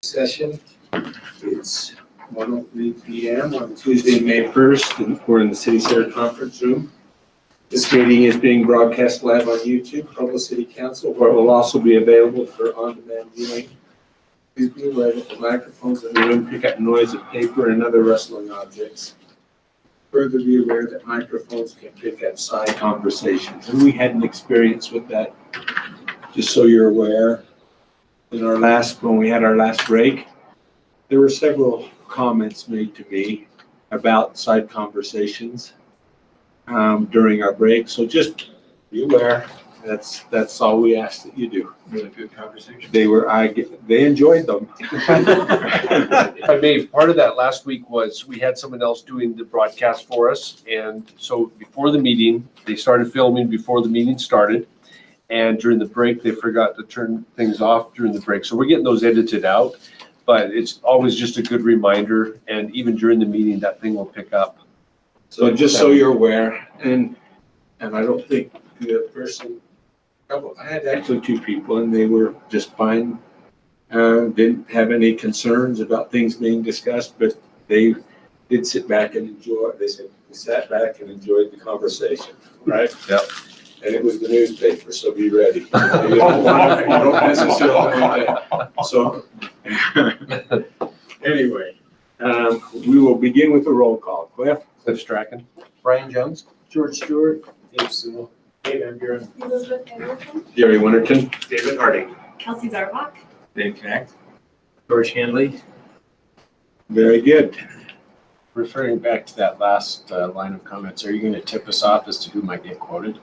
Session. It's 1:03 p.m. on Tuesday, May 1st, and we're in the City Center Conference Room. This meeting is being broadcast live on YouTube, Provo City Council, where it will also be available for on-demand viewing. Please be aware that the microphones in the room pick up noise of paper and other rustling objects. Further, be aware that microphones can pick up side conversations, and we had an experience with that, just so you're aware. When we had our last break, there were several comments made to me about side conversations during our break. So just be aware. That's all we ask that you do. Really good conversation. They enjoyed them. If I may, part of that last week was we had someone else doing the broadcast for us. And so before the meeting, they started filming before the meeting started. And during the break, they forgot to turn things off during the break. So we're getting those edited out, but it's always just a good reminder. And even during the meeting, that thing will pick up. So just so you're aware, and I don't think the person, I had actually two people and they were just fine. Didn't have any concerns about things being discussed, but they did sit back and enjoy. They said we sat back and enjoyed the conversation, right? Yep. And it was the newspaper, so be ready. You don't necessarily want that. So anyway, we will begin with the roll call. Cliff Strachan. Brian Jones. George Stewart. Dave Sewell. Dave Van Buren. Elizabeth Anderson, Jerry Winterton. David Harding. Kelsey Zarbach, Dave Connect. George Handley. Very good. Referring back to that last line of comments, are you going to tip us off as to who might get quoted?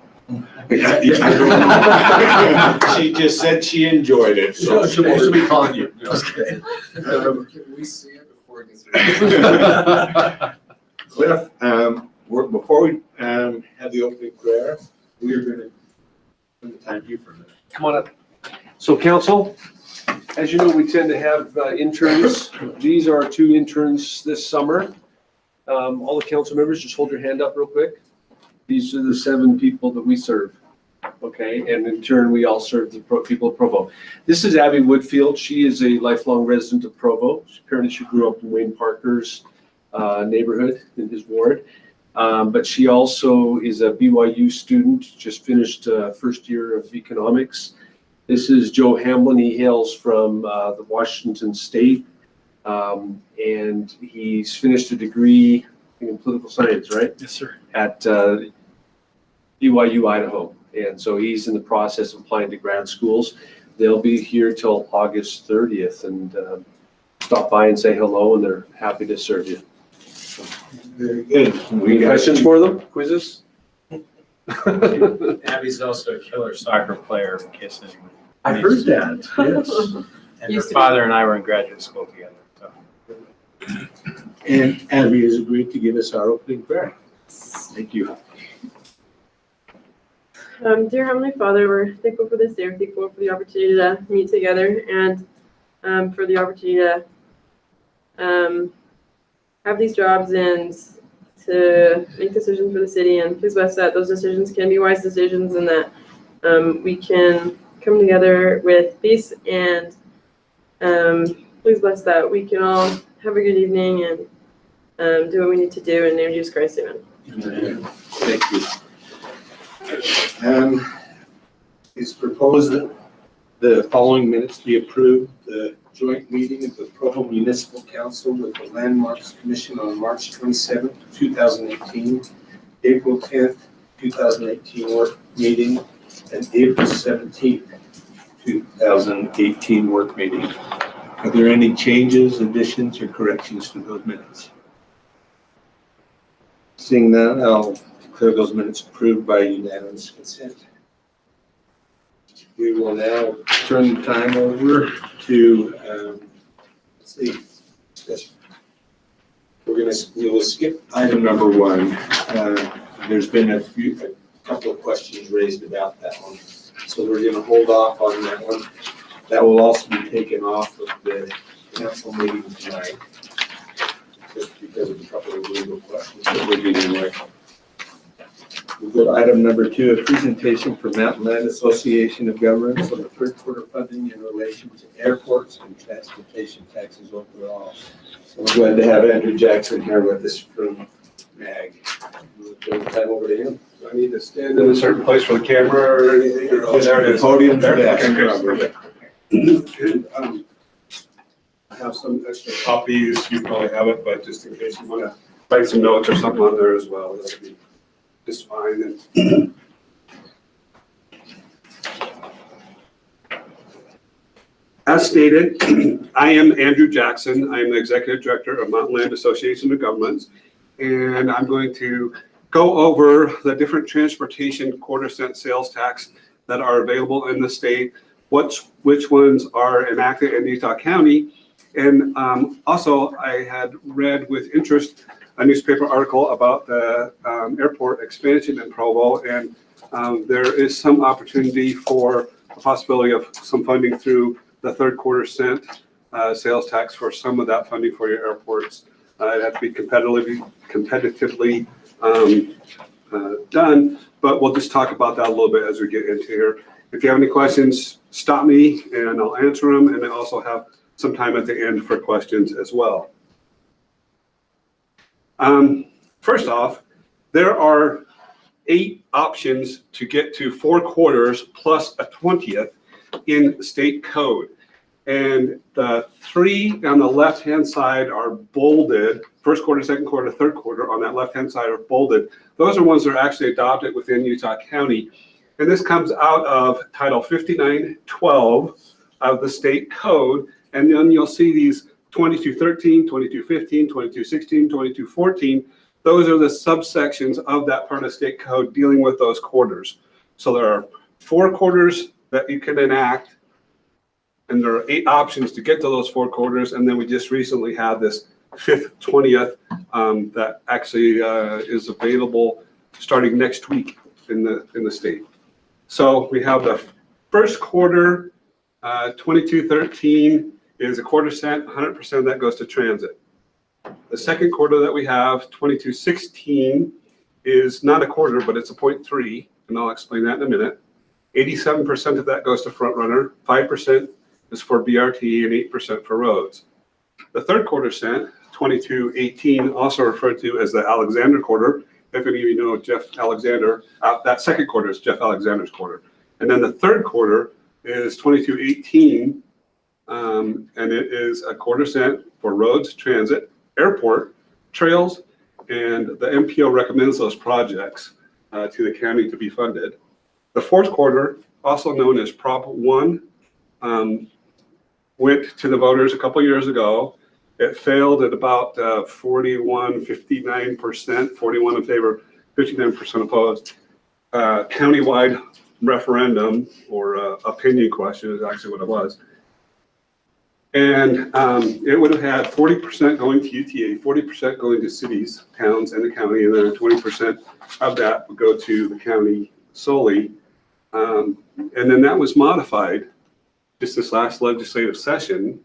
She just said she enjoyed it. So She'll be calling you. Can we see it before it gets Cliff, before we have the opening prayer, we are going to spend the time to you for a minute. Come on up. So council, as you know, we tend to have interns. These are our two interns this summer. All the council members, just hold your hand up real quick. These are the 7 people that we serve, okay? And in turn, we all serve the people of Provo. This is Abby Woodfield. She is a lifelong resident of Provo. Apparently she grew up in Wayne Parker's neighborhood in his ward. But she also is a BYU student, just finished first year of economics. This is Joe Hamlin. He hails from the Washington State. And he's finished a degree in political science, right? Yes, sir. At BYU, Idaho. And so he's in the process of applying to grad schools. They'll be here till August 30th and stop by and say hello, and they're happy to serve you. Very good. Any questions for them? Quizzes? Abby's also a killer soccer player, in case anyone. I heard that, yes. And her father and I were in graduate school together. So. And Abby has agreed to give us our opening prayer. Thank you. Dear Heavenly Father, we're thankful for this day. We're thankful for the opportunity to meet together and for the opportunity to have these jobs and to make decisions for the city. And please bless that those decisions can be wise decisions and that we can come together with peace. And please bless that we can all have a good evening and do what we need to do in the name of Jesus Christ. Amen. Thank you. It's proposed that the following minutes be approved. The joint meeting of the Provo Municipal Council with the Landmarks Commission on March 27th, 2018, April 10th, 2018 work meeting, and April 17th, 2018 work meeting. Are there any changes, additions, or corrections to those minutes? Seeing that, I'll declare those minutes approved by unanimous consent. We will now turn the time over to, let's see, we will skip item number 1. There's been a couple of questions raised about that one. So we're going to hold off on that one. That will also be taken off of the council meeting tonight, just because of a couple of legal questions that we're getting with. We'll go to item number 2, a presentation from Mountainland Association of Governments on the third quarter funding in relation to airports and transportation taxes overall. So we're glad to have Andrew Jackson here with us from MAG. We'll turn the time over to him. Do I need to stand in a certain place for the camera or anything? Or there it is. Podium's There? back. Okay, good. And, I have some extra copies, you probably have it, but just in case you want to write some notes or something on there as well, that'd be just fine. And as stated, I am Andrew Jackson. I am the Executive Director of Mountainland Association of Governments, and I'm going to go over the different transportation quarter-cent sales tax that are available in the state, which ones are enacted in Utah County. And also, I had read with interest a newspaper article about the airport expansion in Provo, and there is some opportunity for a possibility of some funding through the third quarter cent sales tax for some of that funding for your airports. It has to be competitively done, but we'll just talk about that a little bit as we get into here. If you have any questions, stop me and I'll answer them, and then also have some time at the end for questions as well. First off, there are 8 options to get to 4 quarters plus a 20th in state code. And the 3 on the left-hand side are bolded. First quarter, second quarter, third quarter on that left-hand side are bolded. Those are ones that are actually adopted within Utah County. And this comes out of Title 5912 of the state code. And then you'll see these 2213, 2215, 2216, 2214. Those are the subsections of that part of state code dealing with those quarters. So there are 4 quarters that you can enact, and there are 8 options to get to those 4 quarters. And then we just recently had this 5th 20th that actually is available starting next week in the state. So we have the first quarter, 2213 is a quarter cent, 100% of that goes to transit. The second quarter that we have, 2216, is not a quarter, but it's a 0.3, and I'll explain that in a minute. 87% of that goes to front runner, 5% is for BRT, and 8% for roads. The third quarter cent, 2218, also referred to as the Alexander quarter. If any of you know Jeff Alexander, that second quarter is Jeff Alexander's quarter. And then the third quarter is 2218, and it is a quarter cent for roads, transit, airport, trails, and the MPO recommends those projects to the county to be funded. The fourth quarter, also known as Prop 1, went to the voters a couple years ago. It failed at about 59%, 41 in favor, 59% opposed. Countywide referendum or opinion question is actually what it was. And it would have had 40% going to UTA, 40% going to cities, towns, and the county, and then 20% of that would go to the county solely. And then that was modified just this last legislative session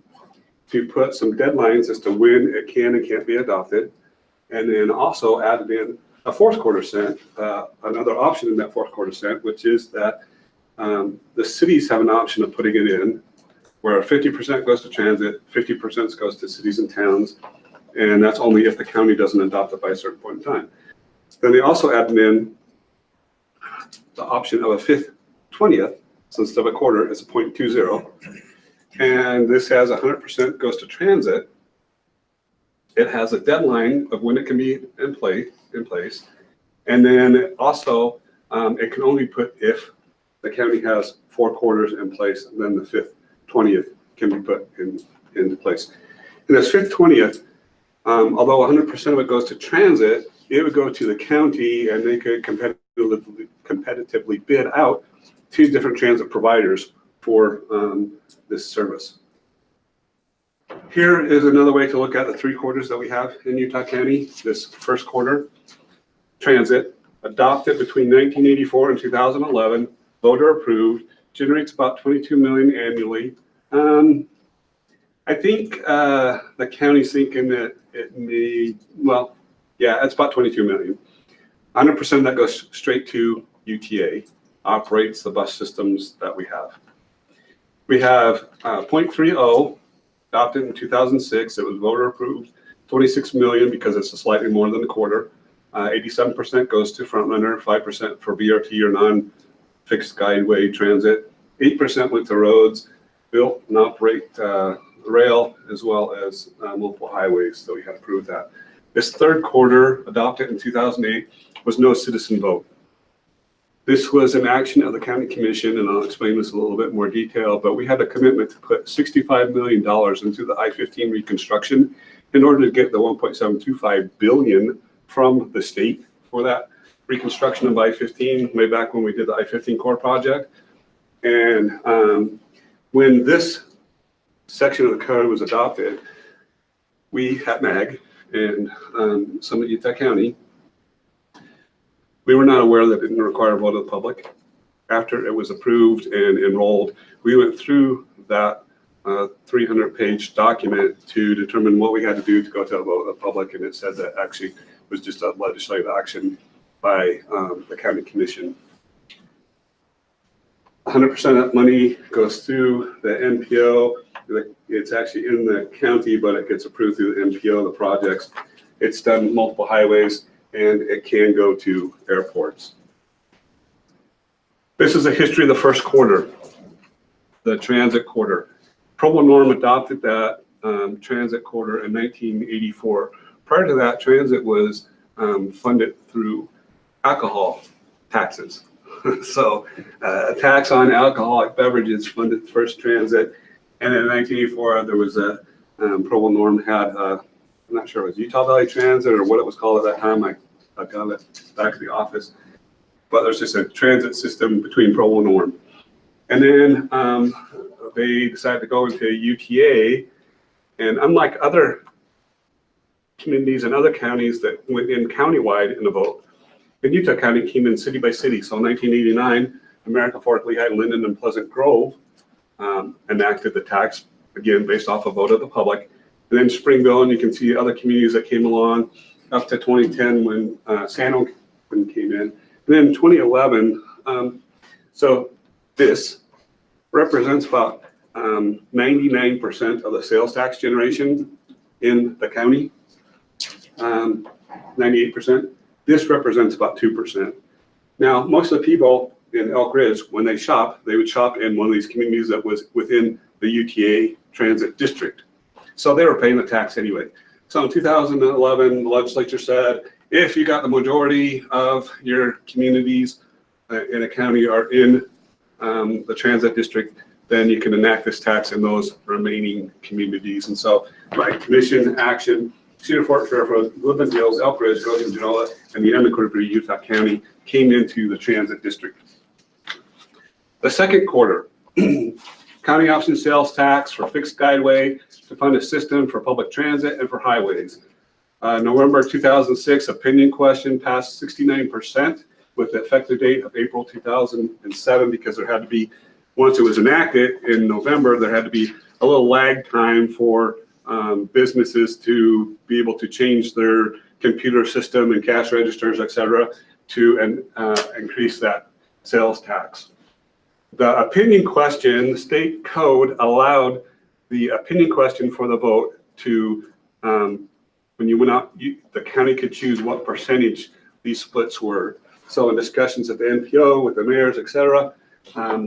to put some deadlines as to when it can and can't be adopted, and then also added in a fourth quarter cent, another option in that fourth quarter cent, which is that the cities have an option of putting it in where 50% goes to transit, 50% goes to cities and towns, and that's only if the county doesn't adopt it by a certain point in time. Then they also added in the option of a 5th 20th, so instead of a quarter, it's a 0.20. And this has 100% goes to transit. It has a deadline of when it can be in place. And then also, it can only put if the county has 4 quarters in place, and then the 5th 20th can be put into place. And this 5th 20th, although 100% of it goes to transit, it would go to the county, and they could competitively bid out 2 different transit providers for this service. Here is another way to look at the 3 quarters that we have in Utah County. This first quarter, transit, adopted between 1984 and 2011, voter approved, generates about 22 million annually. I think the county's thinking that it may, well, yeah, it's about 22 million. 100% that goes straight to UTA, operates the bus systems that we have. We have 0.30 adopted in 2006. It was voter approved. 26 million because it's slightly more than a quarter. 87% goes to Frontrunner, 5% for BRT or non-fixed guideway transit. 8% went to roads, built and operate rail, as well as multiple highways. So we have proved that. This third quarter, adopted in 2008, was no citizen vote. This was an action of the county commission, and I'll explain this a little bit more detail, but we had a commitment to put $65 million into the I-15 reconstruction in order to get the 1.725 billion from the state for that reconstruction of I-15 way back when we did the I-15 core project. And when this section of the code was adopted, we at MAG and some at Utah County, we were not aware that it didn't require a vote of the public. After it was approved and enrolled, we went through that 300-page document to determine what we had to do to go to a vote of the public, and it said that actually was just a legislative action by the county commission. 100% of that money goes through the NPO. It's actually in the county, but it gets approved through the NPO, the projects. It's done multiple highways, and it can go to airports. This is a history of the first quarter, the transit quarter. Provo Norm adopted that transit quarter in 1984. Prior to that, transit was funded through alcohol taxes. So a tax on alcoholic beverages funded first transit. And in 1984, there was a, Provo Norm had, I'm not sure it was Utah Valley Transit or what it was called at that time. I got it back to the office. But there's just a transit system between Provo and Norm. And then they decided to go into UTA. And unlike other communities and other counties that went in countywide in a vote, in Utah County came in city by city. So in 1989, America Fork, Lehigh, Linden, and Pleasant Grove enacted the tax, again, based off a vote of the public. And then Springville, and you can see other communities that came along up to 2010 when San Oakland came in. And then 2011, so this represents about 99% of the sales tax generation in the county, 98%. This represents about 2%. Now, most of the people in Elk Ridge, when they shop, they would shop in one of these communities that was within the UTA transit district. So they were paying the tax anyway. So in 2011, the legislature said, if you got the majority of your communities in a county are in the transit district, then you can enact this tax in those remaining communities. And so by commission action, Cedar Fork, Fairfield, Woodland Hills, Elk Ridge, Goshen, Genola, and the unincorporated Utah County came into the transit district. The second quarter, county option sales tax for fixed guideway to fund a system for public transit and for highways. November 2006, opinion question passed 69% with the effective date of April 2007 because there had to be, once it was enacted in November, there had to be a little lag time for businesses to be able to change their computer system and cash registers, et cetera, to increase that sales tax. The opinion question, the state code allowed the opinion question for the vote to, when you went out, the county could choose what percentage these splits were. So in discussions at the NPO with the mayors, et cetera,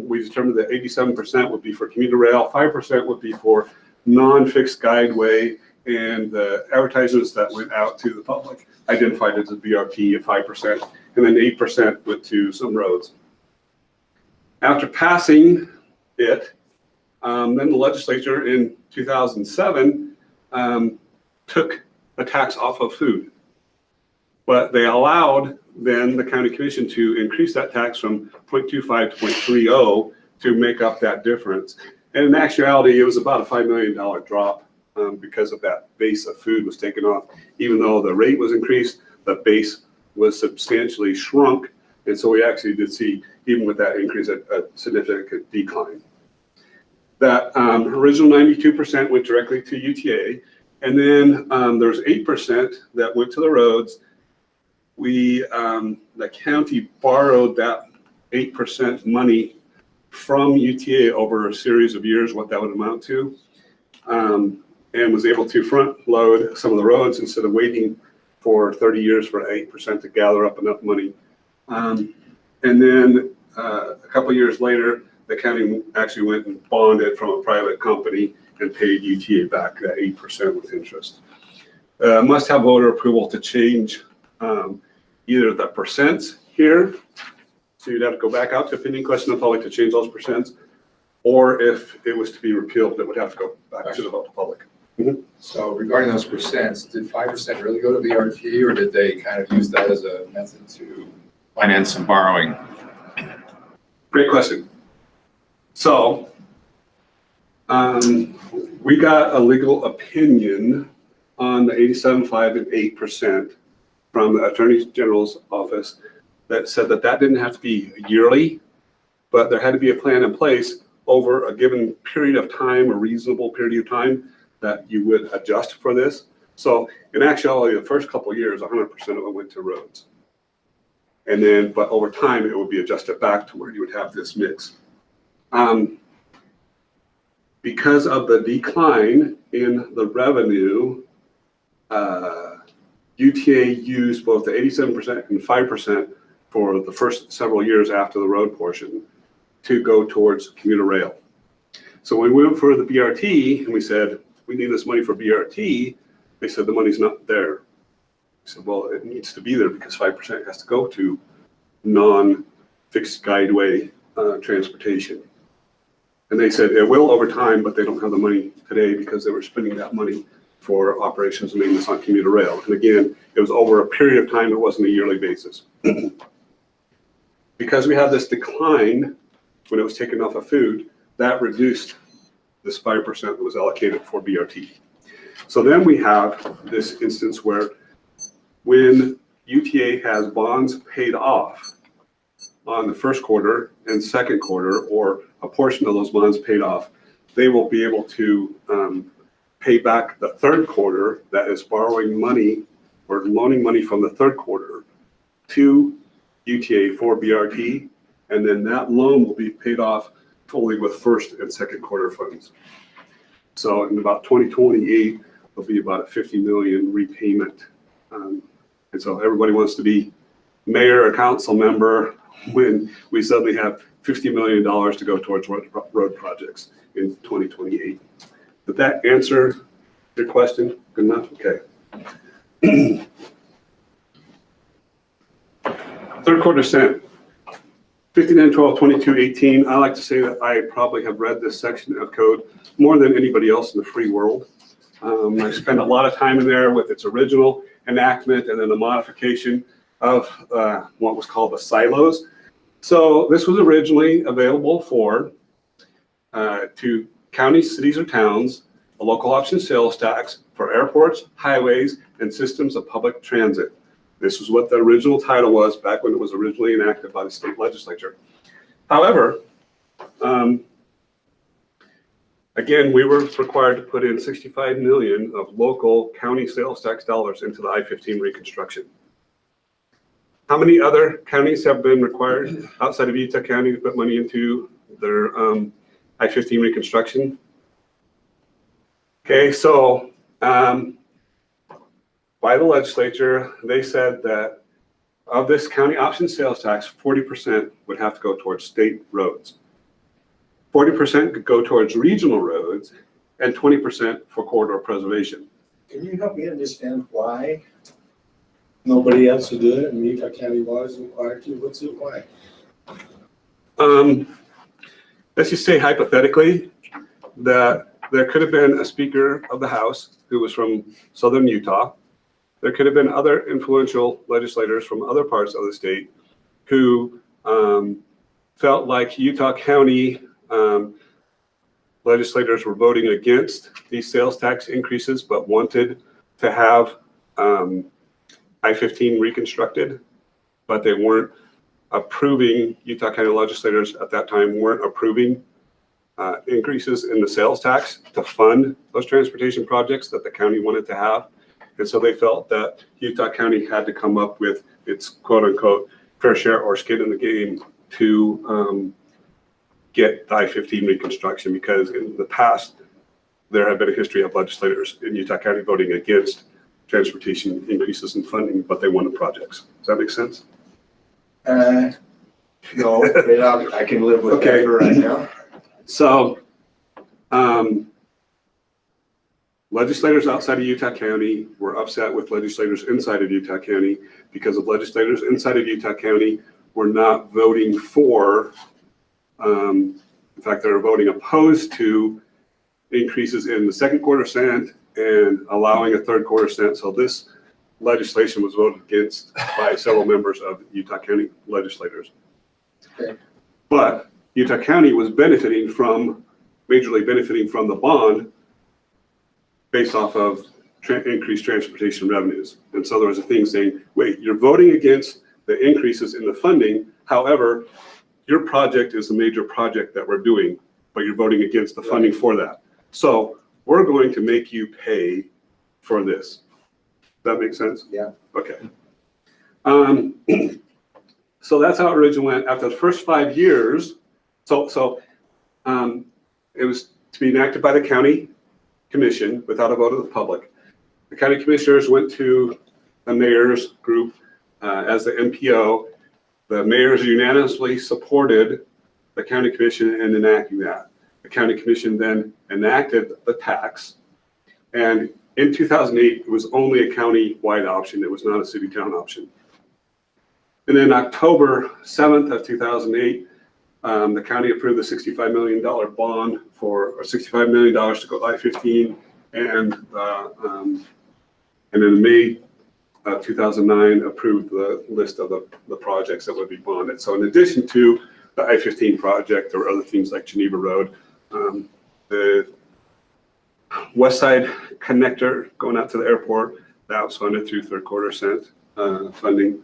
we determined that 87% would be for commuter rail, 5% would be for non-fixed guideway, and the advertisements that went out to the public identified as a BRT at 5%, and then 8% went to some roads. After passing it, then the legislature in 2007 took the tax off of food. But they allowed then the county commission to increase that tax from 0.25 to 0.30 to make up that difference. And in actuality, it was about a $5 million drop because of that base of food was taken off. Even though the rate was increased, the base was substantially shrunk. And so we actually did see, even with that increase, a significant decline. That original 92% went directly to UTA. And then there's 8% that went to the roads. the county borrowed that 8% money from UTA over a series of years, what that would amount to, and was able to front load some of the roads instead of waiting for 30 years for 8% to gather up enough money. And then a couple of years later, the county actually went and bonded from a private company and paid UTA back that 8% with interest. Must have voter approval to change either the percents here, so you'd have to go back out to opinion question of public to change those percents, or if it was to be repealed, it would have to go back to the vote of public. So regarding those percents, did 5% really go to VRT, or did they kind of use that as a method to finance some borrowing? Great question. So we got a legal opinion on the 87.5 and 8% from the Attorney General's office that said that that didn't have to be yearly, but there had to be a plan in place over a given period of time, a reasonable period of time, that you would adjust for this. So in actuality, the first couple of years, 100% of it went to roads. And then, but over time, it would be adjusted back to where you would have this mix. Because of the decline in the revenue, UTA used both the 87% and 5% for the first several years after the road portion to go towards commuter rail. So when we went for the BRT and we said, we need this money for BRT, they said the money's not there. I said, well, it needs to be there because 5% has to go to non-fixed guideway transportation. And they said it will over time, but they don't have the money today because they were spending that money for operations and maintenance on commuter rail. And again, it was over a period of time, it wasn't a yearly basis. Because we had this decline when it was taken off of food, that reduced this 5% that was allocated for BRT. So then we have this instance where when UTA has bonds paid off on the first quarter and second quarter, or a portion of those bonds paid off, they will be able to pay back the third quarter that is borrowing money or loaning money from the third quarter to UTA for BRT, and then that loan will be paid off fully with first and second quarter funds. So in about 2028, there'll be about a 50 million repayment. And so everybody wants to be mayor or council member when we suddenly have $50 million to go towards road projects in 2028. Did that answer your question? Good enough? Okay. Third quarter sent. 59122218. I like to say that I probably have read this section of code more than anybody else in the free world. I spent a lot of time in there with its original enactment and then the modification of what was called the silos. So this was originally available for to counties, cities, or towns, a local option sales tax for airports, highways, and systems of public transit. This was what the original title was back when it was originally enacted by the state legislature. However, again, we were required to put in 65 million of local county sales tax dollars into the I-15 reconstruction. How many other counties have been required outside of Utah County to put money into their I-15 reconstruction? Okay, so by the legislature, they said that of this county option sales tax, 40% would have to go towards state roads. 40% could go towards regional roads, and 20% for corridor preservation. Can you help me understand why nobody else would do it and Utah County was required to? What's it why? Let's just say hypothetically that there could have been a Speaker of the House who was from Southern Utah. There could have been other influential legislators from other parts of the state who felt like Utah County legislators were voting against these sales tax increases, but wanted to have I-15 reconstructed, but they weren't approving, Utah County legislators at that time weren't approving increases in the sales tax to fund those transportation projects that the county wanted to have. And so they felt that Utah County had to come up with its quote unquote fair share or skin in the game to get the I-15 reconstruction, because in the past, there had been a history of legislators in Utah County voting against transportation increases in funding, but they wanted projects. Does that make sense? No, I can live with Okay. that for right now. So, legislators outside of Utah County were upset with legislators inside of Utah County because of legislators inside of Utah County were not voting for, in fact, they were voting opposed to increases in the second quarter cent and allowing a third quarter cent. So this legislation was voted against by several members of Utah County legislators. Okay. But Utah County was majorly benefiting from the bond based off of increased transportation revenues. And so there was a thing saying, wait, you're voting against the increases in the funding. However, your project is a major project that we're doing, but you're voting against the funding for that. So we're going to make you pay for this. Does that make sense? Yeah. Okay. So that's how it originally went. After the first 5 years, it was to be enacted by the county commission without a vote of the public. The county commissioners went to the mayor's group as the MPO. The mayors unanimously supported the county commission in enacting that. The county commission then enacted the tax. And in 2008, it was only a county-wide option. It was not a city-town option. And then October 7th of 2008, the county approved the $65 million bond or $65 million to go I-15. And then in May of 2009, approved the list of the projects that would be bonded. So in addition to the I-15 project, there were other things like Geneva Road, the West Side Connector going out to the airport, that was funded through third quarter cent funding.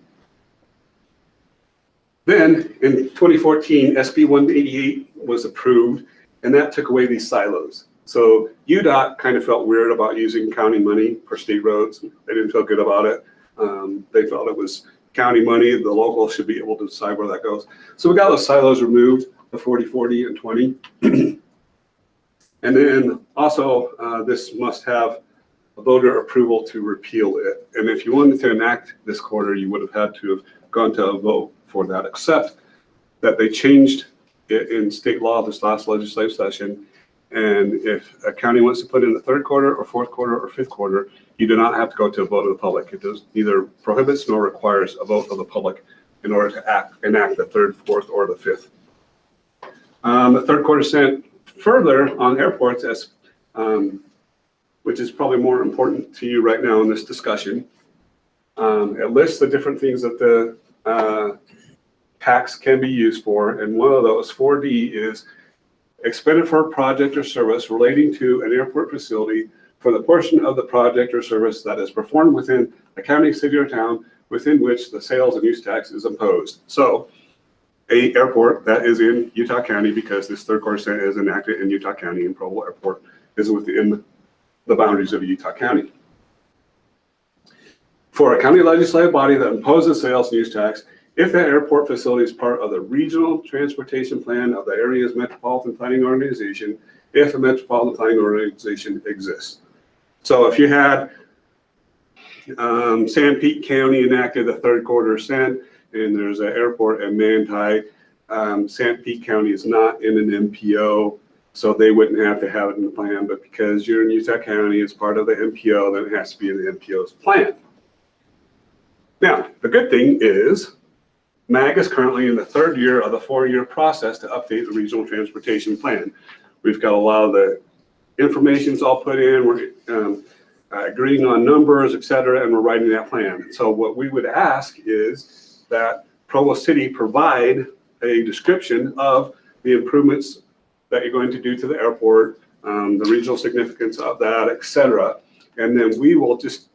Then in 2014, SB 188 was approved, and that took away these silos. So UDOT kind of felt weird about using county money for state roads. They didn't feel good about it. They felt it was county money. The local should be able to decide where that goes. So we got those silos removed, the 40, 40, and 20. And then also, this must have a voter approval to repeal it. And if you wanted to enact this quarter, you would have had to have gone to a vote for that, except that they changed it in state law this last legislative session. And if a county wants to put in the third quarter or fourth quarter or fifth quarter, you do not have to go to a vote of the public. It does neither prohibits nor requires a vote of the public in order to enact the third, fourth, or the fifth. The third quarter cent further on airports, as which is probably more important to you right now in this discussion. It lists the different things that the tax can be used for, and one of those, 4D, is expended for a project or service relating to an airport facility for the portion of the project or service that is performed within a county, city, or town within which the sales and use tax is imposed. So a airport that is in Utah County, because this third quarter cent is enacted in Utah County, and Provo Airport is within the boundaries of Utah County. For a county legislative body that imposes sales and use tax, if that airport facility is part of the regional transportation plan of the area's metropolitan planning organization, if a metropolitan planning organization exists. So if you had San Pete County enacted the third quarter cent, and there's an airport in Manti, San Pete County is not in an MPO, so they wouldn't have to have it in the plan, but because you're in Utah County, it's part of the MPO, then it has to be in the MPO's plan. Now, the good thing is MAG is currently in the third year of the 4-year process to update the regional transportation plan. We've got a lot of the information's all put in, we're agreeing on numbers, et cetera, and we're writing that plan. So what we would ask is that Provo City provide a description of the improvements that you're going to do to the airport, the regional significance of that, et cetera. And then we will just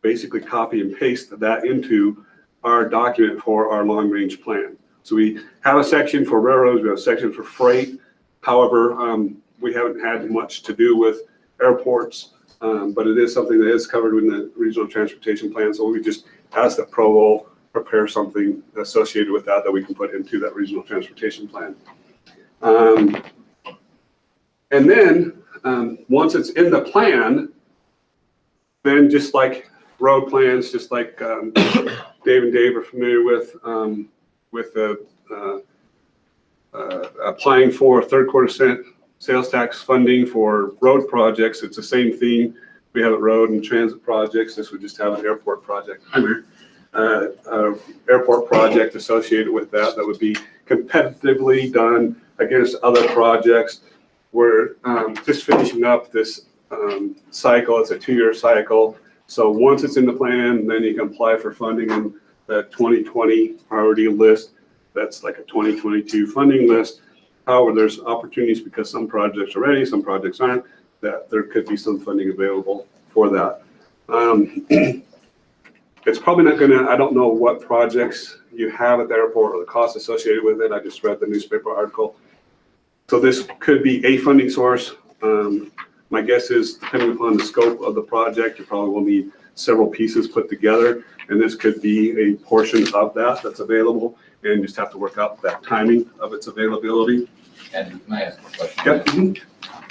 basically copy and paste that into our document for our long range plan. So we have a section for railroads, we have a section for freight. However, we haven't had much to do with airports But it is something that is covered in the regional transportation plan, so we just ask that Provo prepare something associated with that we can put into that regional transportation plan. And then, once it's in the plan, then just like road plans, just like Dave and Dave are familiar with the applying for third quarter cent sales tax funding for road projects, it's the same thing. We have a road and transit projects. This would just have an airport project. Airport project associated with that would be competitively done against other projects. We're just finishing up this cycle. It's a 2-year cycle. So once it's in the plan, then you can apply for funding in the 2020 priority list. That's like a 2022 funding list. However, there's opportunities because some projects are ready, some projects aren't, that there could be some funding available for that. It's probably not gonna, I don't know what projects you have at the airport or the costs associated with it. I just read the newspaper article. So this could be a funding source. My guess is, depending upon the scope of the project, you probably will need several pieces put together, and this could be a portion of that that's available, and you just have to work out that timing of its availability. And can I ask a question? Yep.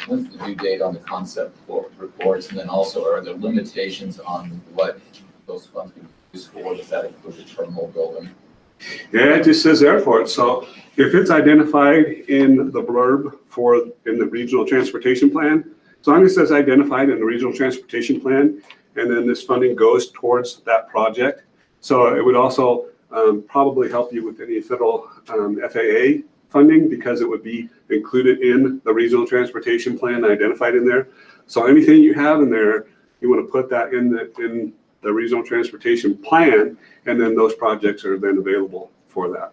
When's the due date on the concept reports? And then also, are there limitations on what those funds can be used for? Does that include the terminal building? Yeah, it just says airport. So if it's identified in the blurb in the regional transportation plan, as long as it says identified in the regional transportation plan, and then this funding goes towards that project. So it would also probably help you with any federal FAA funding, because it would be included in the regional transportation plan, identified in there. So anything you have in there, you want to put that in the regional transportation plan, and then those projects are then available for that.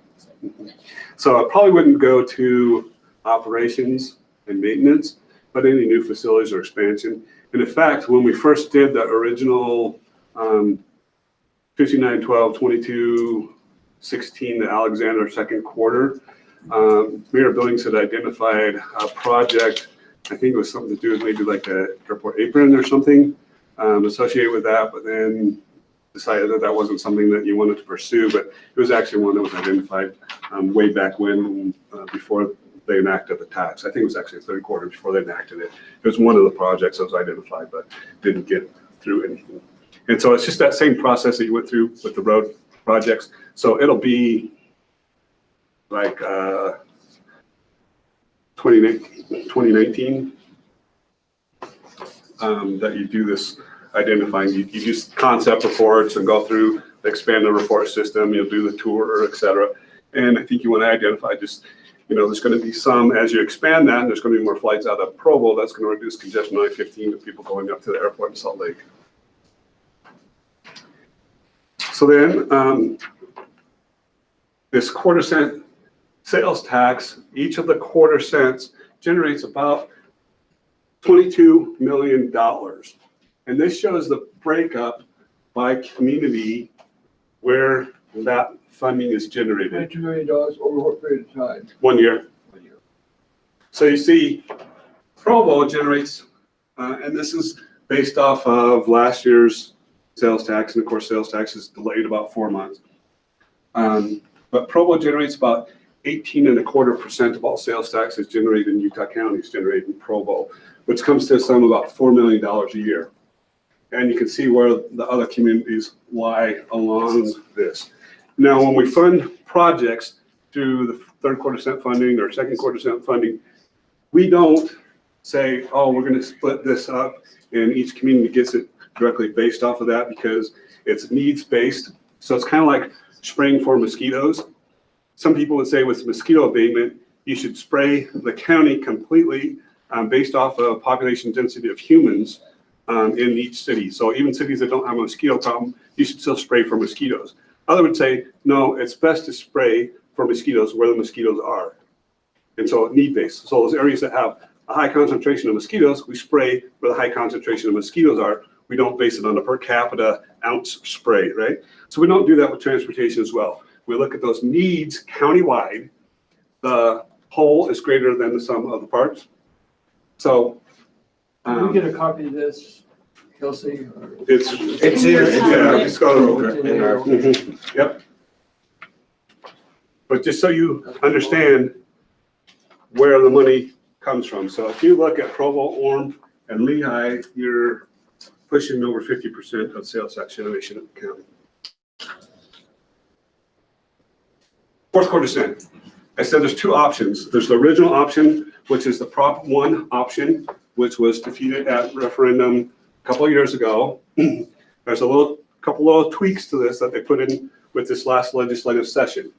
So it probably wouldn't go to operations and maintenance, but any new facilities or expansion. And in fact, when we first did the original 59-12-22-16, the Alexander second quarter, Mayor Billings had identified a project, I think it was something to do with maybe like the airport apron or something associated with that, but then decided that wasn't something that you wanted to pursue, but it was actually one that was identified way back when, before they enacted the tax. I think it was actually the third quarter before they enacted it. It was one of the projects that was identified, but didn't get through anything. And so it's just that same process that you went through with the road projects. So it'll be like 2019 that you do this identifying. You use concept reports and go through the expanded report system. You'll do the tour, et cetera. And I think you want to identify just, there's going to be some, as you expand that, there's going to be more flights out of Provo. That's going to reduce congestion on I-15 to people going up to the airport in Salt Lake. So then this quarter cent sales tax, each of the quarter cents generates about $22 million. And this shows the breakup by community where that funding is generated. $22 million over what period of time? 1 year. So you see, Provo generates, and this is based off of last year's sales tax, and of course sales tax is delayed about 4 months. But Provo generates about 18.25% of all sales taxes generated in Utah County is generated in Provo, which comes to a sum of about $4 million a year. And you can see where the other communities lie along this. Now, when we fund projects through the third quarter cent funding or second quarter cent funding, we don't say, oh, we're going to split this up and each community gets it directly based off of that, because it's needs based. So it's kind of like spraying for mosquitoes. Some people would say with mosquito abatement, you should spray the county completely based off of population density of humans in each city. So even cities that don't have a mosquito problem, you should still spray for mosquitoes. Others would say, no, it's best to spray for mosquitoes where the mosquitoes are. And so need-based. So those areas that have a high concentration of mosquitoes, we spray where the high concentration of mosquitoes are. We don't base it on a per capita ounce spray, right? So we don't do that with transportation as well. We look at those needs countywide. The whole is greater than the sum of the parts. So Can we get a copy of this? Kelsey, or? It's here, it's got it over in our. Mhm. Yep. But just so you understand where the money comes from. So if you look at Provo, Orm, and Lehigh, you're pushing over 50% of sales tax generation in the county. Fourth quarter cent. I said there's two options. There's the original option, which is the Prop 1 option, which was defeated at referendum a couple of years ago. There's a couple little tweaks to this that they put in with this last legislative session.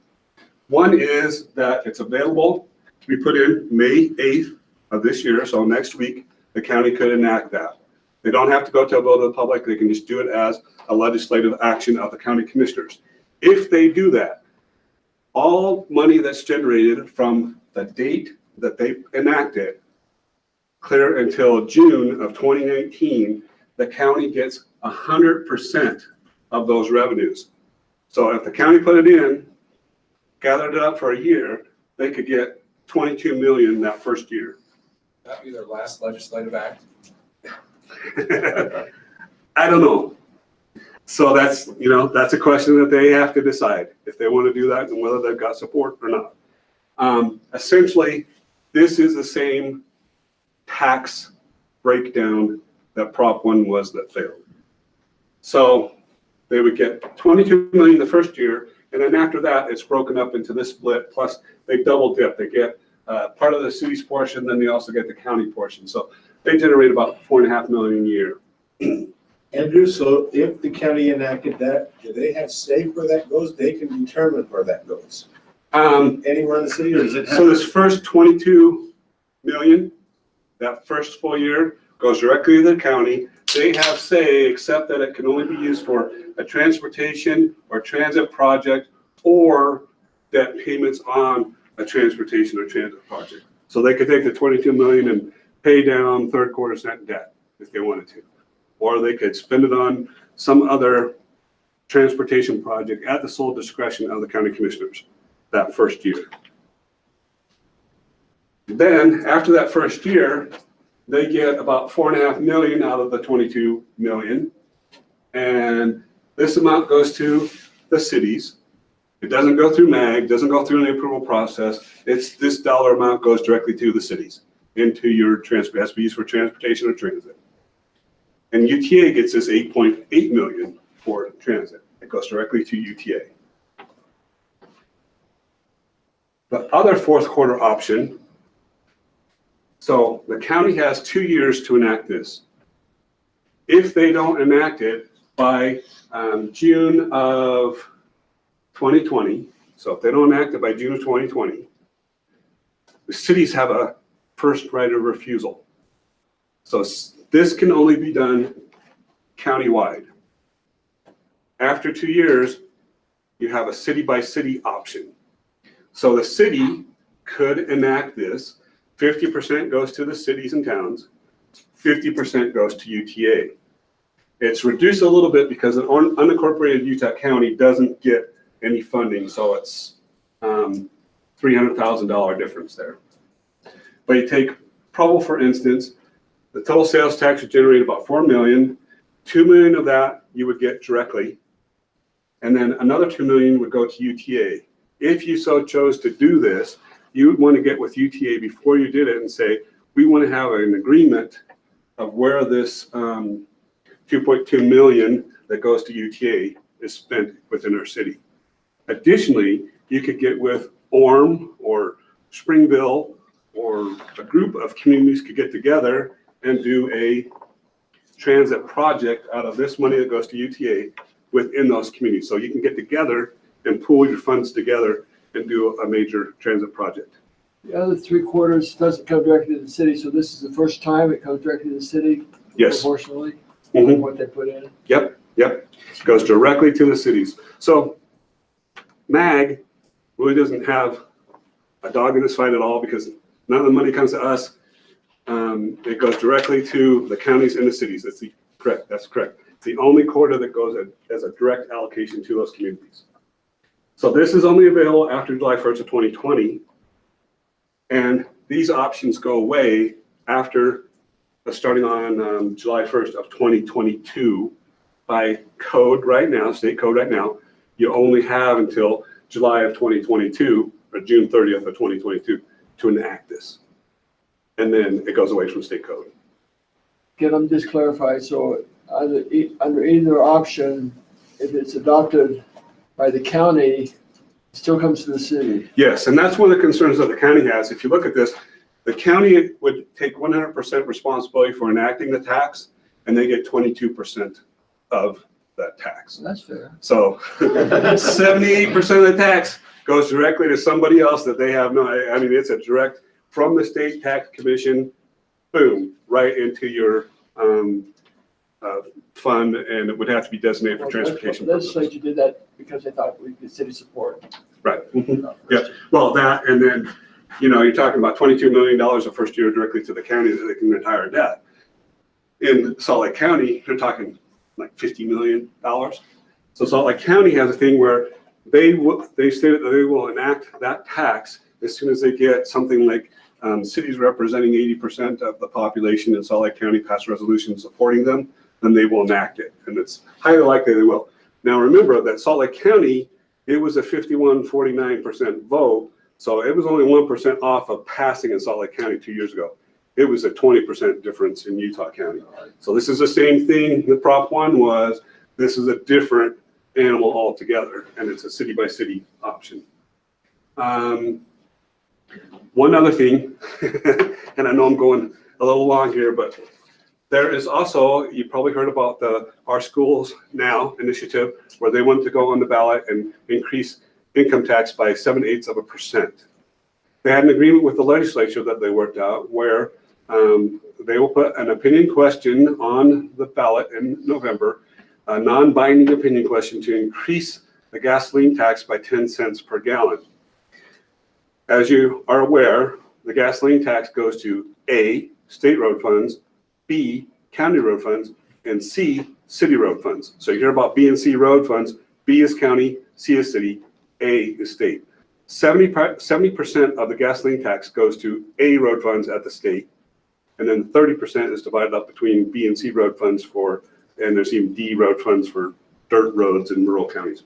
One is that it's available to be put in May 8th of this year, so next week, the county could enact that. They don't have to go to a vote of the public, they can just do it as a legislative action of the county commissioners. If they do that, all money that's generated from the date that they enacted, clear until June of 2019, the county gets 100% of those revenues. So if the county put it in, gathered it up for a year, they could get 22 million that first year. That'd be their last legislative act. I don't know. So that's a question that they have to decide if they want to do that and whether they've got support or not. Essentially, this is the same tax breakdown that Prop 1 was that failed. So they would get 22 million the first year, and then after that, it's broken up into this split, plus they double dip. They get part of the city's portion, then they also get the county portion. So they generate about 4.5 million a year. Andrew, so if the county enacted that, do they have say where that goes? They can determine where that goes. Anywhere in the city, or does it have? So this first 22 million, that first full year, goes directly to the county. They have say, except that it can only be used for a transportation or transit project or debt payments on a transportation or transit project. So they could take the 22 million and pay down third quarter cent debt if they wanted to. Or they could spend it on some other transportation project at the sole discretion of the county commissioners that first year. Then after that first year, they get about 4.5 million out of the 22 million. And this amount goes to the cities. It doesn't go through MAG, doesn't go through any approval process. It's this dollar amount goes directly to the cities into your transport, has to be used for transportation or transit. And UTA gets this 8.8 million for transit. It goes directly to UTA. The other fourth quarter option, so the county has 2 years to enact this. If they don't enact it by June of 2020, so if they don't enact it by June of 2020, the cities have a first right of refusal. So this can only be done countywide. After 2 years, you have a city by city option. So the city could enact this. 50% goes to the cities and towns, 50% goes to UTA. It's reduced a little bit because an unincorporated Utah County doesn't get any funding, so it's $300,000 difference there. But you take Provo, for instance, the total sales tax would generate about 4 million. 2 million of that you would get directly, and then another 2 million would go to UTA. If you so chose to do this, you would want to get with UTA before you did it and say, we want to have an agreement of where this 2.2 million that goes to UTA is spent within our city. Additionally, you could get with Orm or Springville, or a group of communities could get together and do a transit project out of this money that goes to UTA within those communities. So you can get together and pool your funds together and do a major transit project. The other 3/4 doesn't come directly to the city, so this is the first time it comes directly to the city? Yes. Proportionally, Mhm. what they put in? Yep. It goes directly to the cities. So MAG really doesn't have a dog in this fight at all because none of the money comes to us. It goes directly to the counties and the cities. That's correct. It's the only quarter that goes as a direct allocation to those communities. So this is only available after July 1st of 2020. And these options go away after starting on July 1st of 2022. By code right now, state code right now, you only have until July of 2022 or June 30th of 2022 to enact this. And then it goes away from state code. Can I just clarify, so under either option, if it's adopted by the county, it still comes to the city? Yes, and that's one of the concerns that the county has. If you look at this, the county would take 100% responsibility for enacting the tax, and they get 22% of that tax. That's fair. So 78% of the tax goes directly to somebody else that they have no, I mean, it's a direct from the state tax commission, boom, right into your fund, and it would have to be designated for transportation The purposes. legislature did that because they thought we could city support. Right. Yeah. Well, that, and then, you're talking about $22 million the first year directly to the county that they can retire debt. In Salt Lake County, they're talking like $50 million. So Salt Lake County has a thing where they stated that they will enact that tax as soon as they get something like cities representing 80% of the population in Salt Lake County pass a resolution supporting them, then they will enact it. And it's highly likely they will. Now remember that Salt Lake County, it was a 51-49% vote. So it was only 1% off of passing in Salt Lake County 2 years ago. It was a 20% difference in Utah County. So this is the same thing that Prop 1 was. This is a different animal altogether, and it's a city by city option. One other thing, and I know I'm going a little long here, but there is also, you probably heard about the Our Schools Now initiative, where they want to go on the ballot and increase income tax by 7/8%. They had an agreement with the legislature that they worked out where they will put an opinion question on the ballot in November, a non-binding opinion question to increase the gasoline tax by 10 cents per gallon. As you are aware, the gasoline tax goes to A, state road funds, B, county road funds, and C, city road funds. So you hear about B and C road funds, B is county, C is city, A is state. 70% of the gasoline tax goes to A road funds at the state, and then 30% is divided up between B and C road funds and there's even D road funds for dirt roads in rural counties.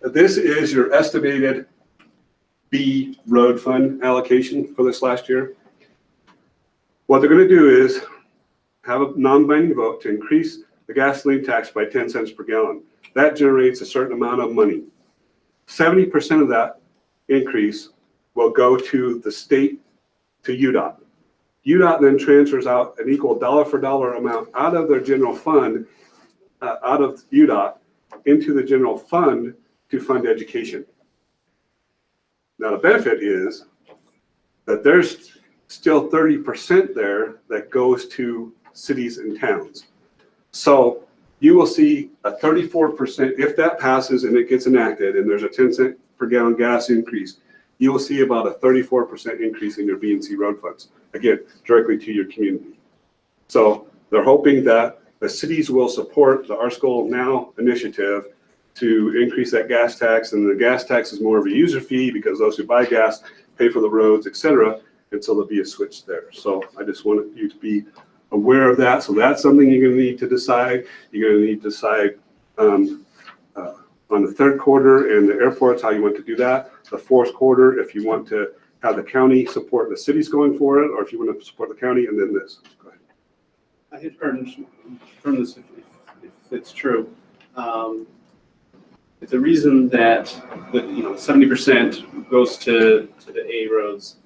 This is your estimated B road fund allocation for this last year. What they're going to do is have a non-binding vote to increase the gasoline tax by 10 cents per gallon. That generates a certain amount of money. 70% of that increase will go to the state, to UDOT. UDOT then transfers out an equal dollar for dollar amount out of their general fund, out of UDOT into the general fund to fund education. Now the benefit is that there's still 30% there that goes to cities and towns. So you will see a 34%, if that passes and it gets enacted and there's a 10 cent per gallon gas increase, you will see about a 34% increase in your B and C road funds, again, directly to your community. So they're hoping that the cities will support the Our School Now initiative to increase that gas tax, and the gas tax is more of a user fee because those who buy gas pay for the roads, et cetera, and so there'll be a switch there. So I just wanted you to be aware of that. So that's something you're going to need to decide. You're going to need to decide on the third quarter and the airports, how you want to do that. The fourth quarter, if you want to have the county support the cities going for it, or if you want to support the county, and then this. Go ahead. I had heard from this, if it's true, the reason that 70% goes to the A roads,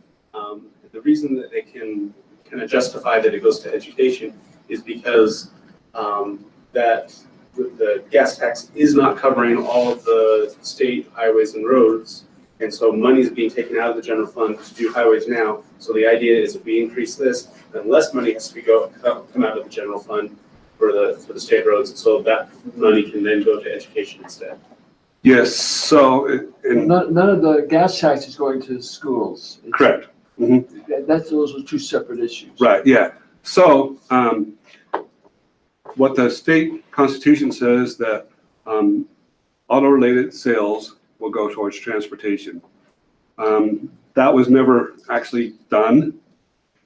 the reason that they can kind of justify that it goes to education is because that the gas tax is not covering all of the state highways and roads, and so money is being taken out of the general fund to do highways now. So the idea is if we increase this, then less money has to come out of the general fund for the state roads, and so that money can then go to education instead. Yes. So None of the gas tax is going to schools. Correct. Mm-hmm. Those are two separate issues. Right. Yeah. So what the state constitution says that auto-related sales will go towards transportation. That was never actually done.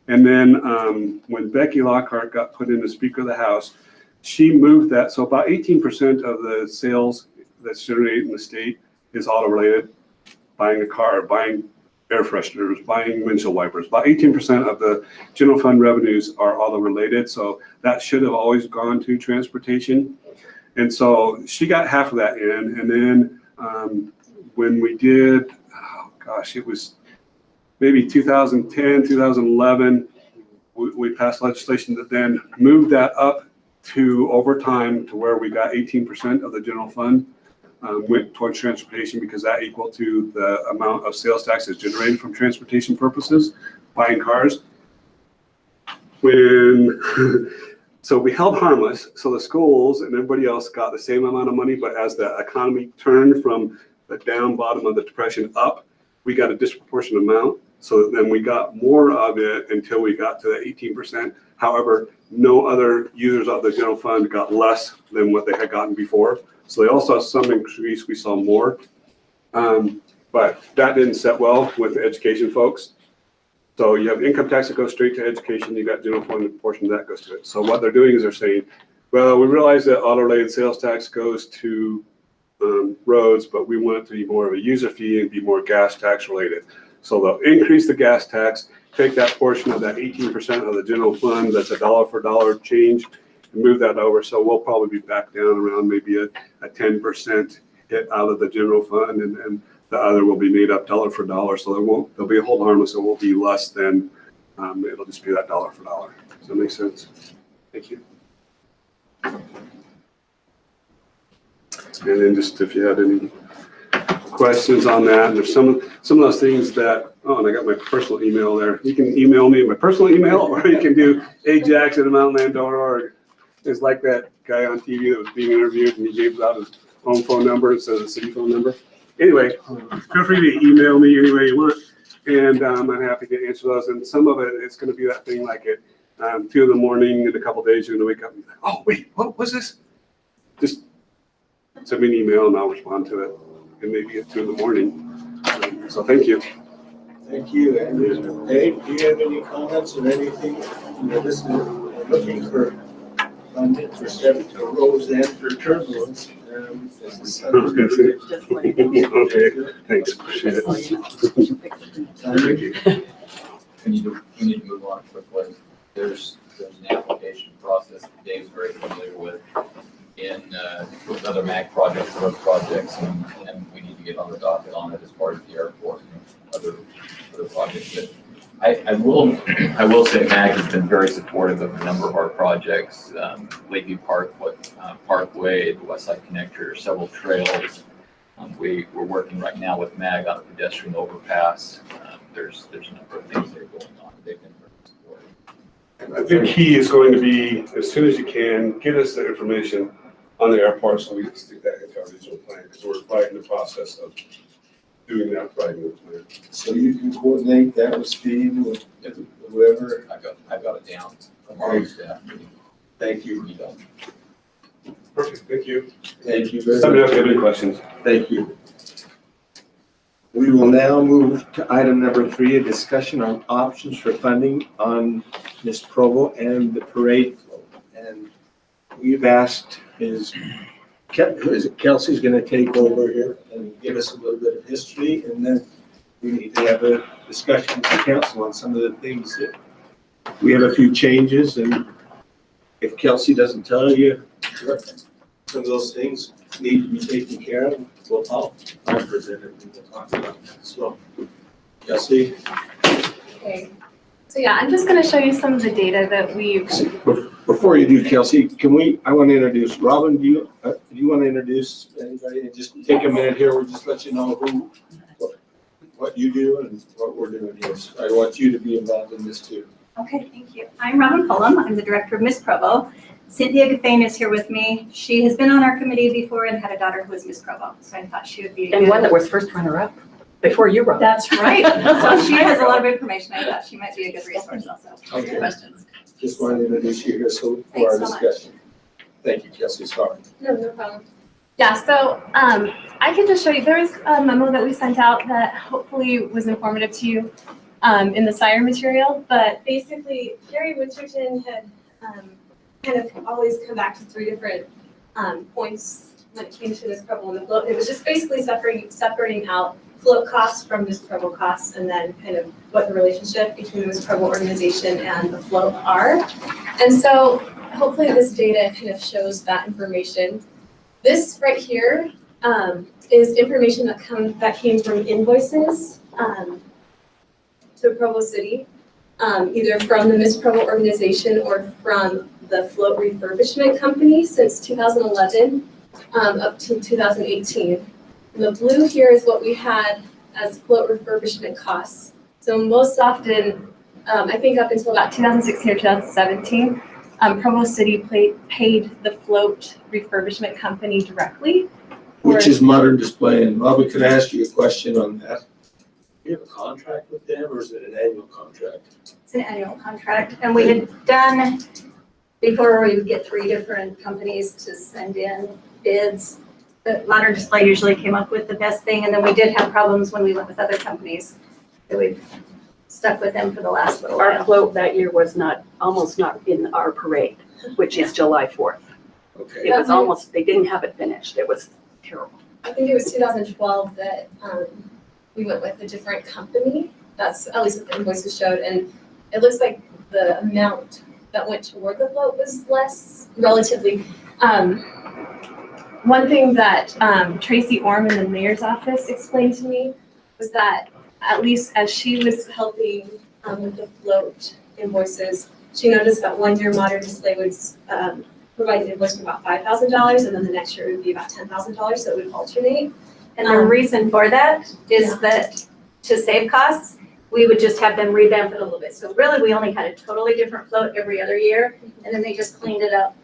And then when Becky Lockhart got put in as Speaker of the House, she moved that. So about 18% of the sales that's generated in the state is auto related. Buying a car, buying air fresheners, buying windshield wipers. About 18% of the general fund revenues are auto related. So that should have always gone to transportation. And so she got half of that in. And then when we did, oh gosh, it was maybe 2010, 2011, we passed legislation that then moved that up to over time to where we got 18% of the general fund went towards transportation because that equal to the amount of sales taxes generated from transportation purposes, buying cars. So we held harmless, so the schools and everybody else got the same amount of money, but as the economy turned from the down bottom of the depression up, we got a disproportionate amount. So then we got more of it until we got to the 18%. However, no other users of the general fund got less than what they had gotten before. So they all saw some increase, we saw more. But that didn't set well with the education folks. So you have income tax that goes straight to education, you got general fund, a portion of that goes to it. So what they're doing is they're saying, well, we realize that auto-related sales tax goes to roads, but we want it to be more of a user fee and be more gas tax related. So they'll increase the gas tax, take that portion of that 18% of the general fund, that's a dollar for dollar change, and move that over. So we'll probably be back down around maybe a 10% hit out of the general fund, and the other will be made up dollar for dollar. So there'll be a hold harmless. It won't be less than, it'll just be that dollar for dollar. Does that make sense? Thank you. And then just if you had any questions on that, and there's some of those things that, oh, and I got my personal email there. You can email me my personal email, or you can do ajax@mountainland.org. It's like that guy on TV that was being interviewed and he gave out his home phone number instead of the city phone number. Anyway, feel free to email me any way you want, and I'm happy to answer those. And some of it, it's going to be that thing like at 2 in the morning in a couple days, you're going to wake up and be like, oh, wait, what was this? Just send me an email and I'll respond to it. And maybe at 2 in the morning. So thank you. Thank you. And Dave, do you have any comments or anything? This is looking for funding for 7 roads and for turbulence. I was going to say. Okay, thanks. Appreciate it. Thank you. We need to move on quickly. There's an application process that Dave's very familiar with with other MAG projects, road projects, and we need to get on the docket on it as part of the airport and other projects. But I will say MAG has been very supportive of a number of our projects, Lakeview Parkway, the West Side Connector, several trails. We're working right now with MAG on a pedestrian overpass. There's a number of things that are going on. They've been very supportive. I think key is going to be, as soon as you can, get us the information on the airport so we can stick that into our regional plan, because we're right in the process of doing that right in the plan. So you can coordinate that with Steve, with whoever. I've got it down from our staff meeting. Thank you. Perfect, thank you. Thank you very Let me know much. if you have any questions. Thank you. We will now move to item number 3, a discussion on options for funding on Miss Provo and the parade float. And we've asked Kelsey's going to take over here and give us a little bit of history, and then we need to have a discussion with the council on some of the things that we have a few changes, and if Kelsey doesn't tell you what some of those things need to be taken care of, I'll present it and we'll talk about that. So, Kelsey. Okay. So yeah, I'm just going to show you some of the data that we've. Before you do, Kelsey, I want to introduce Robin. Do you want to introduce anybody and just take a minute here? We'll just let you know what you do and what we're doing here. So I want you to be involved in this too. Okay, thank you. I'm Robin Pullum. I'm the director of Miss Provo. Cynthia Gaffane is here with me. She has been on our committee before and had a daughter who was Miss Provo, so I thought she would be and one that was first runner-up before you were. That's right. So she has a lot of information. I thought she might be a good resource also. Okay. Questions. Just wanted to introduce you here for our discussion. Thank you, Kelsey. Sorry. No problem. Yeah, so I can just show you, there's a memo that we sent out that hopefully was informative to you. in the SIRE material, but basically Gary Winterton had kind of always come back to three different points when it came to Miss Provo and the float. It was just basically separating out float costs from Miss Provo costs, and then kind of what the relationship between the Miss Provo organization and the float are. And so hopefully this data kind of shows that information. This right here is information that came from invoices to Provo City, either from the Miss Provo organization or from the float refurbishment company since 2011 up to 2018. And the blue here is what we had as float refurbishment costs. So most often, I think up until about 2016 or 2017, Provo City paid the float refurbishment company directly. Which is Modern Display. And Bobby, could I ask you a question on that? Do you have a contract with them, or is it an annual contract? It's an annual contract, and we had done, before we would get 3 different companies to send in bids, the Modern Display usually came up with the best thing, and then we did have problems when we went with other companies, that we've stuck with them for the last little Our while. float that year was almost not in our parade, which is July 4th. Okay. It was almost, they didn't have it finished. It was terrible. I think it was 2012 that we went with a different company. That's at least what the invoices showed, and it looks like the amount that went toward the float was less relatively. One thing that Tracy Orm in the mayor's office explained to me was that at least as she was helping with the float invoices, she noticed that one year Modern Display would provide an invoice for about $5,000, and then the next year it would be about $10,000, so it would alternate. And the reason for that is that to save costs, we would just have them revamp it a little bit. So really, we only had a totally different float every other year, and then they just cleaned it up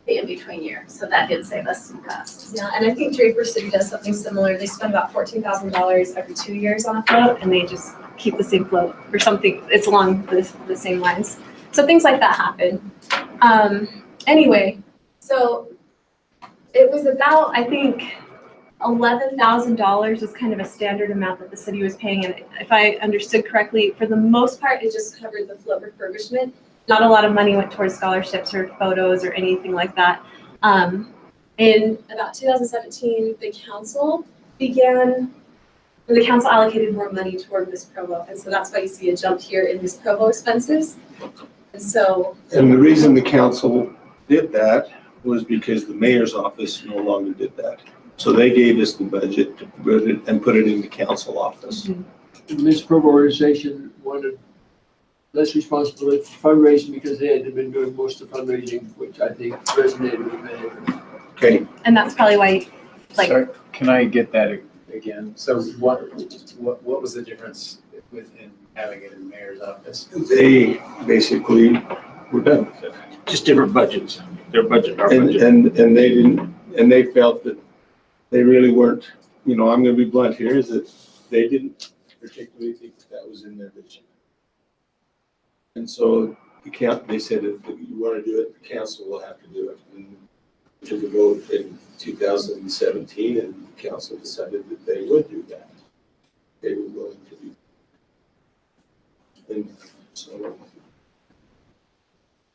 the in-between year. So that did save us some costs. Yeah, and I think Draper City does something similar. They spend about $14,000 every 2 years on a float, and they just keep the same float or something. It's along the same lines. So things like that happen. Anyway, so it was about, I think, $11,000 was kind of a standard amount that the city was paying. And if I understood correctly, for the most part, it just covered the float refurbishment. Not a lot of money went towards scholarships or photos or anything like that. In about 2017, the council allocated more money toward Miss Provo. And so that's why you see a jump here in Miss Provo expenses. And so. And the reason the council did that was because the mayor's office no longer did that. So they gave us the budget to put it in the council office. The Miss Provo organization wanted less responsibility for fundraising because they had been doing most of the fundraising, which I think resonated with many. Okay. And that's probably why, like. Sorry, can I get that again? So what was the difference within having it in the mayor's office? They basically were done with it. Just different budgets. Their budget, our And they budget. and they felt that they really weren't, I'm gonna be blunt here, is that they didn't particularly think that was in their vision. And so they said if you wanna do it, the council will have to do it. And we took a vote in 2017 and the council decided that they would do that. They were willing to do that. And so.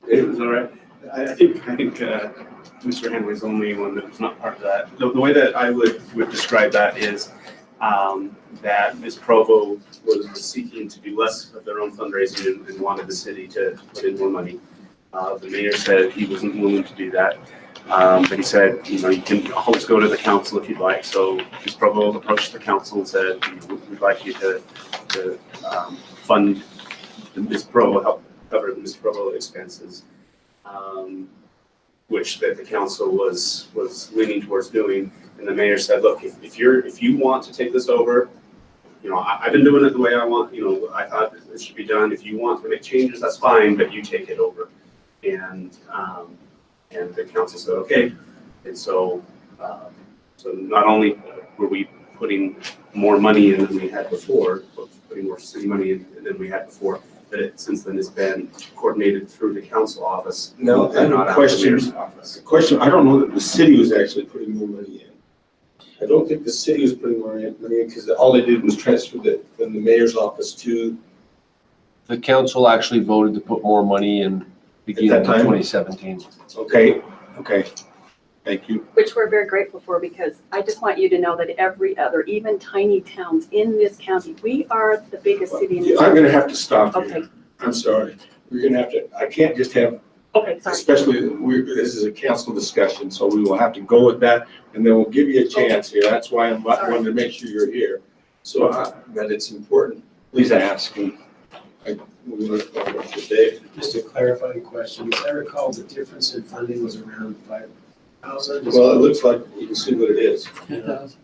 It was all right. I think Mr. Henley's the only one that was not part of that. The way that I would describe that is that Miss Provo was seeking to do less of their own fundraising and wanted the city to put in more money. The mayor said he wasn't willing to do that. But he said, you can always go to the council if you'd like. So Miss Provo approached the council and said, we'd like you to fund the Miss Provo, help cover the Miss Provo expenses. Which the council was leaning towards doing, and the mayor said, "Look, if you want to take this over, I've been doing it the way I want. I thought this should be done. If you want to make changes, that's fine, but you take it over." And the council said, "Okay." And so not only were we putting more money in than we had before, but putting more city money in than we had before. But since then it's been coordinated through the council office. No, I have a question. I don't know that the city was actually putting more money in. I don't think the city was putting more money in because all they did was transfer from the mayor's office to The council actually voted to put more money in beginning of time? 2017. Okay, thank you. Which we're very grateful for, because I just want you to know that every other, even tiny towns in this county, we are the biggest city in this I'm county. gonna have to stop you. Okay, I'm sorry. We're gonna have to, I can't just have, okay, sorry. especially, this is a council discussion, so we will have to go with that, and then we'll give you a chance here. That's why I'm wanting to make sure you're here. So, that it's important, please ask. And we're gonna talk about today. Just a clarifying question. As I recall, the difference in funding was around 5,000. Well, it looks like you can see what it is. 10,000.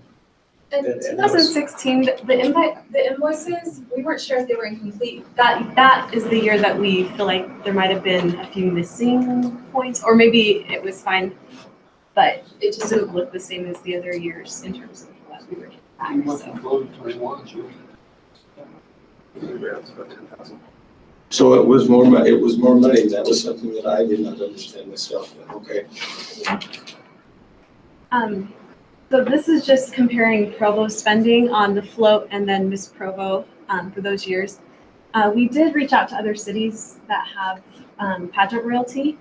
In And- and 2016, the invoices, we weren't sure if they were incomplete. That is the year that we feel like there might have been a few missing points, or maybe it was fine, but it just didn't look the same as the other years in terms of what we were getting You back, went so. from 12 to 21, so. Around about 10,000. So it was more money, that was something that I did not understand myself, okay. So this is just comparing Provo spending on the float and then Miss Provo for those years. We did reach out to other cities that have pageant royalty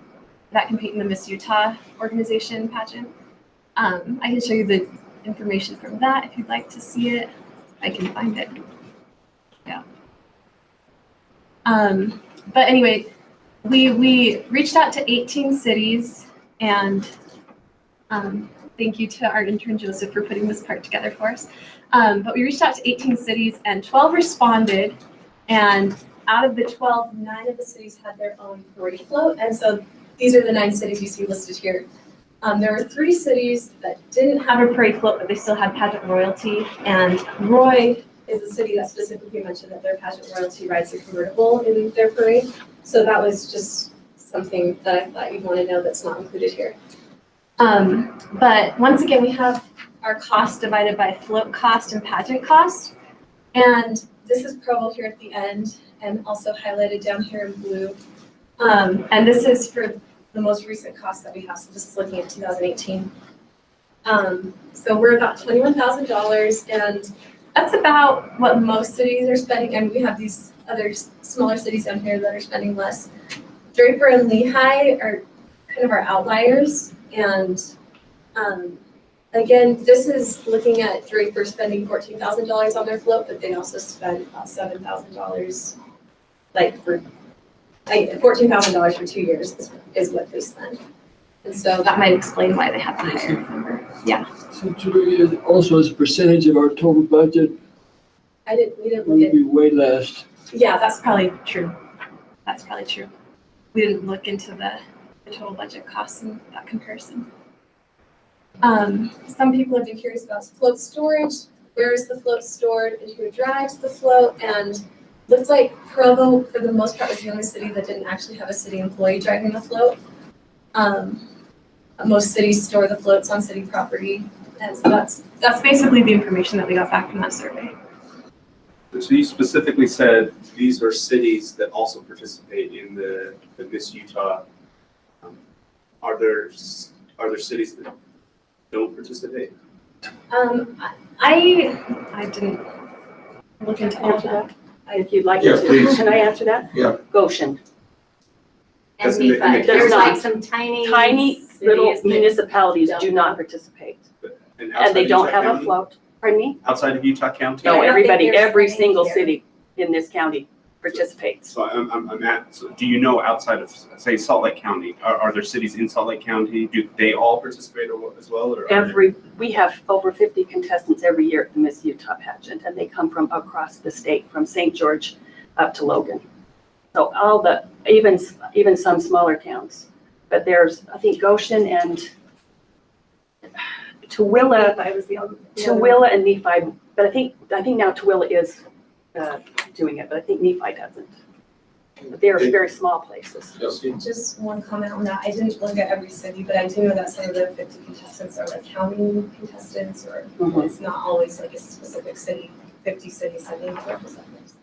that compete in the Miss Utah organization pageant. I can show you the information from that if you'd like to see it. I can find it. Yeah. But anyway, we reached out to 18 cities, and thank you to our intern Joseph for putting this part together for us. But we reached out to 18 cities and 12 responded, and out of the 12, 9 of the cities had their own parade float, and so these are the 9 cities you see listed here. There were 3 cities that didn't have a parade float, but they still had pageant royalty, and Roy is the city that specifically mentioned that their pageant royalty rides a convertible in their parade. So that was just something that I thought you'd want to know that's not included here. But once again, we have our cost divided by float cost and pageant cost. And this is Provo here at the end and also highlighted down here in blue. And this is for the most recent cost that we have. So this is looking at 2018. So we're about $21,000, and that's about what most cities are spending. And we have these other smaller cities down here that are spending less. Draper and Lehigh are kind of our outliers. And again, this is looking at Draper spending $14,000 on their float, but they also spend about $7,000, like for $14,000 for 2 years is what they spend. And so that might explain why they have the higher number. Yeah. So Julie, also as a percentage of our total budget, We didn't we look would at, be way less. yeah, that's probably true. That's probably true. We didn't look into the total budget costs in that comparison. Some people have been curious about float storage. Where is the float stored and who drives the float? And looks like Provo, for the most part, was the only city that didn't actually have a city employee driving the float. Most cities store the floats on city property. And so that's basically the information that we got back from that survey. So you specifically said these are cities that also participate in the Miss Utah. Are there cities that don't participate? I didn't look into all of that. If you'd like Yeah, to, please. can I answer that? Yeah. Goshen, And Doesn't it- Nephi, it- there's not. like some tiny. tiny little cities that municipalities don't do not participate, And and they outside don't Utah have a County? float. Pardon me? Outside of Utah County? No, I don't think everybody, there's every any single here. city in this county participates. So so do you know outside of, say, Salt Lake County, are there cities in Salt Lake County? Do they all participate as well? Or are there- We have over 50 contestants every year at the Miss Utah pageant, and they come from across the state, from St. George up to Logan. So all even some smaller towns. But there's, I think, Goshen and Tooele, I was the other. Tooele and Nephi, but I think now Tooele is doing it, but I think Nephi doesn't. But they are very small places. Chelsea? Just one comment on that. I didn't look at every city, but I do know that some of the 50 contestants are like county contestants, or it's not always like a specific city, 50 cities sending representatives.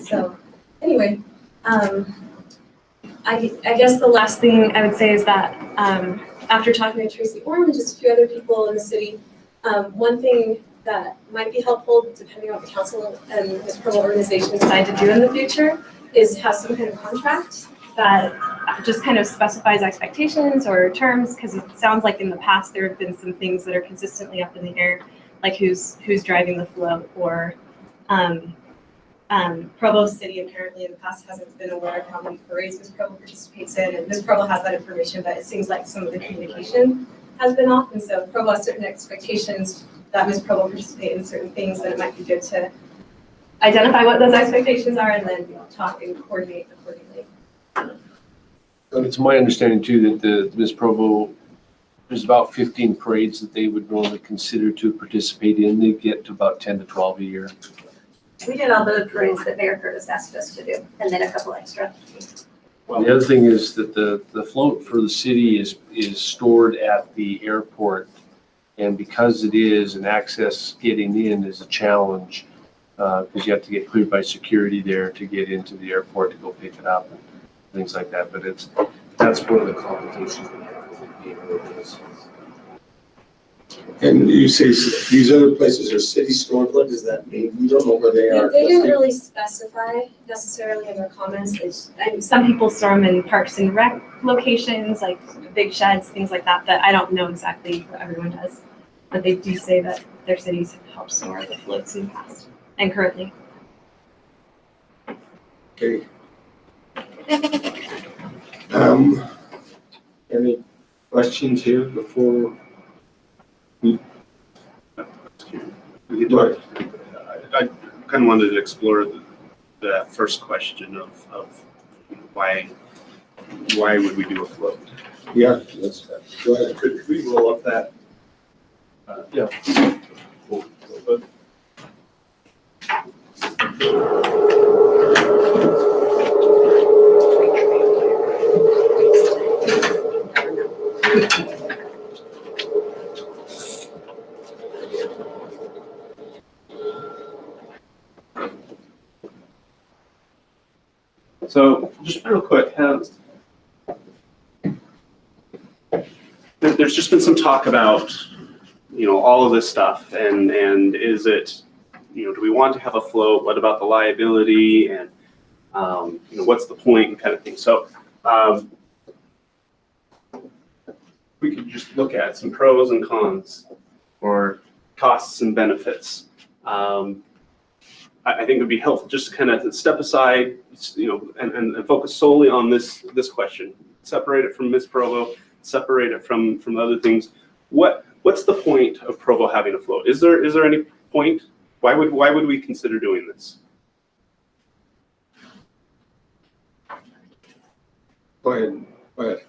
So anyway, I guess the last thing I would say is that after talking to Tracy Orm and just a few other people in the city, one thing that might be helpful, depending on what the council and Miss Provo organization decide to do in the future, has some kind of contract that just kind of specifies expectations or terms, because it sounds like in the past there have been some things that are consistently up in the air, like who's driving the float, or Provo City apparently in the past hasn't been aware of how many parades Miss Provo participates in, and Miss Provo has that information, but it seems like some of the communication has been off, and so Provo has certain expectations that Miss Provo participate in certain things, and it might be good to identify what those expectations are and then talk and coordinate accordingly. It's my understanding too that the Miss Provo, there's about 15 parades that they would normally consider to participate in. They get to about 10 to 12 a year. We did all the parades that Mayor Curtis asked us to do, and then a couple extra. Well, the other thing is that the float for the city is stored at the airport. And because it is, and access getting in is a challenge, because you have to get cleared by security there to get into the airport to go pick it up and things like that. But that's one of the complications we have with it being urban. And you say these other places are city stored, what does that mean? We don't know where they are. They didn't really specify necessarily in their comments. Some people store them in parks and rec locations, like big sheds, things like that, but I don't know exactly what everyone does. But they do say that their cities have helped store the floats in the past and currently. Okay. Any questions here before we get to it? I kind of wanted to explore the first question of why would we do a float? Yeah, let's go ahead. Could we roll up that? Yeah. So just real quick, there's just been some talk about, all of this stuff, and is it, do we want to have a float? What about the liability, and what's the point, kind of thing. So we could just look at some pros and cons, or costs and benefits. I think it would be helpful just to kind of step aside, and focus solely on this question. Separate it from Miss Provo, separate it from other things. What's the point of Provo having a float? Is there any point? Why would we consider doing this? Go ahead.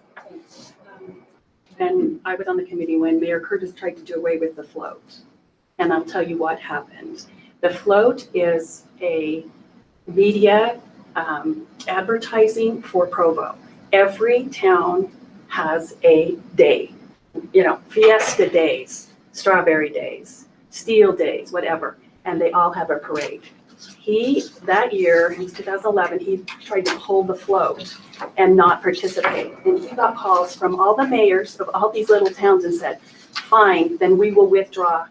And I was on the committee when Mayor Curtis tried to do away with the float. And I'll tell you what happened. The float is a media advertising for Provo. Every town has a day, Fiesta days, Strawberry days, Steel days, whatever, and they all have a parade. That year, in 2011, he tried to hold the float and not participate. And he got calls from all the mayors of all these little towns and said, fine, then we will withdraw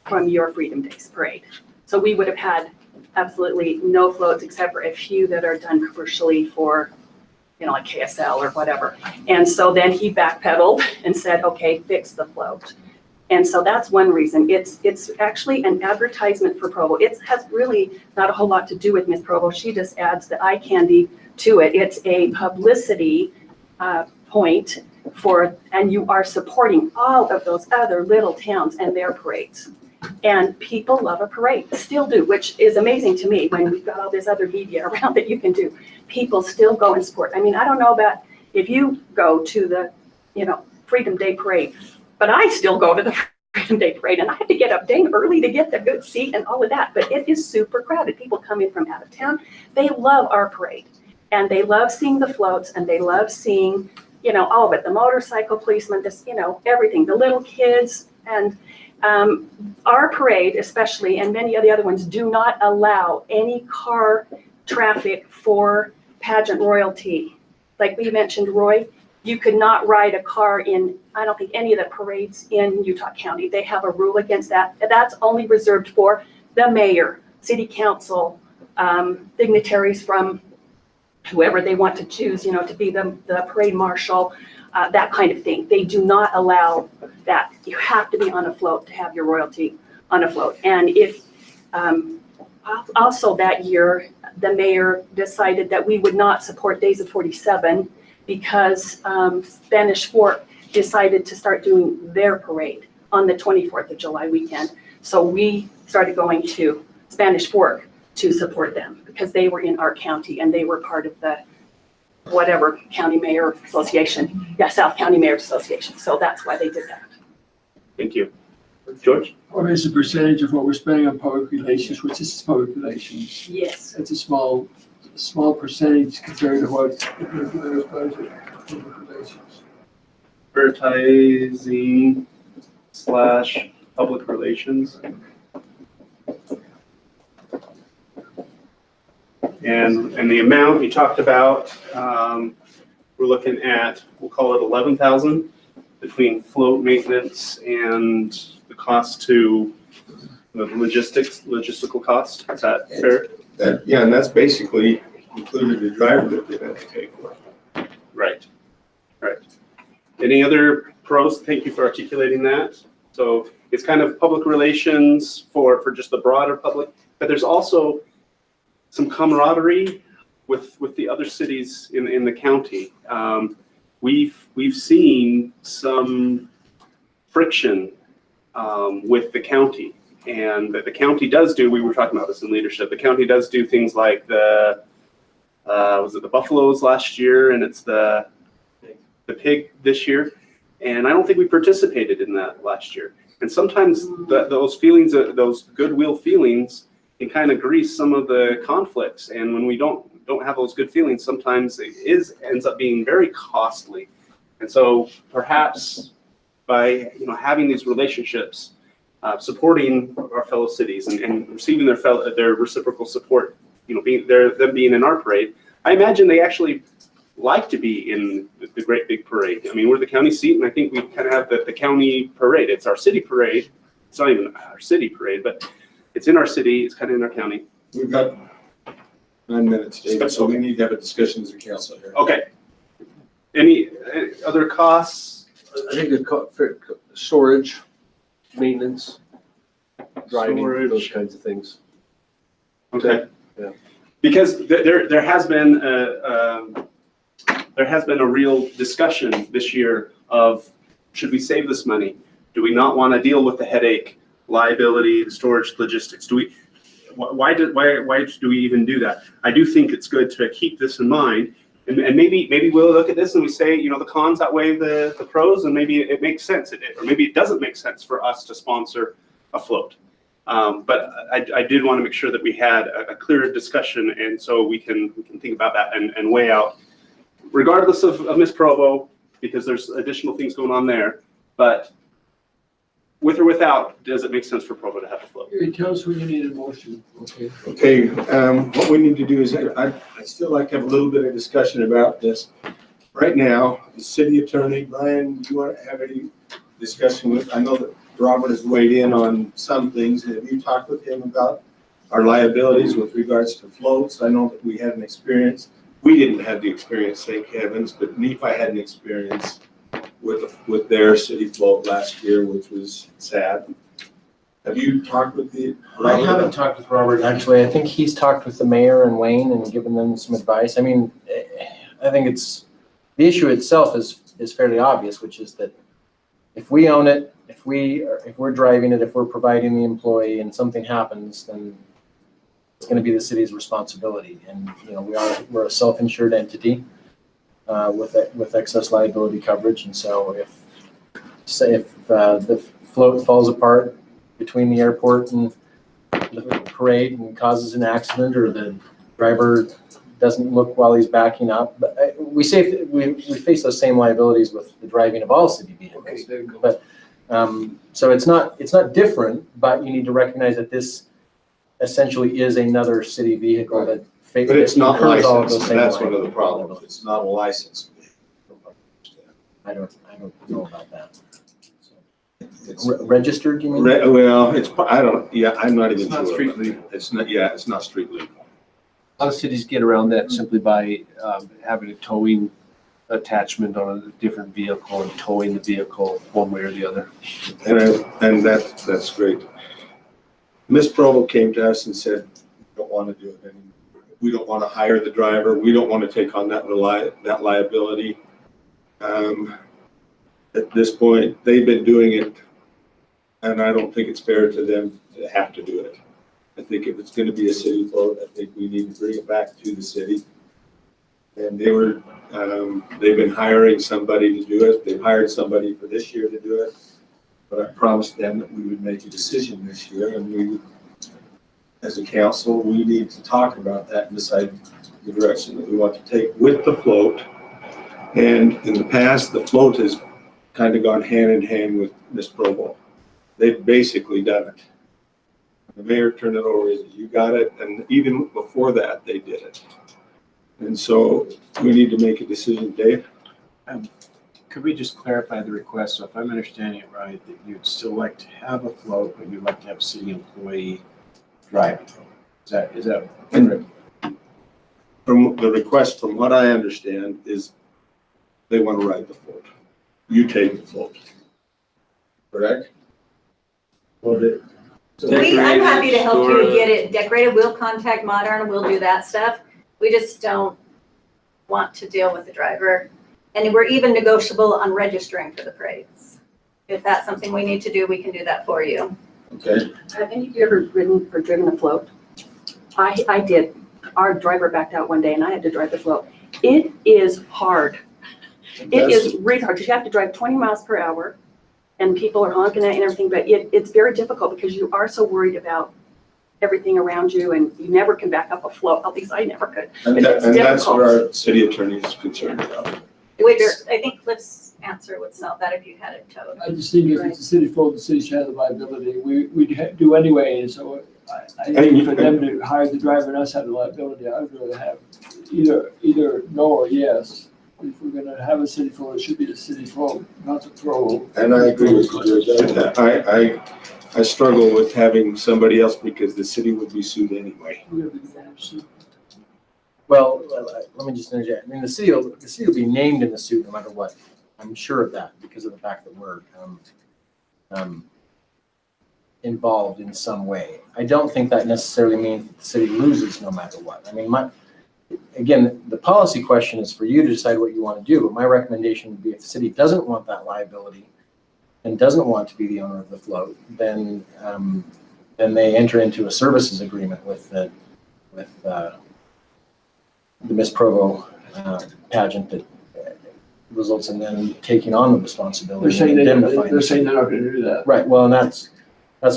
from your Freedom Days parade. So we would have had absolutely no floats except for a few that are done commercially for, like KSL or whatever. And so then he backpedaled and said, okay, fix the float. And so that's one reason. It's actually an advertisement for Provo. It has really not a whole lot to do with Miss Provo. She just adds the eye candy to it. It's a publicity point and you are supporting all of those other little towns and their parades. And people love a parade, still do, which is amazing to me when we've got all this other media around that you can do. People still go and support. I mean, I don't know about if you go to the, Freedom Day parade, but I still go to the Freedom Day parade and I have to get up dang early to get the good seat and all of that. But it is super crowded. People come in from out of town. They love our parade and they love seeing the floats and they love seeing, all of it, the motorcycle policemen, this, everything, the little kids. And our parade, especially, and many of the other ones, do not allow any car traffic for pageant royalty. Like we mentioned, Roy, you could not ride a car in, I don't think, any of the parades in Utah County. They have a rule against that. That's only reserved for the mayor, city council, dignitaries from whoever they want to choose, to be the parade marshal, that kind of thing. They do not allow that. You have to be on a float to have your royalty on a float. And if, also that year, the mayor decided that we would not support Days of 47 because Spanish Fork decided to start doing their parade on the 24th of July weekend. So we started going to Spanish Fork to support them because they were in our county and they were part of the whatever county mayor association. Yeah, South County Mayor Association. So that's why they did that. Thank you. George? What is the percentage of what we're spending on public relations, which is public relations? Yes. It's a small percentage compared to what the mayor's budget, public relations. Advertising / public relations. And the amount you talked about, we're looking at, we'll call it 11,000 between float maintenance and the cost to the logistical cost. Is that fair? Yeah, and that's basically included the driver that they have to pay for. Right. Any other pros? Thank you for articulating that. So it's kind of public relations for just the broader public, but there's also some camaraderie with the other cities in the county. We've seen some friction with the county, and the county does do. We were talking about this in leadership. The county does do things like was it the buffaloes last year, and it's the pig this year, and I don't think we participated in that last year. And sometimes those feelings, those goodwill feelings, can kind of grease some of the conflicts. And when we don't have those good feelings, sometimes it ends up being very costly. And so perhaps by having these relationships, supporting our fellow cities and receiving their reciprocal support, them being in our parade, I imagine they actually like to be in the great big parade. I mean, we're the county seat, and I think we kind of have the county parade. It's our city parade. It's not even our city parade, but it's in our city. It's kind of in our county. We've got 9 minutes, David, so we need to have a discussion as a council here. Okay. Any other costs? I think the storage, maintenance, driving, those kinds of things. Okay. Yeah. Because there has been a real discussion this year of, should we save this money? Do we not want to deal with the headache, liability, the storage, logistics? Why do we even do that? I do think it's good to keep this in mind, and maybe we'll look at this and we say, the cons outweigh the pros, and maybe it makes sense, or maybe it doesn't make sense for us to sponsor a float. But I did want to make sure that we had a clear discussion, and so we can think about that and weigh out, regardless of Miss Provo, because there's additional things going on there. But with or without, does it make sense for Provo to have a float? Tell us when you need a motion. Okay, what we need to do is, I still like to have a little bit of discussion about this. Right now, the city attorney, Brian, do you want to have any discussion with, I know that Robert has weighed in on some things. Have you talked with him about our liabilities with regards to floats? I know that we had an experience. We didn't have the experience, thank heavens, but Nephi had an experience with their city float last year, which was sad. Have you talked with I haven't talked with Robert, actually. I think he's talked with the mayor and Wayne and given them some advice. I mean, I think the issue itself is fairly obvious, which is that if we own it, if we're driving it, if we're providing the employee and something happens, then it's going to be the city's responsibility. And we're a self-insured entity with excess liability coverage. And so if the float falls apart between the airport and the parade and causes an accident, or the driver doesn't look while he's backing up, but we face those same liabilities with the driving of all city vehicles. Okay, there you go. But so it's not different, but you need to recognize that this essentially is another city vehicle that. But it's not incurs all of those licensed, same that's one of the liabilities. problems. It's not a license. I don't know about that. It's Registered, you mean? well, I'm not even It's not sure. street legal. It's not street legal. lot of cities get around that simply by having a towing attachment on a different vehicle and towing the vehicle one way or the other. And that's great. Miss Provo came to us and said, we don't want to do it anymore. We don't want to hire the driver. We don't want to take on that liability. At this point, they've been doing it, and I don't think it's fair to them to have to do it. I think if it's going to be a city float, I think we need to bring it back to the city. And they've been hiring somebody to do it. They've hired somebody for this year to do it. But I promised them that we would make a decision this year, and we, as a council, we need to talk about that and decide the direction that we want to take with the float. And in the past, the float has kind of gone hand in hand with Miss Provo. They've basically done it. The mayor turned it over, you got it, and even before that, they did it. And so we need to make a decision, Dave. Could we just clarify the request? So if I'm understanding it right, that you'd still like to have a float, but you'd like to have a city employee drive it. Is that correct? From the request, from what I understand, is they want to ride the float. You take the float. Correct? I'm happy to help you get it decorated. We'll contact Modern, we'll do that stuff. We just don't want to deal with the driver. And we're even negotiable on registering for the parades. If that's something we need to do, we can do that for you. Okay. Have any of you ever ridden or driven a float? I did. Our driver backed out one day and I had to drive the float. It is hard. It is really hard because you have to drive 20 miles per hour and people are honking at you and everything, but it's very difficult because you are so worried about everything around you and you never can back up a float. At least I never could. And that's what our city attorney is concerned about. Which I think Cliff's answer would sell that if you had it towed. I just think if it's a city float, the city should have the liability. We do anyway, and so I think for them to hire the driver and us have the liability, I'd rather have either no or yes. If we're gonna have a city float, it should be the city float, not the Provo. And I agree with you. I struggle with having somebody else because the city would be sued anyway. Well, let me just interject. I mean, the city will be named in the suit no matter what. I'm sure of that because of the fact that we're involved in some way. I don't think that necessarily means that the city loses no matter what. I mean, again, the policy question is for you to decide what you want to do. But my recommendation would be if the city doesn't want that liability and doesn't want to be the owner of the float, then they enter into a services agreement with the Miss Provo pageant that results in them taking on the responsibility. They're saying they're not going to do that. Right. Well, and that's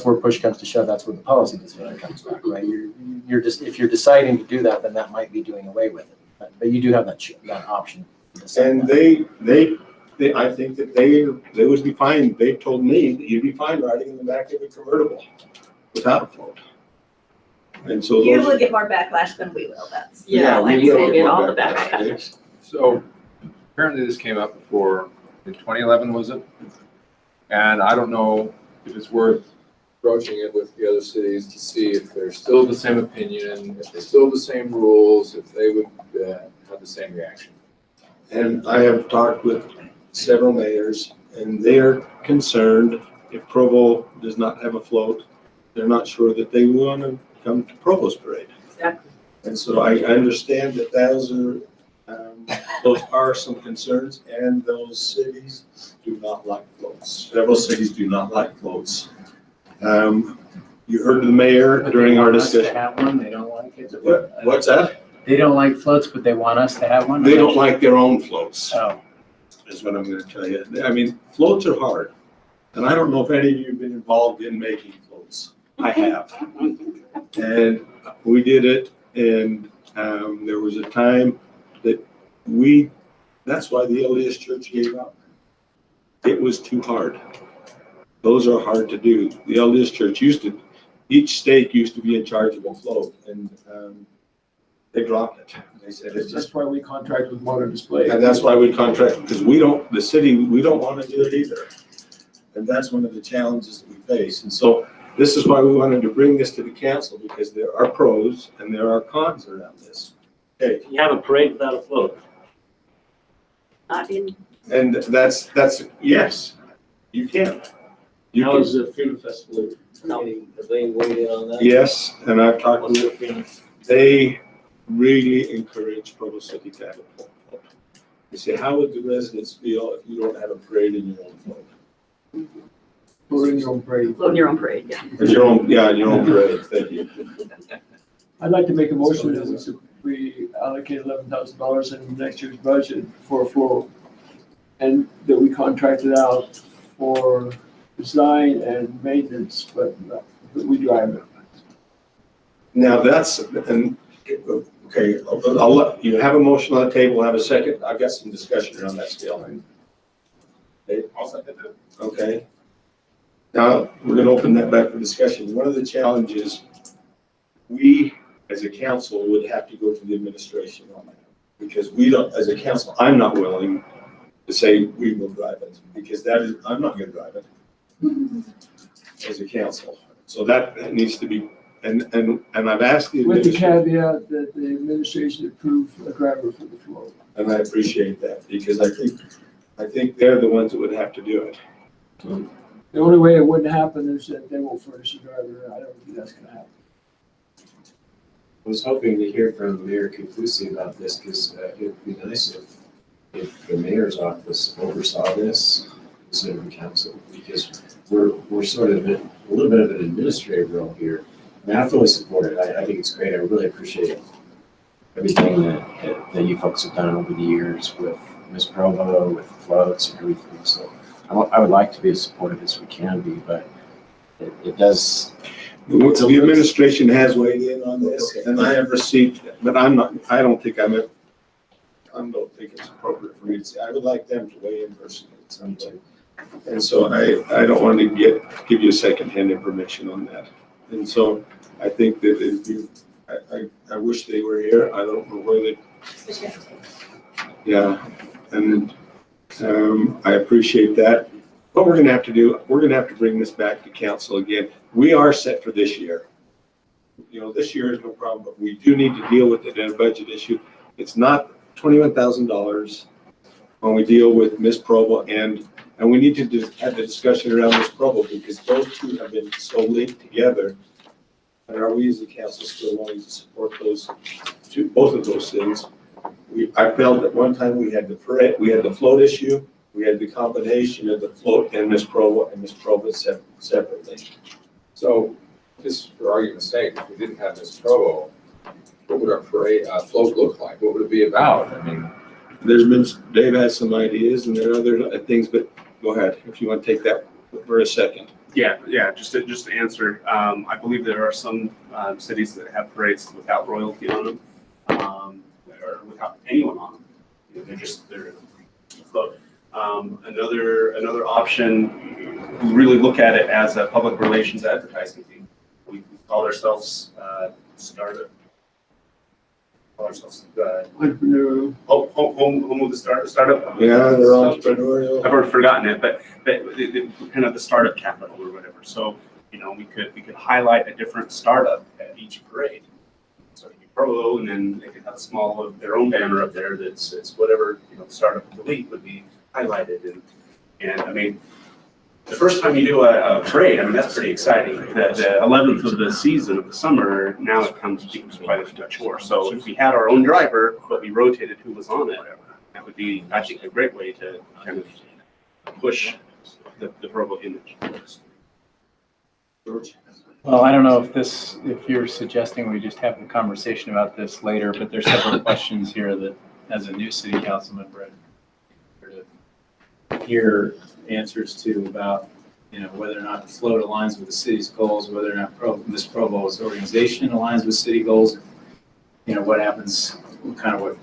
where push comes to shove. That's where the policy decision comes back, right? You're just, if you're deciding to do that, then that might be doing away with it. But you do have that option. And I think that they would be fine. They told me that you'd be fine riding in the back of a convertible without a float. And so You will get more backlash than we will. That's. Yeah, we will get all the backlash. So apparently this came up before, in 2011, was it? And I don't know if it's worth broaching it with the other cities to see if they're still the same opinion, if they still have the same rules, if they would have the same reaction. And I have talked with several mayors, and they're concerned if Provo does not have a float, they're not sure that they want to come to Provo's parade. Exactly. And so I understand that those are some concerns, and those cities do not like floats. Several cities do not like floats. You heard the mayor during our discussion. They want us to have one, they don't like it. What's that? They don't like floats, but they want us to have one? They don't like their own floats, Oh. is what I'm going to tell you. I mean, floats are hard. And I don't know if any of you have been involved in making floats. I have. And we did it, and there was a time that that's why the LDS Church gave up. It was too hard. Those are hard to do. The LDS Church each stake used to be in charge of a float, and they dropped it. They said it's just. That's why we contract with Modern Display. And that's why we contract, because the city, we don't want to do it either. And that's one of the challenges that we face. And so this is why we wanted to bring this to the council, because there are pros and there are cons around this. Okay, You have a parade without a float. Not in, and that's, yes, you can. You How can, is the food festival? No. Have they weighed in on that? yes, and I've talked What's to, their feeling? they really encourage Provo City to have a float. They say, how would the residents feel if you don't have a parade in your own float? We're in your own parade. float in your own parade, yeah. In your own, yeah, in your own parade, thank you. I'd like to make a motion that we allocate $11,000 in next year's budget for a float. And that we contract it out for design and maintenance, but we drive it. Now that's, and, okay, I'll let, you have a motion on the table, have a second, I've got some discussion around that scale. Okay, I'll second that. okay. Now, we're gonna open that back for discussion. One of the challenges, we, as a council, would have to go to the administration on that. Because we don't, as a council, I'm not willing to say we will drive it, because that is, I'm not gonna drive it as a council. So that needs to be, and I've asked the With the administration, caveat that the administration approve a driver for the float. and I appreciate that, because I think they're the ones that would have to do it. The only way it wouldn't happen is that they won't furnish a driver. I don't think that's gonna happen. I was hoping to hear from Mayor Kufusi about this, because it would be nice if the mayor's office oversaw this instead of the council, because we're sort of in a little bit of an administrative role here. I mean, I fully support it. I think it's great. I really appreciate everything that you folks have done over the years with Miss Provo, with the floats and everything. So I would like to be as supportive as we can be, but it does. The administration has weighed in on this, and I have received, but I don't think it's appropriate for me to say, I would like them to weigh in personally at some point. And so I don't want to give you a secondhand information on that. And so I think that if you, I wish they were here. I don't know where they, yeah, and I appreciate that. What we're gonna have to do, we're gonna have to bring this back to council again. We are set for this year. You know, this year is no problem, but we do need to deal with it in a budget issue. It's not $21,000 when we deal with Miss Provo, and we need to have the discussion around Miss Provo, because those two have been so linked together. And are we as a council still wanting to support those two, both of those things? I felt at one time we had the float issue, we had the combination of the float and Miss Provo separately. So, just for argument's sake, if we didn't have Miss Provo, what would our parade, float look like? What would it be about? I mean, Dave has some ideas and there are other things, but go ahead, if you want to take that for a second. Yeah, just to answer, I believe there are some cities that have parades without royalty on them, or without anyone on them. You know, they're float. Another option, we really look at it as a public relations advertising team. We call ourselves startup. Call ourselves Entrepreneurial. home of the startup. Yeah, they're entrepreneurial. I've already forgotten it, but kind of the startup capital or whatever. So, you know, we could highlight a different startup at each parade. So it'd be Provo, and then they could have a small of their own banner up there it's whatever, you know, startup elite would be highlighted. And I mean, the first time you do a parade, I mean, that's pretty exciting. The 11th of the season of the summer, now it becomes quite a chore. So if we had our own driver, but we rotated who was on it, that would be, I think, a great way to kind of push the Provo image. George? Well, I don't know if you're suggesting we just have the conversation about this later, but there's several questions here that, as a new city council member, to hear answers to about, you know, whether or not the float aligns with the city's goals, whether or not Miss Provo's organization aligns with city goals. You know, what happens, kind of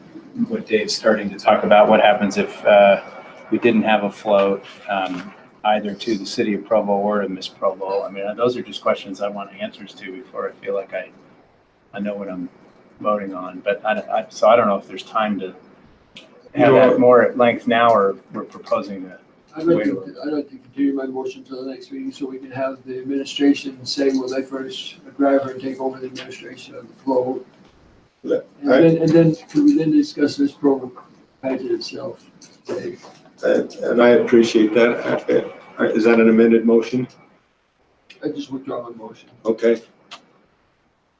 what Dave's starting to talk about, what happens if we didn't have a float, either to the city of Provo or to Miss Provo. I mean, those are just questions I want answers to before I feel like I know what I'm voting on. But so I don't know if there's time to have that more at length now, or we're proposing to I'd like to continue my motion until the next meeting so we can have the administration say will they furnish a driver and take over the administration of the float. And then can we then discuss this program package itself? Okay. And I appreciate that. Is that an amended motion? I just withdraw my motion. Okay.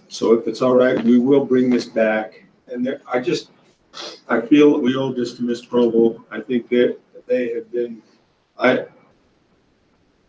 So if it's all right, we will bring this back. And I feel we owe this to Miss Provo. I think that they have been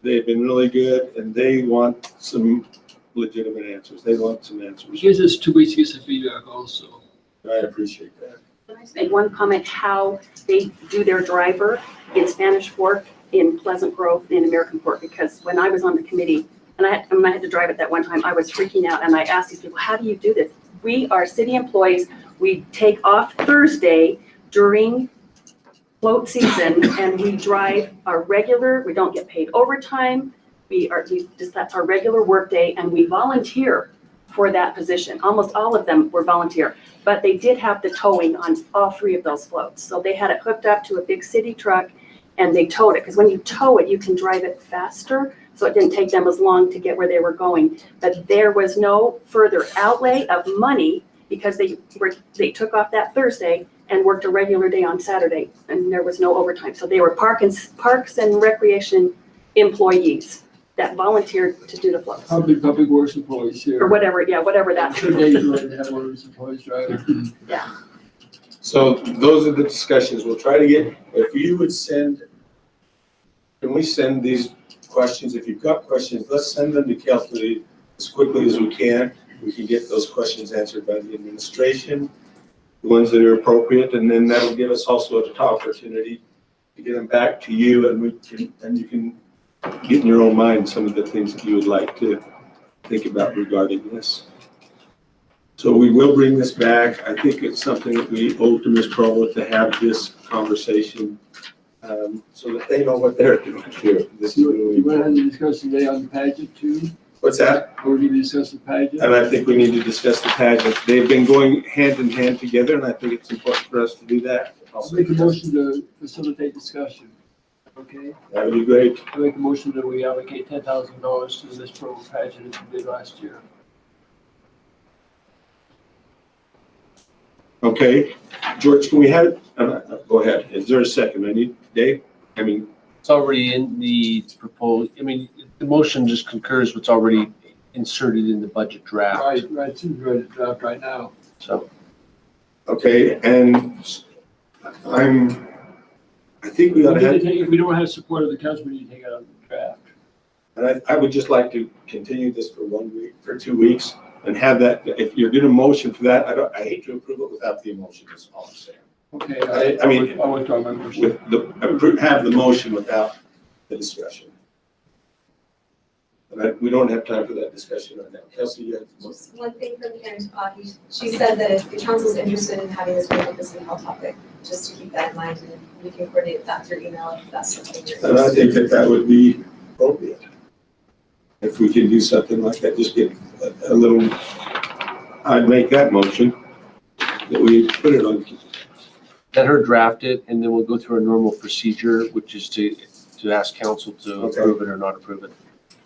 really good, and they want some legitimate answers. They want some answers. It gives us 2 weeks to get some feedback also. I appreciate that. Can I just make one comment, how they do their driver in Spanish Fork, in Pleasant Grove, in American Fork? Because when I was on the committee, and I had to drive it that one time, I was freaking out, and I asked these people, how do you do this? We are city employees. We take off Thursday during float season, and we drive our regular, we don't get paid overtime. That's our regular work day, and we volunteer for that position. Almost all of them were volunteer, but they did have the towing on all 3 of those floats. So they had it hooked up to a big city truck, and they towed it, because when you tow it, you can drive it faster. So it didn't take them as long to get where they were going. But there was no further outlay of money, because they took off that Thursday and worked a regular day on Saturday, and there was no overtime. So they were parks and recreation employees that volunteered to do the floats. Public works employees here. Or whatever that's. Should they really have one of those employees driving? Yeah. So those are the discussions. We'll try to get, if you would can we send these questions? If you've got questions, let's send them to Kelsey as quickly as we can. We can get those questions answered by the administration, the ones that are appropriate, and then that'll give us also an opportunity to get them back to you, and you can get in your own mind some of the things that you would like to think about regarding this. So we will bring this back. I think it's something that we owe to Miss Provo to have this conversation, so that they know what they're doing here. This is really You want to have the discussion today on the pageant too? What's that? Or we need to discuss the pageant? And I think we need to discuss the pageant. They've been going hand in hand together, and I think it's important for us to do that. I'll make a motion to facilitate discussion. Okay? That would be great. I make a motion that we allocate $10,000 to this program pageant as we did last year. Okay, George, can we have, go ahead. Is there a second? Dave? It's already in the proposed, the motion just concurs what's already inserted in the budget draft. Right, it's in the draft right now. So, Okay, and I think we ought to have, If we don't have support of the council, we need to take it out of the draft. and I would just like to continue this for 1 week, for 2 weeks, and have that, if you're gonna motion for that, I hate to approve it without the emotion, is all I'm saying. Okay, I mean, I'll withdraw my motion. Have the motion without the discussion. And we don't have time for that discussion right now. Kelsey, you have the motion. Just one thing from Karen Topaki. She said that if the council's interested in having this be a city hall topic, just to keep that in mind, and we can coordinate that through email if that's something you're And I interested in. think that would be appropriate. If we can do something like that, just get a little, I'd make that motion, that we put it on. let her draft it, and then we'll go through our normal procedure, which is to ask council to Okay. approve it or not approve it.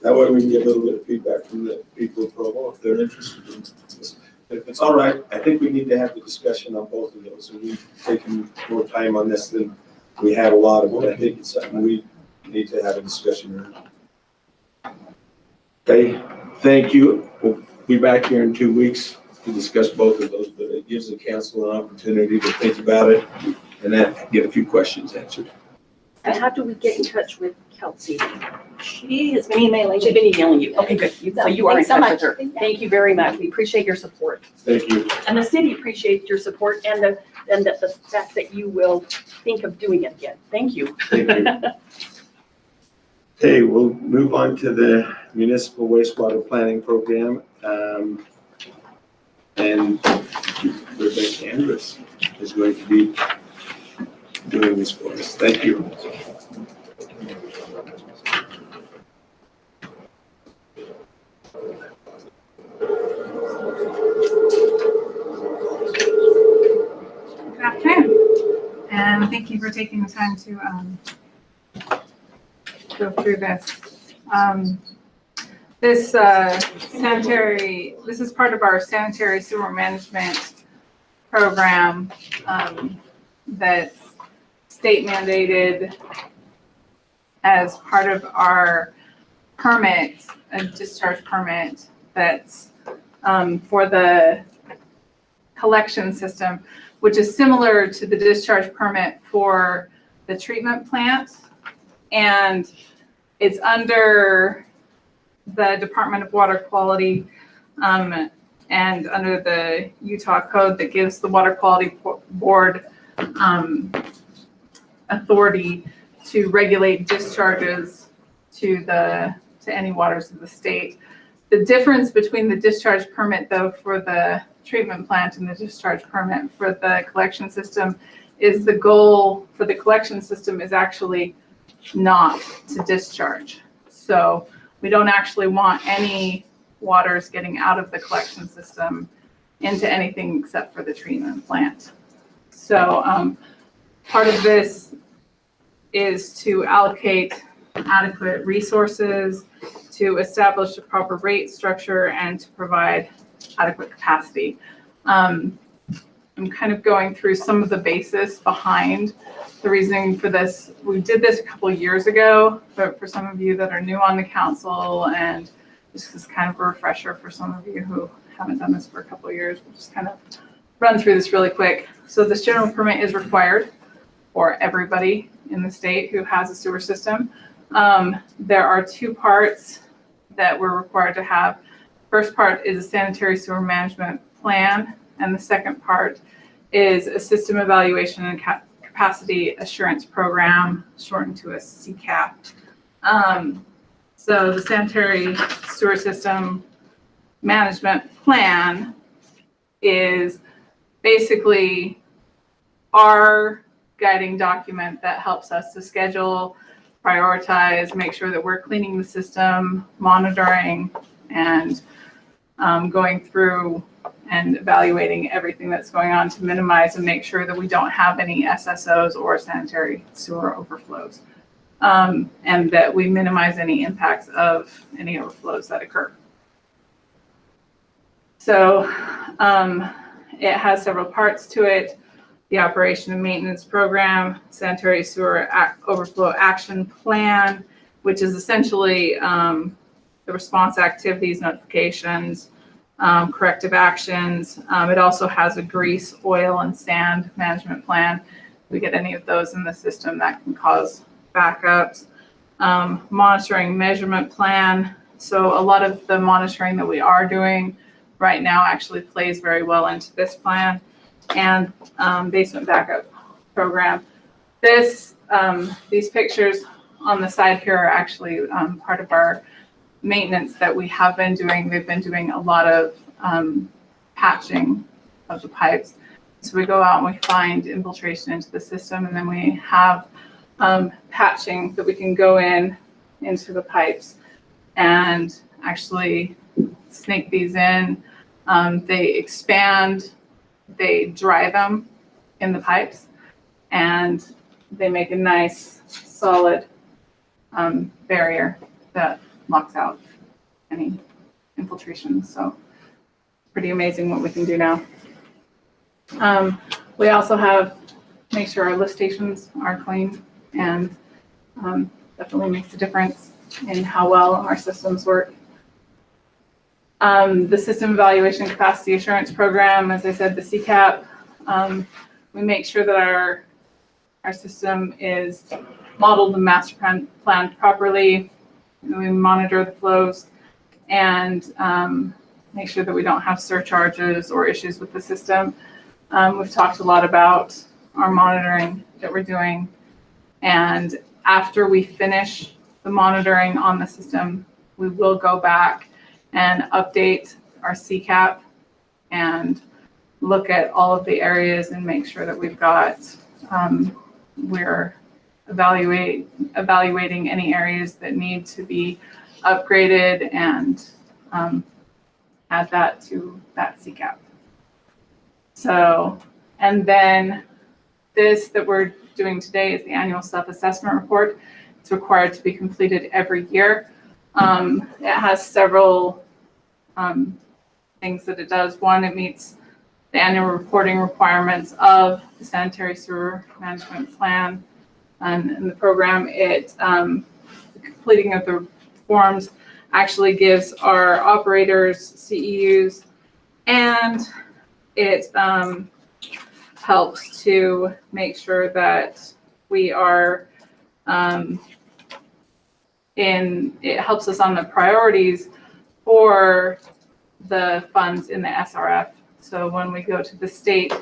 That way we can get a little bit of feedback from the people of Provo if they're interested in this. If it's all right, I think we need to have the discussion on both of those, and we've taken more time on this than we had a lot of it. I think it's something we need to have a discussion around. Okay, thank you. We'll be back here in 2 weeks to discuss both of those, but it gives the council an opportunity to think about it and then get a few questions answered. And how do we get in touch with Kelsey? She has been emailing. She's been emailing you. Okay, good. So you are in Thanks so touch with her. much. Thank you very much. We appreciate your support. Thank you. And the city appreciates your support and the fact that you will think of doing it again. Thank you. Thank you. Okay, we'll move on to the Municipal Wastewater Planning Program. And Rebecca Andrus is going to be doing this for us. Thank you. Good afternoon, and thank you for taking the time to go through this. This this is part of our sanitary sewer management program that's state mandated as part of our permit, a discharge permit that's for the collection system, which is similar to the discharge permit for the treatment plant. And it's under the Department of Water Quality and under the Utah code that gives the Water Quality Board authority to regulate discharges to any waters of the state. The difference between the discharge permit, though, for the treatment plant and the discharge permit for the collection system is the goal for the collection system is actually not to discharge. So we don't actually want any waters getting out of the collection system into anything except for the treatment plant. So part of this is to allocate adequate resources, to establish a proper rate structure, and to provide adequate capacity. I'm kind of going through some of the basis behind the reasoning for this. We did this a couple of years ago, but for some of you that are new on the council, and this is kind of a refresher for some of you who haven't done this for a couple of years, we'll just kind of run through this really quick. So this general permit is required for everybody in the state who has a sewer system. There are two parts that we're required to have. First part is a sanitary sewer management plan, and the second part is a system evaluation and capacity assurance program, shortened to a CCAP. So the sanitary sewer system management plan is basically our guiding document that helps us to schedule, prioritize, make sure that we're cleaning the system, monitoring, and going through and evaluating everything that's going on to minimize and make sure that we don't have any SSOs or sanitary sewer overflows, and that we minimize any impacts of any overflows that occur. So it has several parts to it: the operation and maintenance program, sanitary sewer overflow action plan, which is essentially the response activities, notifications, corrective actions. It also has a grease, oil, and sand management plan. If we get any of those in the system, that can cause backups. Monitoring measurement plan. So a lot of the monitoring that we are doing right now actually plays very well into this plan. And basement backup program. These pictures on the side here are actually part of our maintenance that we have been doing. They've been doing a lot of patching of the pipes. So we go out and we find infiltration into the system, and then we have patching that we can go into the pipes and actually snake these in. They expand, they dry them in the pipes, and they make a nice solid barrier that locks out any infiltration. So pretty amazing what we can do now. We also have make sure our lift stations are clean, and definitely makes a difference in how well our systems work. The system evaluation capacity assurance program, as I said, the CCAP, we make sure that our system is modeled and master planned properly. We monitor the flows and make sure that we don't have surcharges or issues with the system. We've talked a lot about our monitoring that we're doing. And after we finish the monitoring on the system, we will go back and update our CCAP and look at all of the areas and make sure that we've got, we're evaluating any areas that need to be upgraded and add that to that CCAP. So, and then this that we're doing today is the annual self-assessment report. It's It's required to be completed every year. It has several things that it does. One, it meets the annual reporting requirements of the sanitary sewer management plan and the program. The completing of the forms actually gives our operators CEUs, and it helps to make sure that we are it helps us on the priorities for the funds in the SRF. So when we go to the state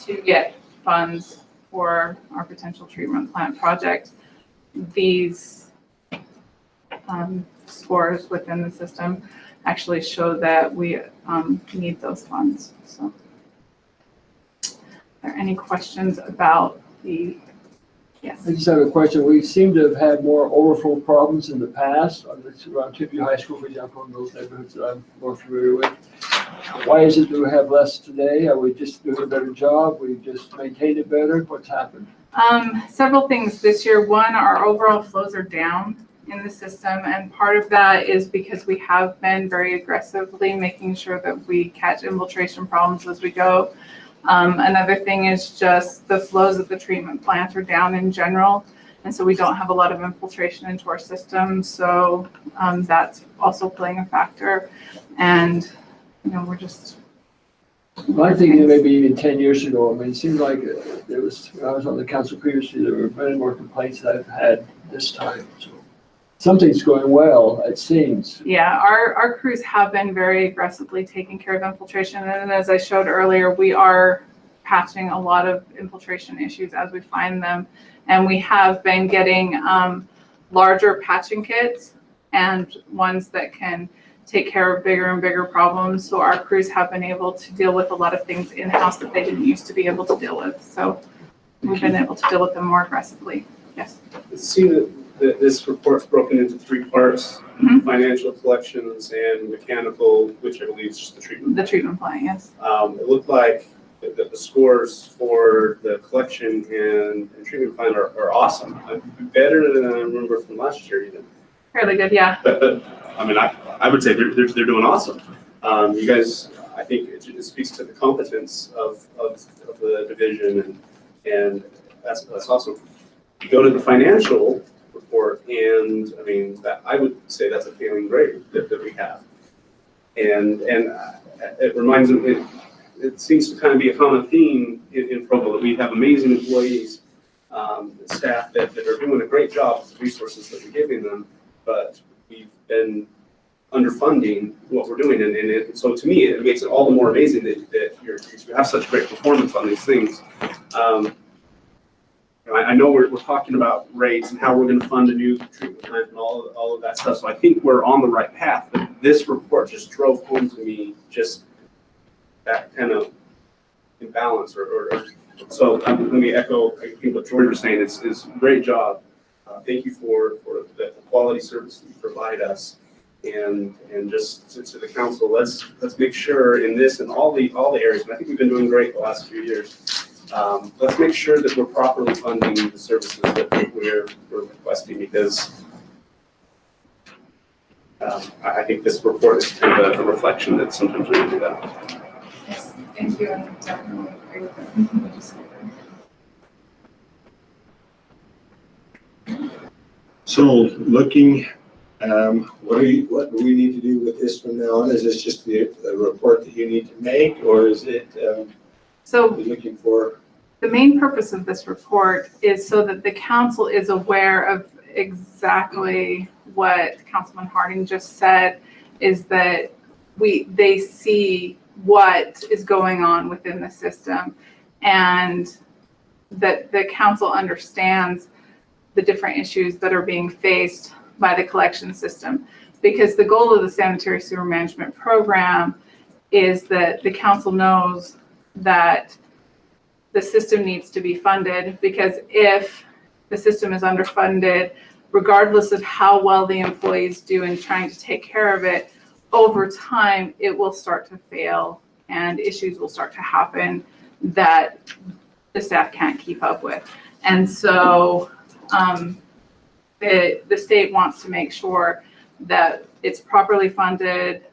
to get funds for our potential treatment plant project, these scores within the system actually show that we need those funds. So, are there any questions about the? Yes. I just have a question. We seem to have had more overflow problems in the past, around Tippy High School, for example, in those neighborhoods that I'm more familiar with. Why is it that we have less today? Are we just doing a better job? We just maintain it better? What's happened? Several things this year. One, our overall flows are down in the system, and part of that is because we have been very aggressively making sure that we catch infiltration problems as we go. Another thing is just the flows of the treatment plant are down in general, and so we don't have a lot of infiltration into our system. So that's also playing a factor, and we're just. I'm thinking maybe even 10 years ago. I mean, it seems like there was, when I was on the council previously, there were many more complaints that I've had this time. So something's going well, it seems. Yeah, our crews have been very aggressively taking care of infiltration. And as I showed earlier, we are patching a lot of infiltration issues as we find them. And we have been getting larger patching kits and ones that can take care of bigger and bigger problems. So our crews have been able to deal with a lot of things in-house that they didn't used to be able to deal with. So we've been able to deal with them more aggressively. Yes. Let's see that this report's broken into three parts: financial, collections, and mechanical, which I believe is just the treatment. The treatment plant, yes. It looked like the scores for the collection and treatment plant are awesome. Better than I remember from last year even. Fairly good, yeah. But I mean, I would say they're doing awesome. You guys, I think it speaks to the competence of the division, and that's awesome. You go to the financial report, and I mean, I would say that's a failing grade that we have. And it reminds me, it seems to kind of be a common theme in Provo that we have amazing employees, staff that are doing a great job with the resources that we're giving them, but we've been underfunding what we're doing. And so to me, it makes it all the more amazing that you have such great performance on these things. I know we're talking about rates and how we're going to fund a new treatment plant and all of that stuff. So I think we're on the right path. But this report just drove home to me just that kind of imbalance. So let me echo, I think what George was saying is a great job. Thank you for the quality service that you provide us, and just to the council, let's make sure in this and all the areas. And I think we've been doing great the last few years. Let's make sure that we're properly funding the services that we're requesting, because I think this report is kind of a reflection that sometimes we do that. Yes, thank you. I definitely agree with that. So looking, what do we need to do with this from now on? Is this just the report that you need to make, or is it so looking for? The main purpose of this report is so that the council is aware of exactly what Councilman Harding just said, is that they see what is going on within the system, and that the council understands the different issues that are being faced by the collection system. Because the goal of the sanitary sewer management program is that the council knows that the system needs to be funded, because if the system is underfunded, regardless of how well the employees do in trying to take care of it, over time, it will start to fail and issues will start to happen that the staff can't keep up with. And so the state wants to make sure that it's properly funded,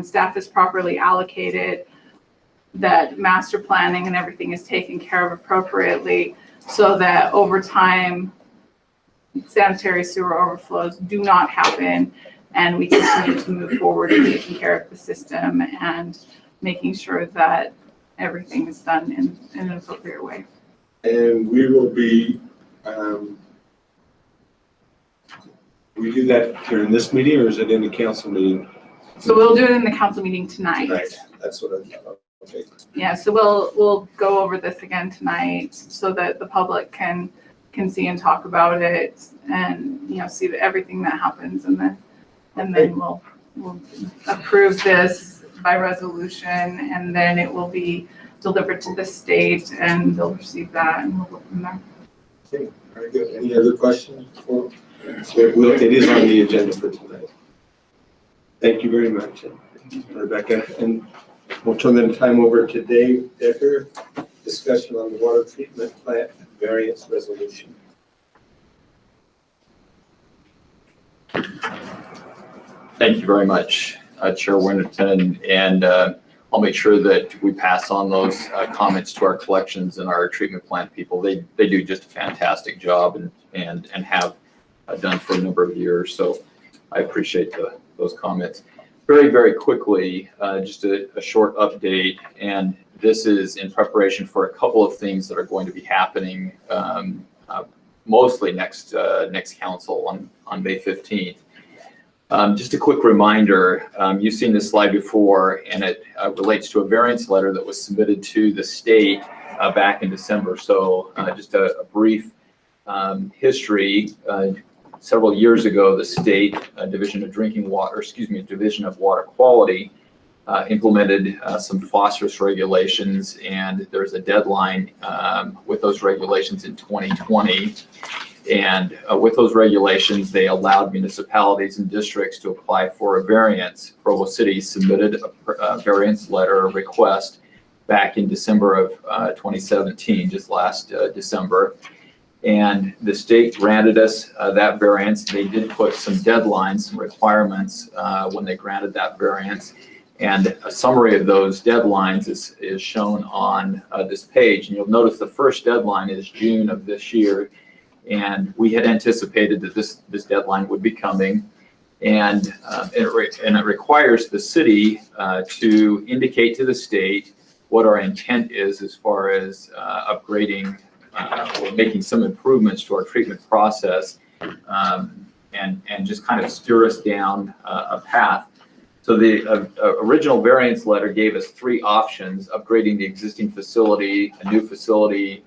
staff is properly allocated, that master planning and everything is taken care of appropriately, so that over time, sanitary sewer overflows do not happen, and we continue to move forward in taking care of the system and making sure that everything is done in an appropriate way. And we will be, we do that during this meeting, or is it in the council meeting? So we'll do it in the council meeting tonight. Tonight, that's what I thought. Okay. Yeah, so we'll go over this again tonight so that the public can see and talk about it and, you know, see everything that happens, and then we'll approve this by resolution, and then it will be delivered to the state and they'll receive that, and we'll go from there. Okay, very good. Any other questions before? It is on the agenda for tonight. Thank you very much, Rebecca. And we'll turn the time over to Dave Decker, discussion on the water treatment plant variance resolution. Thank you very much, Chair Winterton, and I'll make sure that we pass on those comments to our collections and our treatment plant people. They do just a fantastic job and have done for a number of years. So I appreciate those comments. Very, very quickly, just a short update, and this is in preparation for a couple of things that are going to be happening, mostly next council on May 15th. Just a quick reminder, you've seen this slide before, and it relates to a variance letter that was submitted to the state back in December. So just a brief history. Several years ago, the state Division of Water Quality implemented some phosphorus regulations, and there's a deadline with those regulations in 2020. And with those regulations, they allowed municipalities and districts to apply for a variance. Provo City submitted a variance letter request back in December of 2017, just last December. And the state granted us that variance. They did put some deadlines, some requirements when they granted that variance. And a summary of those deadlines is shown on this page. And you'll notice the first deadline is June of this year. And we had anticipated that this deadline would be coming. And it requires the city to indicate to the state what our intent is as far as upgrading or making some improvements to our treatment process, and just kind of steer us down a path. So the original variance letter gave us three options: upgrading the existing facility, a new facility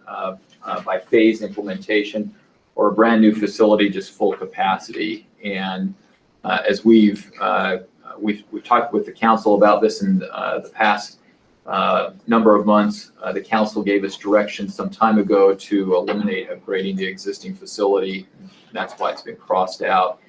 by phase implementation, or a brand new facility, just full capacity. And as we've talked with the council about this in the past number of months, the council gave us direction some time ago to eliminate upgrading the existing facility. That's why it's been crossed out.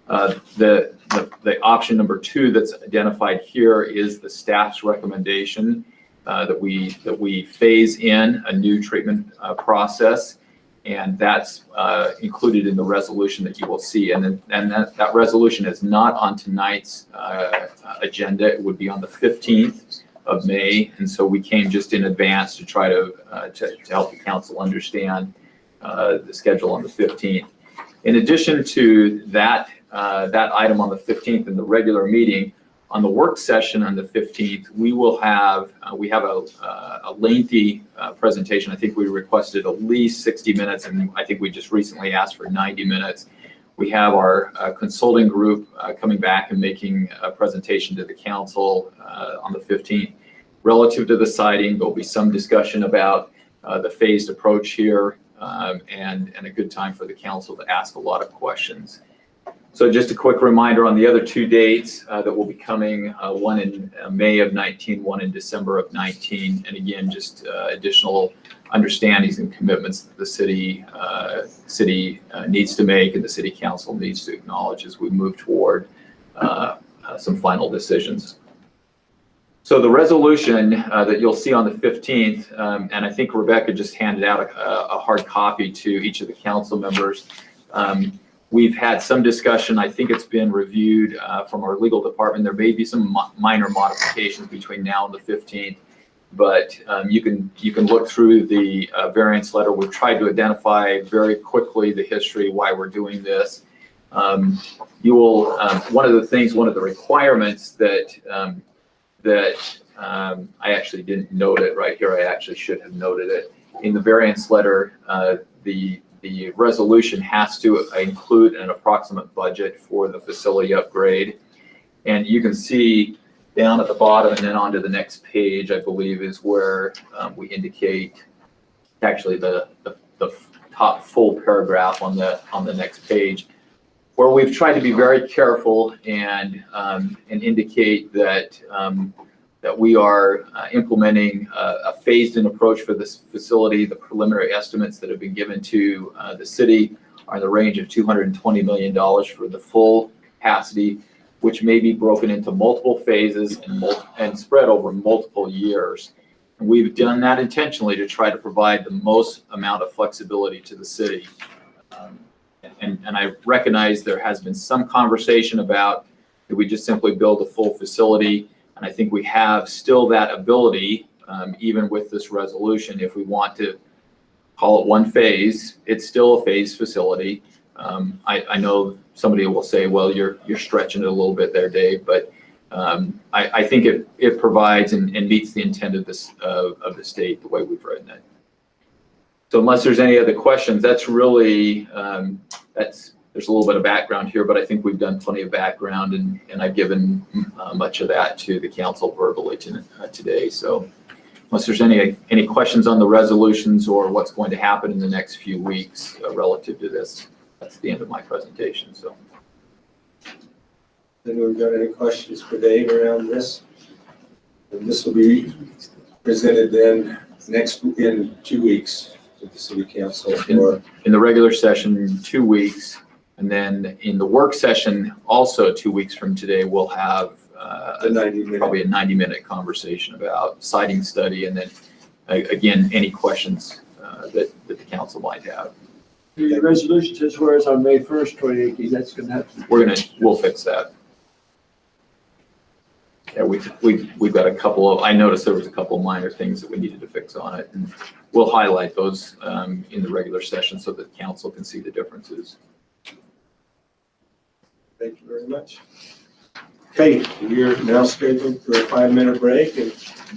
The option number two that's identified here is the staff's recommendation that we phase in a new treatment process, and that's included in the resolution that you will see. And that resolution is not on tonight's agenda. It would be on the 15th of May, and so we came just in advance to try to help the council understand the schedule on the 15th. In addition to that item on the 15th in the regular meeting, on the work session on the 15th, we have a lengthy presentation. I think we requested at least 60 minutes, and I think we just recently asked for 90 minutes. We have our consulting group coming back and making a presentation to the council on the 15th. Relative to the siting, there'll be some discussion about the phased approach here, and a good time for the council to ask a lot of questions. So just a quick reminder on the other two dates that will be coming, one in May of 19, one in December of 19. And again, just additional understandings and commitments that the city needs to make and the city council needs to acknowledge as we move toward some final decisions. So the resolution that you'll see on the 15th, and I think Rebecca just handed out a hard copy to each of the council members. We've had some discussion, I think it's been reviewed from our legal department. There may be some minor modifications between now and the 15th, but you can look through the variance letter. We've tried to identify very quickly the history, why we're doing this. You will, one of the requirements that I actually didn't note it right here. I actually should have noted it. In the variance letter, the resolution has to include an approximate budget for the facility upgrade. And you can see down at the bottom and then onto the next page, I believe, is where we indicate actually the top full paragraph on the next page, where we've tried to be very careful and indicate that that we are implementing a phased-in approach for this facility. The preliminary estimates that have been given to the city are in the range of $220 million for the full capacity, which may be broken into multiple phases and spread over multiple years. And we've done that intentionally to try to provide the most amount of flexibility to the city. And I recognize there has been some conversation about, do we just simply build a full facility? And I think we have still that ability, even with this resolution, if we want to call it one phase, it's still a phased facility. I know somebody will say, well, you're stretching it a little bit there, Dave, but I think it provides and meets the intent of the state the way we've written it. So unless there's any other questions, that's really, there's a little bit of background here, but I think we've done plenty of background and I've given much of that to the council verbally today. So unless there's any questions on the resolutions or what's going to happen in the next few weeks relative to this, that's the end of my presentation. So. Anyone got any questions for Dave around this? And this will be presented then in 2 weeks to the city council. In the regular session, 2 weeks. And then in the work session, also 2 weeks from today, we'll have probably a 90-minute conversation about siting study. And then again, any questions that the council might have. The resolution says whereas on May 1st, 2018, that's going to happen. We'll fix that. Yeah, we've got a couple of, I noticed there was a couple of minor things that we needed to fix on it, and we'll highlight those in the regular session so that council can see the differences. Thank you very much. Okay, we're now scheduled for a 5-minute break, and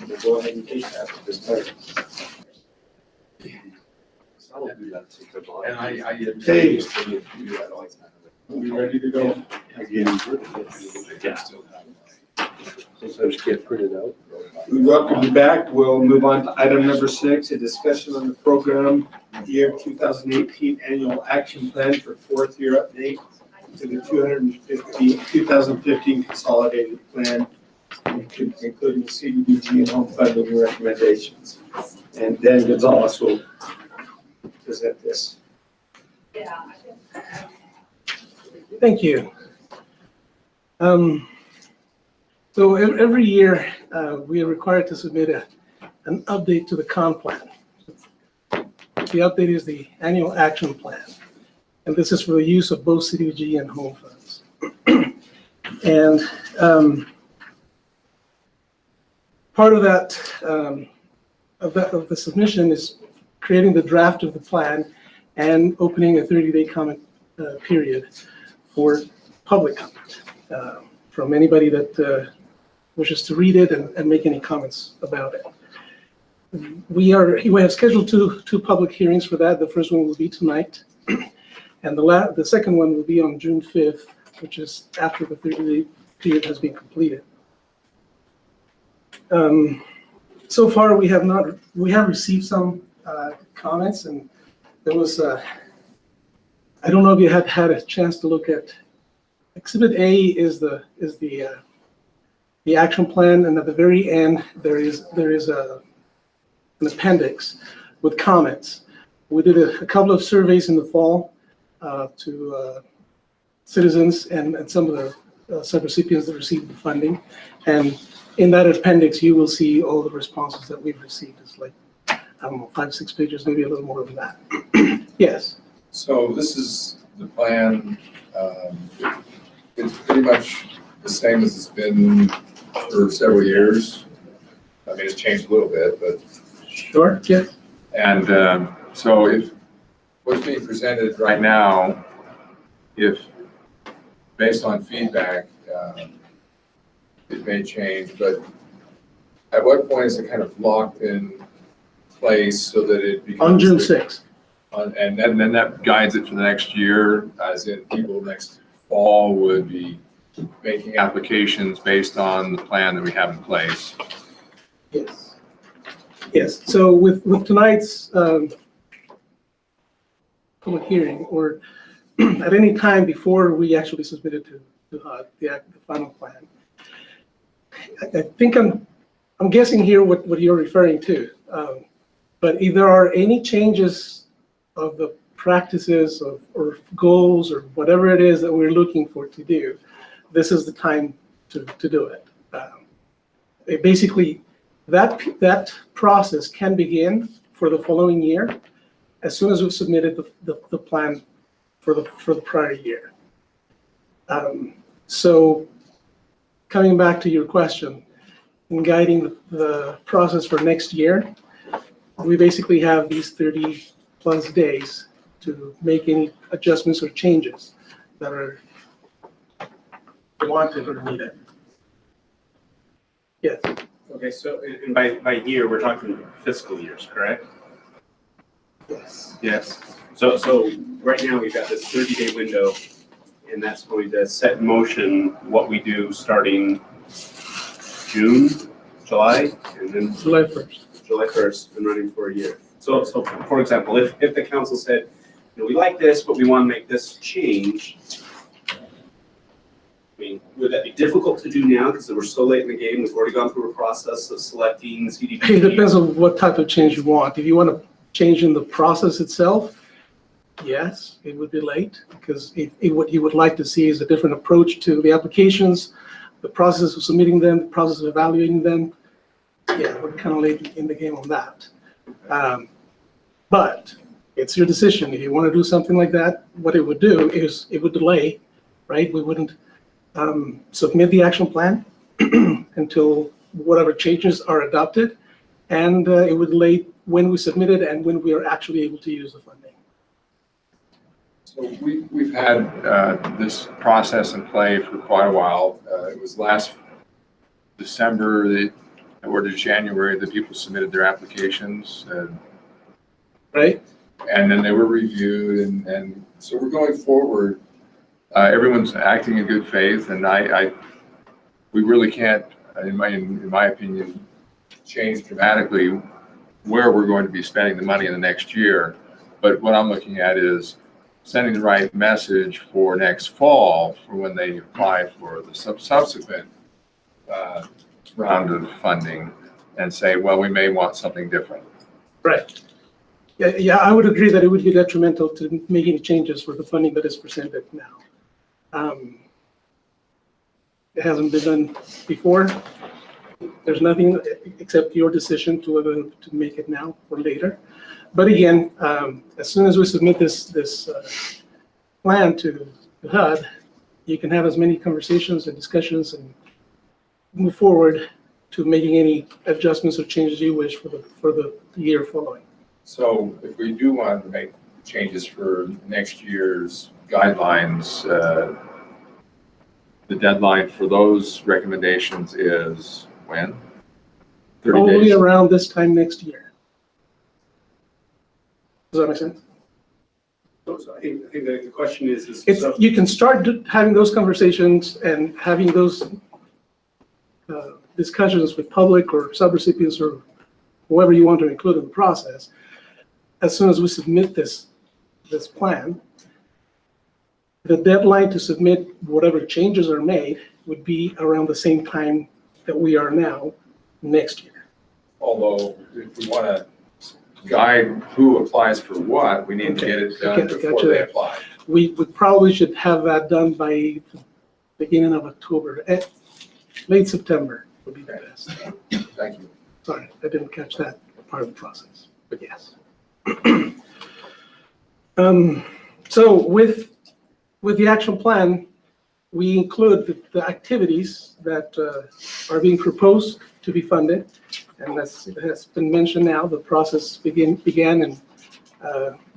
we'll go ahead and take that at this time. And I Okay. We ready to go? Again, sometimes can't print it out. We welcome you back. We'll move on to item number 6, a discussion on the program year 2018 annual action plan for 4th year update to the 2015 consolidated plan, including CDBG and home funding recommendations. And Dan Gonzalez will present this. Thank you. So every year we are required to submit an update to the comp plan. The update is the annual action plan. And this is for the use of both CDBG and home funds. And part of that, of the submission is creating the draft of the plan and opening a 30-day comment period for public comment from anybody that wishes to read it and make any comments about it. We have scheduled two public hearings for that. The first one will be tonight. And the second one will be on June 5th, which is after the 30-day period has been completed. So far, we have received some comments, and there was I don't know if you had a chance to look at Exhibit A is the action plan, and at the very end there is an appendix with comments. We did a couple of surveys in the fall to citizens and some of the subrecipients that received the funding, and in that appendix you will see all the responses that we've received. It's like, I don't know, 5-6 pages, maybe a little more than that. Yes. So this is the plan, it's pretty much the same as it's been for several years. I mean, it's changed a little bit, but. Sure, yes. And so if what's being presented right now, if based on feedback, it may change, but at what point is it kind of locked in place so that it becomes? On June 6th. And then that guides it for the next year, as in people next fall would be making applications based on the plan that we have in place. Yes. Yes, so with tonight's public hearing, or at any time before we actually submit it to the final plan, I think I'm guessing here what you're referring to. But if there are any changes of the practices or goals or whatever it is that we're looking for to do, this is the time to do it. Basically, that process can begin for the following year as soon as we've submitted the plan for the prior year. So coming back to your question, in guiding the process for next year, we basically have these 30+ days to make any adjustments or changes that are wanted or needed. Yes. Okay, so and by year, we're talking fiscal years, correct? Yes. Yes. So right now, we've got this 30-day window, and that's going to set in motion what we do starting June, July, and then July 1st. July 1st, and running for a year. So for example, if the council said, we like this, but we want to make this change, I mean, would that be difficult to do now because we're so late in the game? We've already gone through a process of selecting CDBG. It depends on what type of change you want. If you want to change in the process itself, yes, it would be late, because what you would like to see is a different approach to the applications, the process of submitting them, the process of evaluating them. Yeah, we're kind of late in the game on that. But it's your decision. If you want to do something like that, what it would do is it would delay, right? We wouldn't submit the action plan until whatever changes are adopted, and it would delay when we submit it and when we are actually able to use the funding. So we've had this process in play for quite a while. It was last December or to January that people submitted their applications. Right. And then they were reviewed, and so we're going forward. Everyone's acting in good faith, and we really can't, in my opinion, change dramatically where we're going to be spending the money in the next year. But what I'm looking at is sending the right message for next fall for when they apply for the subsequent round of funding, and say, well, we may want something different. Right. Yeah, I would agree that it would be detrimental to make any changes for the funding that is presented now. It hasn't been done before. There's nothing except your decision to whether to make it now or later. But again, as soon as we submit this plan to HUD, you can have as many conversations and discussions and move forward to making any adjustments or changes you wish for the year following. So if we do want to make changes for next year's guidelines, the deadline for those recommendations is when? 30 Only days? around this time next year. Does that make sense? So I think the question is You can start having those conversations and having those discussions with public or subrecipients or whoever you want to include in the process as soon as we submit this plan. The deadline to submit whatever changes are made would be around the same time that we are now next year. Although if we want to guide who applies for what, we need to get it done before they apply. We probably should have that done by the beginning of October. Late September would be the best. Thank you. Sorry, I didn't catch that part of the process, but yes. So with with the action plan, we include the activities that are being proposed to be funded. And as it has been mentioned now, the process began in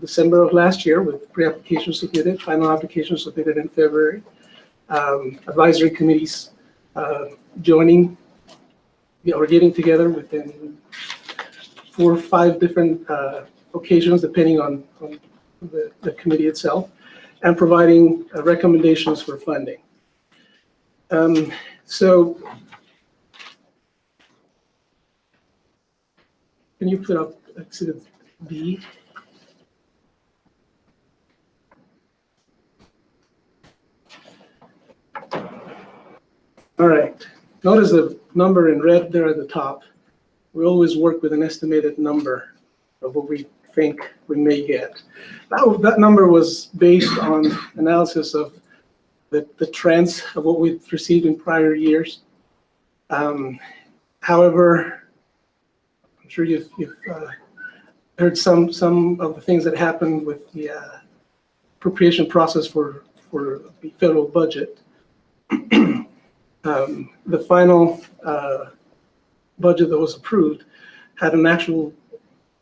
December of last year with pre-application submitted, final application submitted in February. Advisory committees joining or getting together within 4 or 5 different occasions, depending on the committee itself, and providing recommendations for funding. So can you put up Exhibit B? All right. Notice the number in red there at the top. We always work with an estimated number of what we think we may get. That number was based on analysis of the trends of what we've received in prior years. However, I'm sure you've heard some of the things that happened with the appropriation process for the federal budget. The final budget that was approved had an actual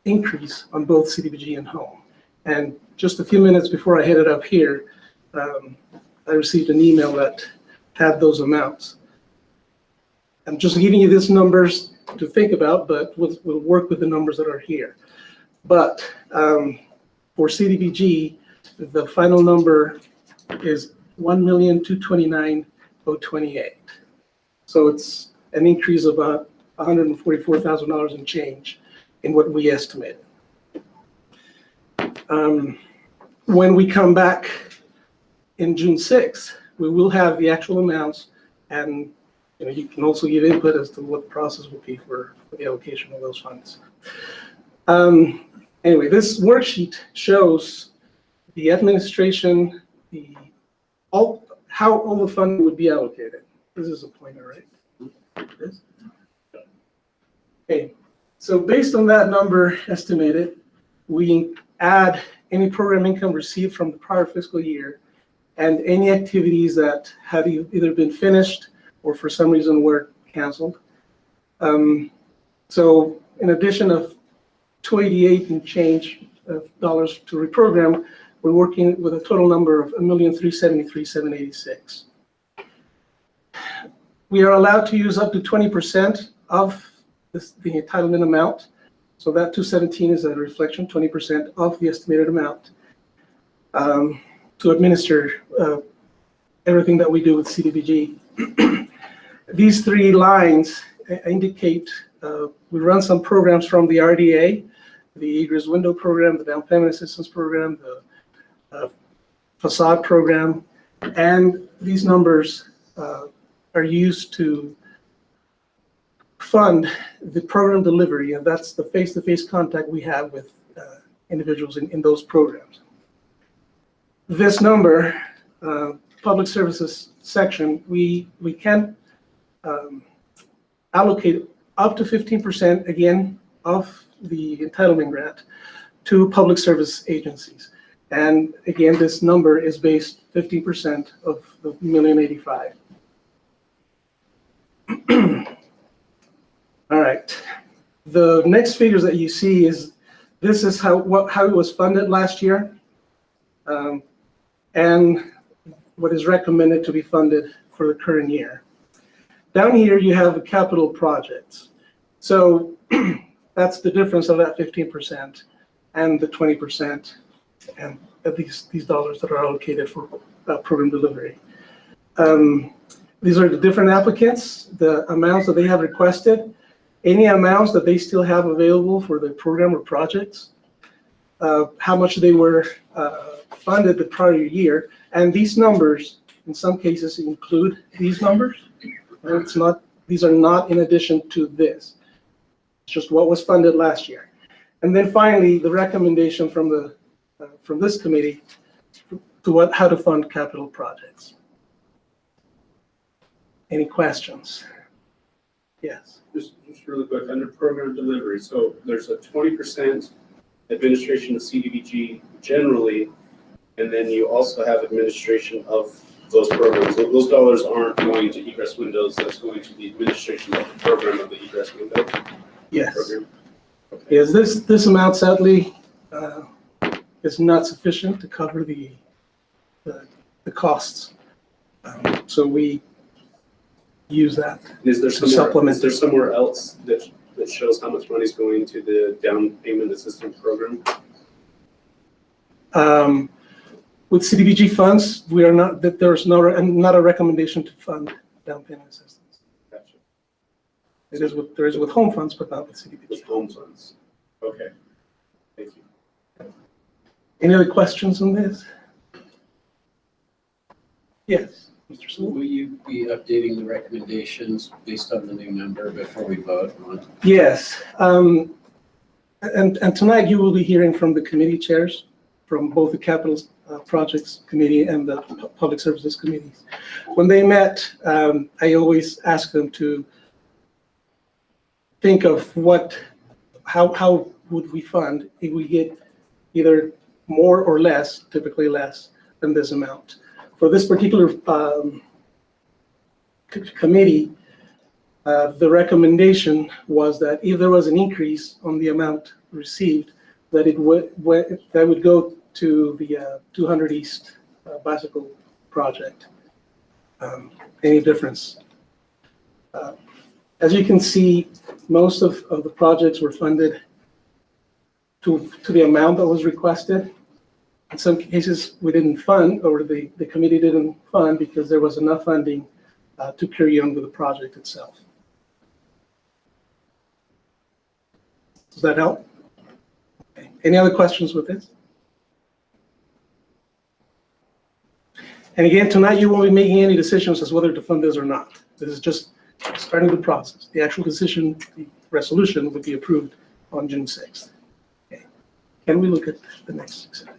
increase on both CDBG and home. And just a few minutes before I headed up here, I received an email that had those amounts. I'm just giving you these numbers to think about, but we'll work with the numbers that are here. But for CDBG, the final number is $1,229,028. So it's an increase of about $144,000 and change in what we estimated. When we come back in June 6th, we will have the actual amounts, and you can also give input as to what the process will be for the allocation of those funds. Anyway, this worksheet shows the administration, how all the funding would be allocated. This is a pointer, right? This? Okay, so based on that number estimated, we add any program income received from the prior fiscal year and any activities that have either been finished or for some reason were canceled. So in addition of 288 and change of dollars to reprogram, we're working with a total number of $1,373,786. We are allowed to use up to 20% of the entitlement amount. So that 217 is a reflection, 20% of the estimated amount to administer everything that we do with CDBG. These 3 lines indicate we run some programs from the RDA, the egress window program, the down payment assistance program, the facade program, and these numbers are used to fund the program delivery, and that's the face-to-face contact we have with individuals in those programs. This number, public services section, we can allocate up to 15% again of the entitlement grant to public service agencies. And again, this number is based 15% of the $1,085,000. All right. The next figures that you see is this is how it was funded last year, and what is recommended to be funded for the current year. Down here you have the capital projects. So that's the difference of that 15% and the 20%, and these dollars that are allocated for program delivery. These are the different applicants, the amounts that they have requested, any amounts that they still have available for the program or projects, how much they were funded the prior year, and these numbers in some cases include these numbers. These are not in addition to this. It's just what was funded last year. And then finally, the recommendation from this committee to how to fund capital projects. Any questions? Yes. Just really quick, under program delivery, so there's a 20% administration of CDBG generally And then you also have administration of those programs. Those dollars aren't going to egress windows, that's going to the administration of the program of the egress window Yes. program. Yes, this amount sadly is not sufficient to cover the costs. So we use that. Is there To supplement. Is there somewhere else that shows how much money is going to the down payment assistance program? With CDBG funds, we are not, that there's not a recommendation to fund down payment assistance. Gotcha. There is with home funds, but not with CDBG. With home funds. Okay. Thank you. Any other questions on this? Yes, Mr. So Sewell? will you be updating the recommendations based on the new number before we vote on? Yes. And tonight you will be hearing from the committee chairs from both the Capital Projects Committee and the Public Services Committees. When they met, I always ask them to think of how would we fund if we get either more or less, typically less than this amount. For this particular committee, the recommendation was that if there was an increase on the amount received, that would go to the 200 East bicycle project. Any difference? As you can see, most of the projects were funded to the amount that was requested. In some cases, we didn't fund, or the committee didn't fund because there was enough funding to carry on with the project itself. Does that help? Okay. Any other questions with this? And again, tonight you won't be making any decisions as whether to fund this or not. This is just starting the process. The actual decision, the resolution would be approved on June 6th. Okay. Can we look at the next exhibit?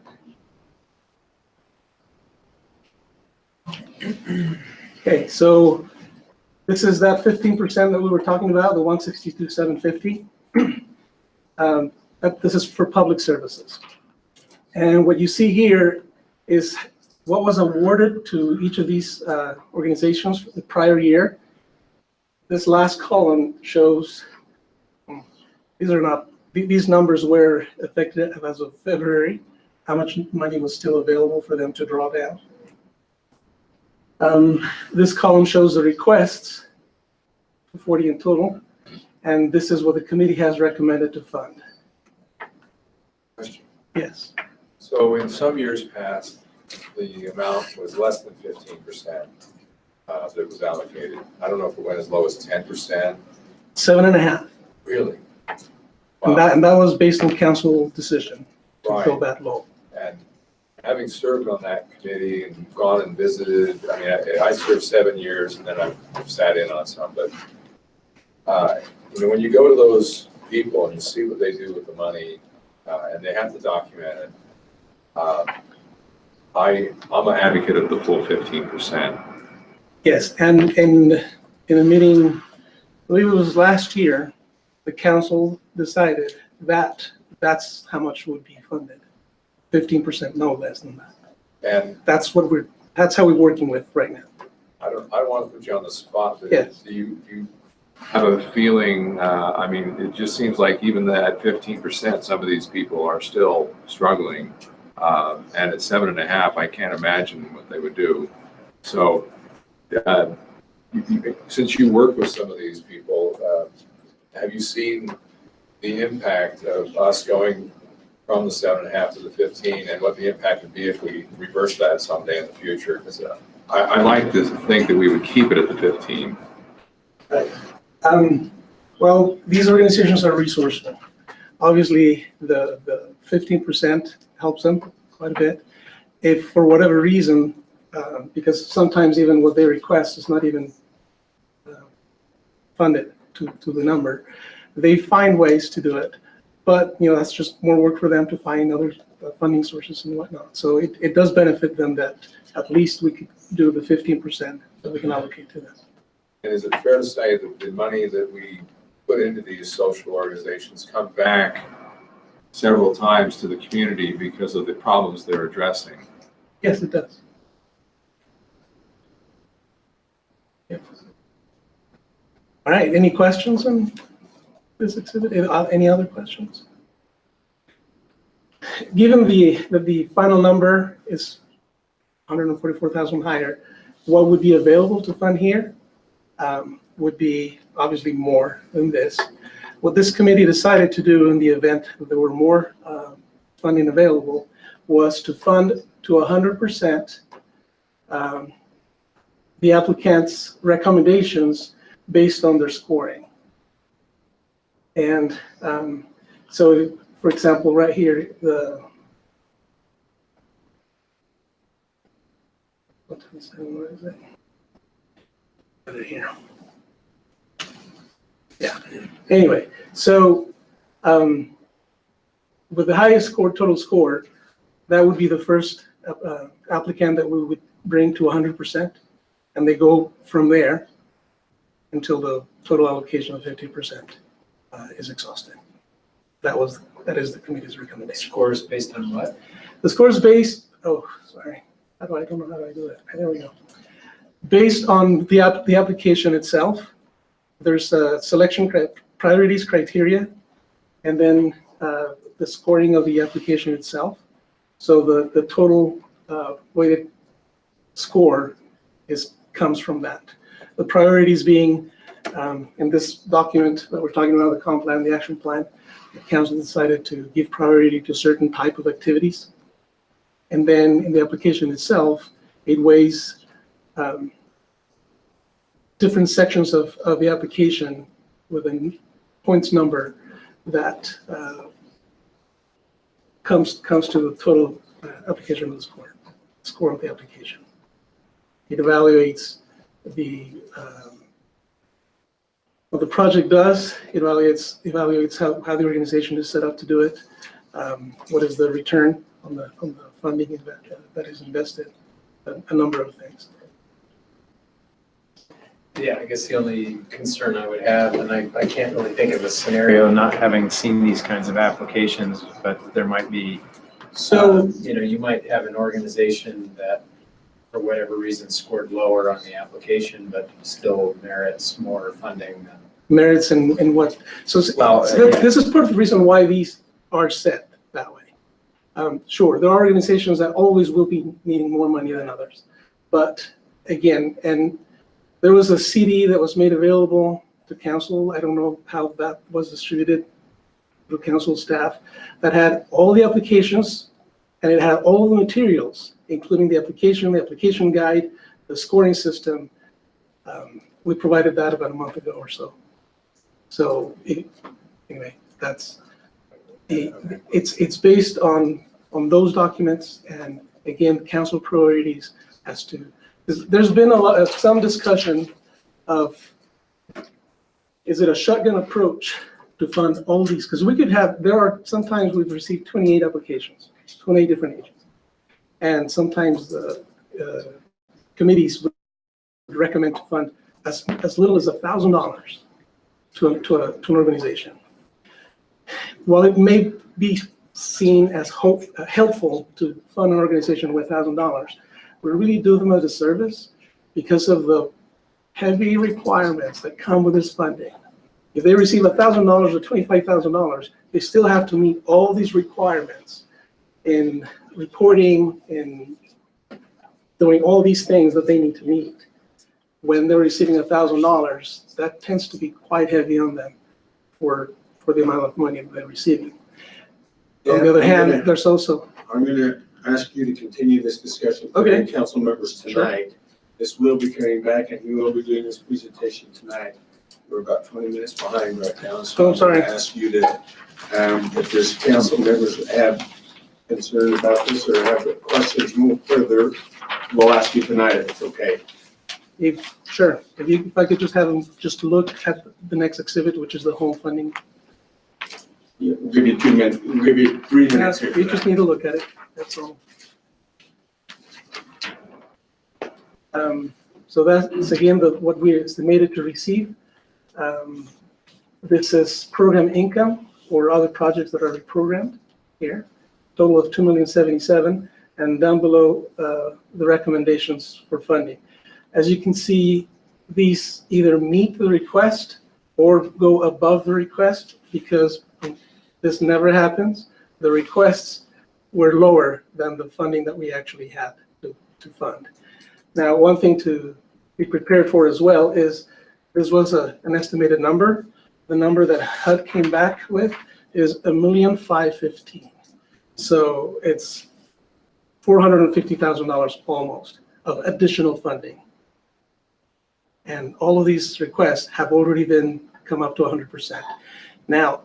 Okay, so this is that 15% that we were talking about, the 162,750. This is for public services. And what you see here is what was awarded to each of these organizations for the prior year. This last column shows, these numbers were effective as of February, how much money was still available for them to draw down. This column shows the requests, 40 in total, and this is what the committee has recommended to fund. Question. Yes. So in some years past, the amount was less than 15% that was allocated. I don't know if it went as low as 10%. 7.5. Really? Wow. And that was based on council decision to go that low. And having served on that committee and gone and visited, I mean, I served 7 years and then I've sat in on some, but when you go to those people and you see what they do with the money and they have to document it, I'm an advocate of the full 15%. Yes, and in a meeting, I believe it was last year, the council decided that that's how much would be funded. 15%, no less than that. And that's how we're working with right now. I don't want to put you on the spot, but yes. Do you have a feeling, I mean, it just seems like even at 15%, some of these people are still struggling. And at 7.5, I can't imagine what they would do. So since you work with some of these people, have you seen the impact of us going from the 7.5 to the 15 and what the impact would be if we reverse that someday in the future? Because I like to think that we would keep it at the 15. Right. Well, these organizations are resourceful. Obviously, the 15% helps them quite a bit. If for whatever reason, because sometimes even what they request is not even funded to the number, they find ways to do it. But that's just more work for them to find other funding sources and whatnot. So it does benefit them that at least we could do the 15% that we can allocate to them. And is it fair to say that the money that we put into these social organizations come back several times to the community because of the problems they're addressing? Yes, it does. Yep. All right, any questions on this exhibit? Any other questions? Given the final number is 144,000 higher, what would be available to fund here would be obviously more than this. What this committee decided to do in the event that there were more funding available was to fund to 100% the applicant's recommendations based on their scoring. And so, for example, right here, what is it? Over here. Yeah. Anyway, so with the highest total score, that would be the first applicant that we would bring to 100%, and they go from there until the total allocation of 50% is exhausted. That is the committee's recommendation. Scores based on what? The score is based. Oh, sorry. I don't know how I do it. There we go. Based on the application itself, there's a selection priorities criteria, and then the scoring of the application itself. So the total weighted score comes from that. The priorities being, in this document that we're talking about, the comp plan, the action plan, the council decided to give priority to certain type of activities. And then in the application itself, it weighs different sections of the application with a points number that comes to the total application of the score of the application. It evaluates what the project does. It evaluates how the organization is set up to do it. What is the return on the funding that is invested? A number of things. Yeah, I guess the only concern I would have, and I can't really think of a scenario, not having seen these kinds of applications, but there might be, so you might have an organization that, for whatever reason, scored lower on the application, but still merits more funding than. Merits and what? So this is part of the reason why these are set that way. Sure, there are organizations that always will be needing more money than others, but again, and there was a CD that was made available to council. I don't know how that was distributed to council staff, that had all the applications and it had all the materials, including the application guide, the scoring system. We provided that about a month ago or so. So anyway, it's based on those documents, and again, council priorities as to. There's been some discussion of, is it a shotgun approach to fund all these? Because sometimes we've received 28 applications, 28 different agents. And sometimes the committees would recommend to fund as little as $1,000 to an organization. While it may be seen as helpful to fund an organization with $1,000, we really do them a disservice because of the heavy requirements that come with this funding. If they receive $1,000 or $25,000, they still have to meet all these requirements in reporting, in doing all these things that they need to meet. When they're receiving $1,000, that tends to be quite heavy on them for the amount of money that they're receiving. On the other hand, there's also. I'm going to ask you to continue this discussion with the council members tonight. Sure. This will be carrying back, and we will be doing this presentation tonight. We're about 20 minutes behind right now, so I'm sorry. I'm going to ask you to, if there's council members that have concerns about this or have questions move further, we'll ask you tonight if it's okay. Sure. If I could just have them just look at the next exhibit, which is the home funding. Yeah, we'll give you 2 minutes. We'll give you 3 minutes. You just need to look at it. That's all. So that's again what we estimated to receive. This is program income or other projects that are reprogrammed here. Total of $2,077,000. and down below, the recommendations for funding. As you can see, these either meet the request or go above the request, because this never happens. The requests were lower than the funding that we actually had to fund. Now, one thing to be prepared for as well is this was an estimated number. The number that HUD came back with is $1,515,000. So it's $450,000 almost of additional funding. And all of these requests have already been come up to 100%. Now,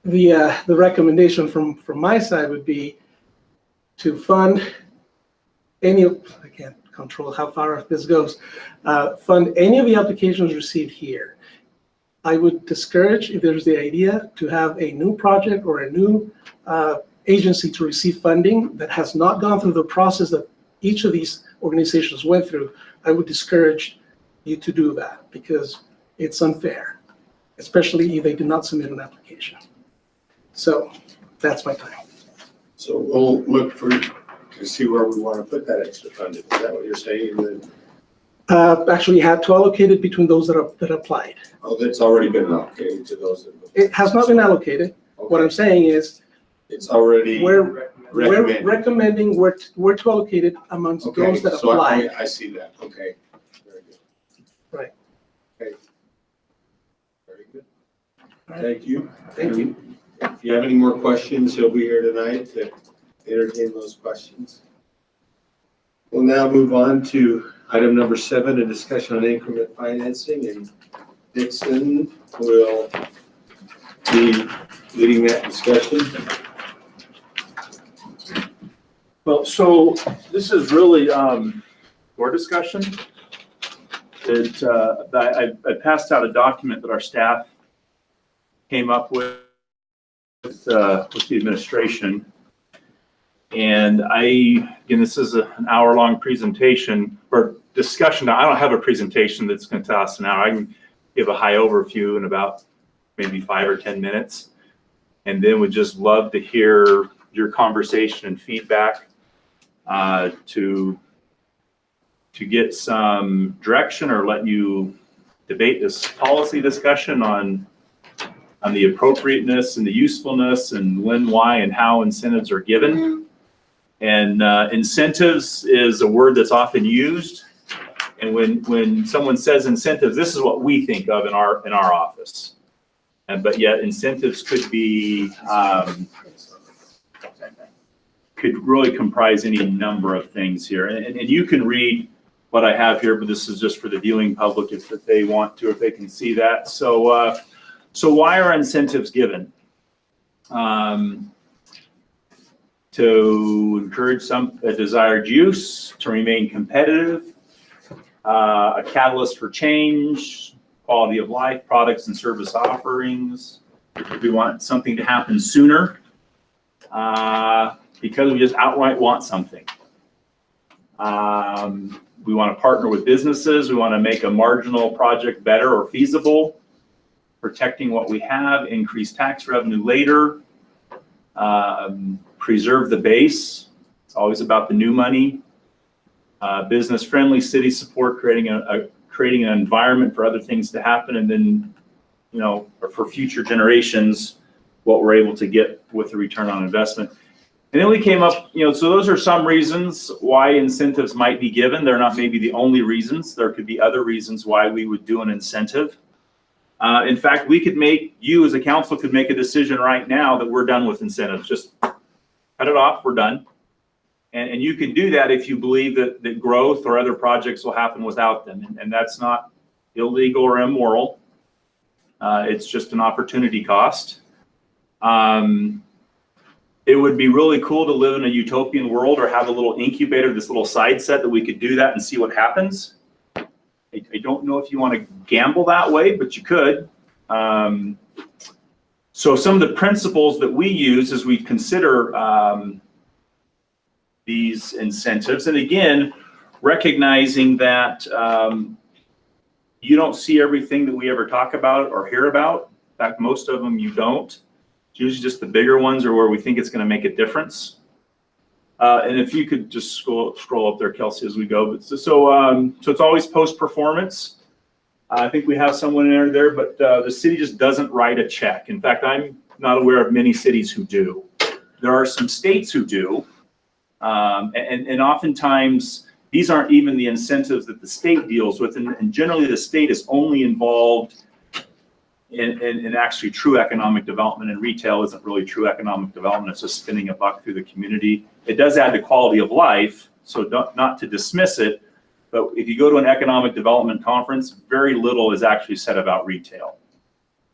the recommendation from my side would be to fund any, I can't control how far this goes, fund any of the applications received here. I would discourage, if there's the idea, to have a new project or a new agency to receive funding that has not gone through the process that each of these organizations went through. I would discourage you to do that because it's unfair, especially if they did not submit an application. So that's my time. So we'll look to see where we want to put that extra funding. Is that what you're saying? Actually had to allocate it between those that applied. Oh, that's already been allocated to those that. It has not been allocated. Okay. What I'm saying is it's already we're recommending where to allocate it amongst those that apply. I see that. Okay. Very good. Right. Okay. Very good. Right. Thank you. Thank you. If you have any more questions, he'll be here tonight to entertain those questions. We'll now move on to item number 7, a discussion on increment financing, and Dixon will be leading that discussion. Well, so this is really your discussion. I passed out a document that our staff came up with the administration. And again, this is an hour-long presentation or discussion. Now, I don't have a presentation that's going to last an hour. I can give a high overview in about maybe 5 or 10 minutes. And then would just love to hear your conversation and feedback to get some direction or let you debate this policy discussion on the appropriateness and the usefulness and when, why, and how incentives are given. And incentives is a word that's often used. And when someone says incentives, this is what we think of in our office. But yet incentives could be, could really comprise any number of things here. And you can read what I have here, but this is just for the viewing public if they want to, if they can see that. So, so why are incentives given? To encourage a desired use, to remain competitive, a catalyst for change, quality of life, products and service offerings. We want something to happen sooner because we just outright want something. We want to partner with businesses. We want to make a marginal project better or feasible, protecting what we have, increase tax revenue later, preserve the base. It's always about the new money. Business-friendly city support, creating an environment for other things to happen, and then, you know, for future generations, what we're able to get with the return on investment. And then we came up, you know, so those are some reasons why incentives might be given. They're not maybe the only reasons. There could be other reasons why we would do an incentive. In fact, you as a council could make a decision right now that we're done with incentives. Just cut it off, we're done. And you can do that if you believe that growth or other projects will happen without them. And that's not illegal or immoral. It's just an opportunity cost. It would be really cool to live in a utopian world or have a little incubator, this little side set that we could do that and see what happens. I don't know if you want to gamble that way, but you could. So some of the principles that we use as we consider these incentives, and again, recognizing that you don't see everything that we ever talk about or hear about. In fact, most of them you don't. It's usually just the bigger ones are where we think it's going to make a difference. And if you could just scroll up there, Kelsey, as we go. But so it's always post-performance. I think we have someone in there, but the city just doesn't write a check. In fact, I'm not aware of many cities who do. There are some states who do. And oftentimes, these aren't even the incentives that the state deals with. And generally, the state is only involved in actually true economic development, and retail isn't really true economic development. It's just spinning a buck through the community. It does add to quality of life, so not to dismiss it. But if you go to an economic development conference, very little is actually said about retail.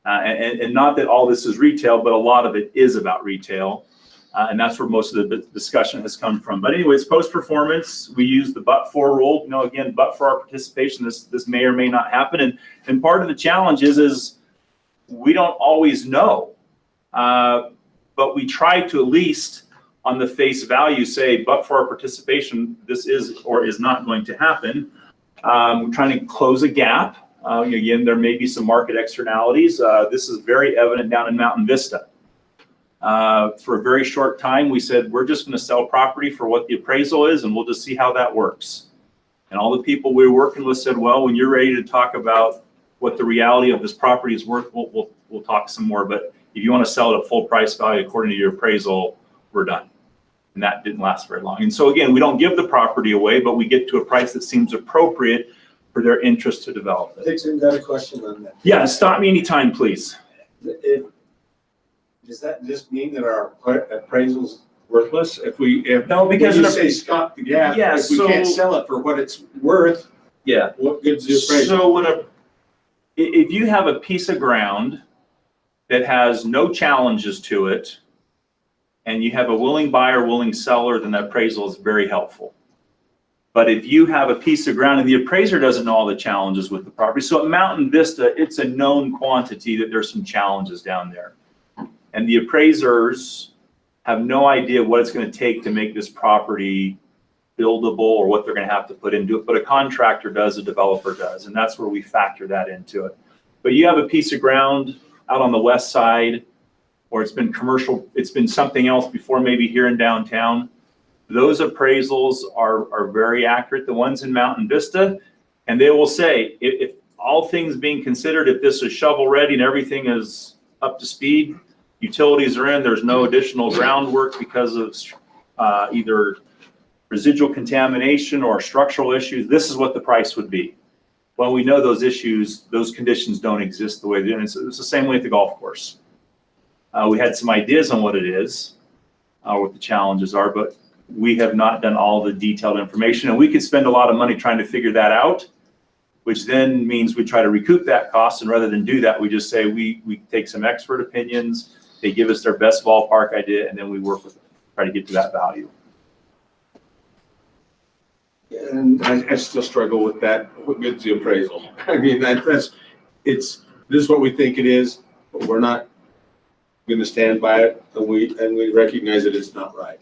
And not that all this is retail, but a lot of it is about retail. And that's where most of the discussion has come from. But anyways, post-performance, we use the but-for rule. You know, again, but for our participation, this may or may not happen. And part of the challenge is we don't always know. But we try to at least, on the face value, say, but for our participation, this is or is not going to happen. We're trying to close a gap. Again, there may be some market externalities. This is very evident down in Mountain Vista. For a very short time, we said, we're just going to sell property for what the appraisal is, and we'll just see how that works. And all the people we were working with said, well, when you're ready to talk about what the reality of this property is worth, we'll talk some more. But if you want to sell it at full price value according to your appraisal, we're done. And that didn't last very long. And so again, we don't give the property away, but we get to a price that seems appropriate for their interest to develop it. Dixon, got a question on that. Yeah, stop me anytime, please. Does that just mean that our appraisal's worthless? No, because when you say stop the gap, if we can't sell it for what it's worth, yeah, what good's the appraisal? So if you have a piece of ground that has no challenges to it, and you have a willing buyer, willing seller, then that appraisal is very helpful. But if you have a piece of ground and the appraiser doesn't know all the challenges with the property, so at Mountain Vista, it's a known quantity that there's some challenges down there. And the appraisers have no idea what it's going to take to make this property buildable or what they're going to have to put into it. But a contractor does, a developer does, and that's where we factor that into it. But you have a piece of ground out on the west side, or it's been commercial, it's been something else before, maybe here in downtown. Those appraisals are very accurate, the ones in Mountain Vista, and they will say, if all things being considered, if this is shovel ready and everything is up to speed, utilities are in, there's no additional groundwork because of either residual contamination or structural issues, this is what the price would be. Well, we know those issues, those conditions don't exist the way they do. It's the same way at the golf course. We had some ideas on what it is, what the challenges are, but we have not done all the detailed information, and we could spend a lot of money trying to figure that out, which then means we try to recoup that cost. And rather than do that, we just say we take some expert opinions, they give us their best ballpark idea, and then we work with them, try to get to that value. And I still struggle with that. What good's the appraisal? I mean, this is what we think it is, but we're not going to stand by it, and we recognize that it's not right.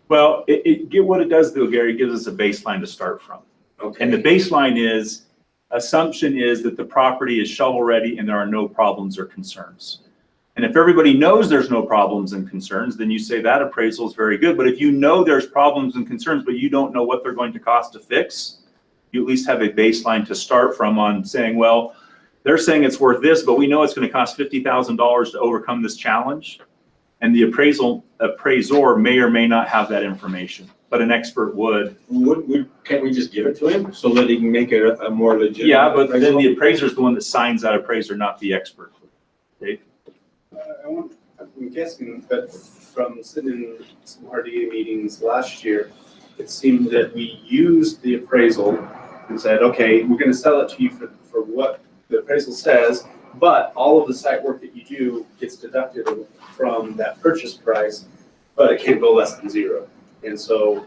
Well, what it does though, Gary, gives us a baseline to start from. Okay. And the baseline assumption is that the property is shovel ready and there are no problems or concerns. And if everybody knows there's no problems and concerns, then you say that appraisal is very good. But if you know there's problems and concerns, but you don't know what they're going to cost to fix, you at least have a baseline to start from on saying, well, they're saying it's worth this, but we know it's going to cost $50,000 to overcome this challenge. And the appraiser may or may not have that information, but an expert would. Can't we just give it to him so that he can make it a more legitimate? Yeah, but then the appraiser is the one that signs that appraiser, not the expert. Dave? I'm guessing that from sitting in some RDA meetings last year, it seemed that we used the appraisal and said, okay, we're going to sell it to you for what the appraisal says, but all of the site work that you do gets deducted from that purchase price, but it can't go less than zero. And so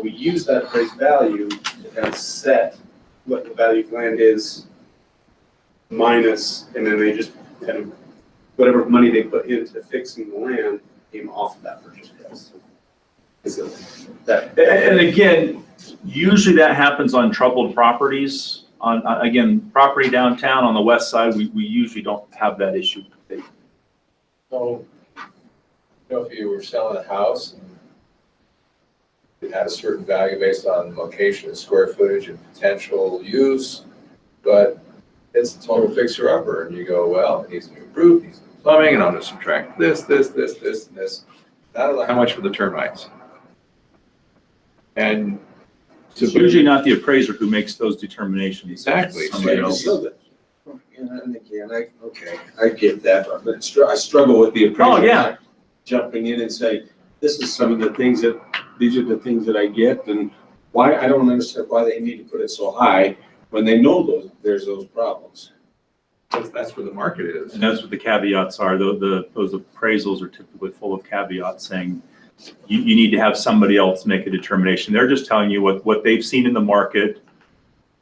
we use that appraised value to kind of set what the value of land is minus, and then they just kind of, whatever money they put into fixing the land came off of that purchase price. And again, usually that happens on troubled properties. On again, property downtown on the west side, we usually don't have that issue. So, if you were selling a house and it had a certain value based on location and square footage and potential use, but it's a total fixer-upper, and you go, well, it needs to be improved, it needs to be plumbing, and I'm gonna subtract this, and this. I don't know how much for the termites. And It's usually not the appraiser who makes those determinations. Exactly. Somebody else. And again, I get that, but I struggle with the appraiser. Oh, yeah. Jumping in and say, this is some of the things these are the things that I get, and why, I don't understand why they need to put it so high when they know there's those problems. That's where the market is. And that's what the caveats are. Those appraisals are typically full of caveats saying you need to have somebody else make a determination. They're just telling you what they've seen in the market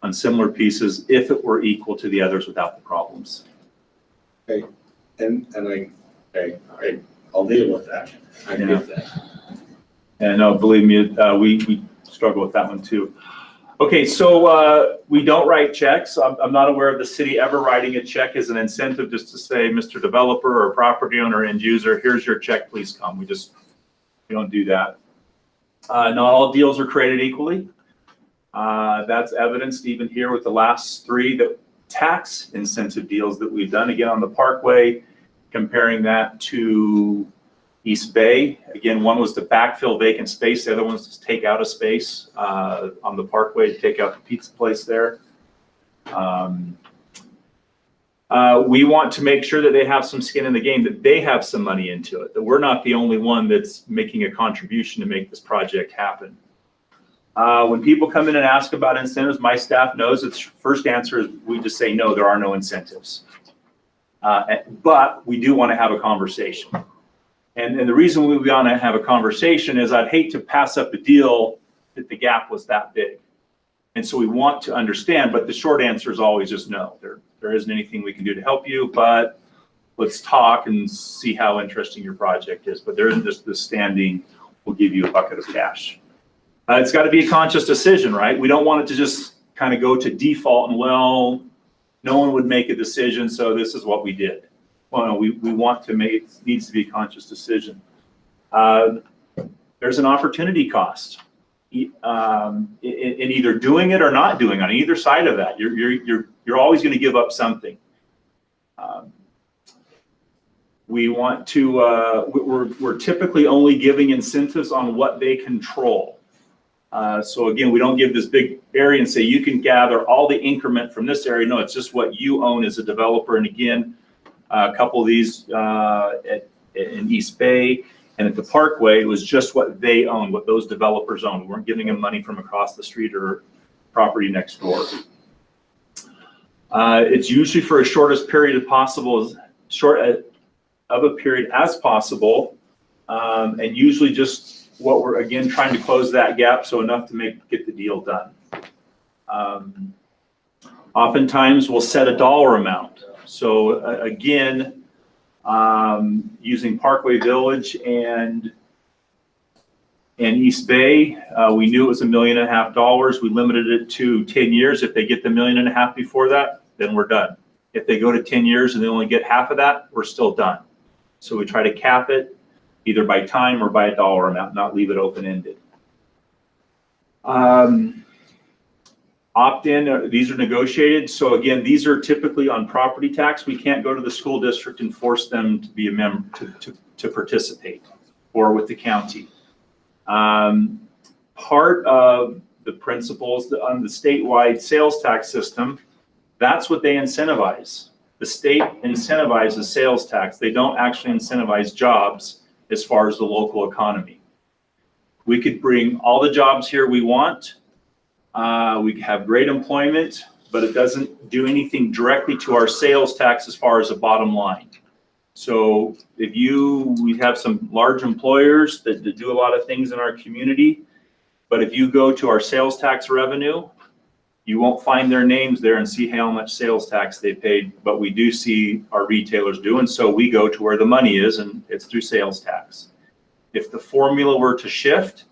on similar pieces, if it were equal to the others without the problems. Okay, and I'll deal with that. I get that. And believe me, we struggle with that one too. Okay, so we don't write checks. I'm not aware of the city ever writing a check as an incentive just to say, Mr. Developer or property owner, end user, here's your check, please come. We don't do that. Not all deals are created equally. That's evidenced even here with the last three tax incentive deals that we've done. Again, on the Parkway, comparing that to East Bay. Again, one was to backfill vacant space. The other one was to take out a space on the Parkway to take out the pizza place there. We want to make sure that they have some skin in the game, that they have some money into it, that we're not the only one that's making a contribution to make this project happen. When people come in and ask about incentives, my staff knows its first answer is we just say, no, there are no incentives. But we do want to have a conversation. And the reason we want to have a conversation is I'd hate to pass up a deal that the gap was that big. And so we want to understand, but the short answer is always just no. There isn't anything we can do to help you, but let's talk and see how interesting your project is. But there isn't just this standing, we'll give you a bucket of cash. It's got to be a conscious decision, right? We don't want it to just kind of go to default and, well, no one would make a decision, so this is what we did. Well, no, we want to make, it needs to be a conscious decision. There's an opportunity cost in either doing it or not doing it. On either side of that, you're always going to give up something. We want to, we're typically only giving incentives on what they control. So again, we don't give this big area and say you can gather all the increment from this area. No, it's just what you own as a developer. And again, a couple of these in East Bay and at the Parkway, it was just what they own, what those developers own. We weren't giving them money from across the street or property next door. It's usually for as shortest period as possible, short of a period as possible, and usually just what we're again trying to close that gap, so enough to get the deal done. Oftentimes we'll set a dollar amount. So again, using Parkway Village and East Bay, we knew it was $1.5 million. We limited it to 10 years. If they get the $1.5 million before that, then we're done. If they go to 10 years and they only get half of that, we're still done. So we try to cap it either by time or by a dollar amount, not leave it open-ended. Opt-in, these are negotiated. So again, these are typically on property tax. We can't go to the school district and force them to be a member to participate, or with the county. Part of the principles on the statewide sales tax system, that's what they incentivize. The state incentivizes sales tax. They don't actually incentivize jobs as far as the local economy. We could bring all the jobs here we want. We have great employment, but it doesn't do anything directly to our sales tax as far as a bottom line. So if we have some large employers that do a lot of things in our community, but if you go to our sales tax revenue, you won't find their names there and see how much sales tax they paid, but we do see our retailers doing so. We go to where the money is, and it's through sales tax. If the formula were to shift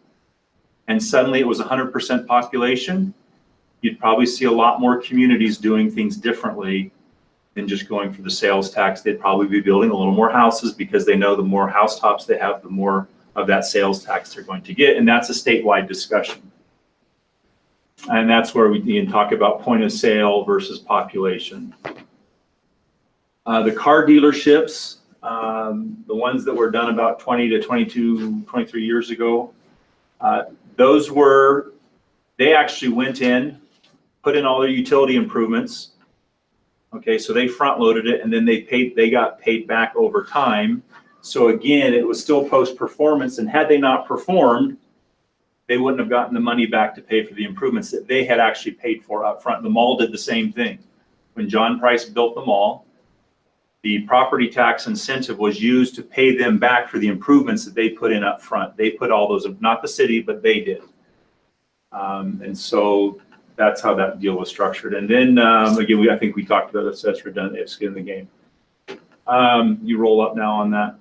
and suddenly it was 100% population, you'd probably see a lot more communities doing things differently than just going for the sales tax. They'd probably be building a little more houses because they know the more housetops they have, the more of that sales tax they're going to get, and that's a statewide discussion. And that's where we can talk about point of sale versus population. The car dealerships, the ones that were done about 20 to 22, 23 years ago, they actually went in, put in all their utility improvements. Okay, so they front loaded it and then they got paid back over time. So again, it was still post-performance, and had they not performed, they wouldn't have gotten the money back to pay for the improvements that they had actually paid for up front. The mall did the same thing. When John Price built the mall, the property tax incentive was used to pay them back for the improvements that they put in up front. They put all those, not the city, but they did. And so that's how that deal was structured. And then again, I think we talked about this, that's redundant, it's skin in the game. You roll up now on that.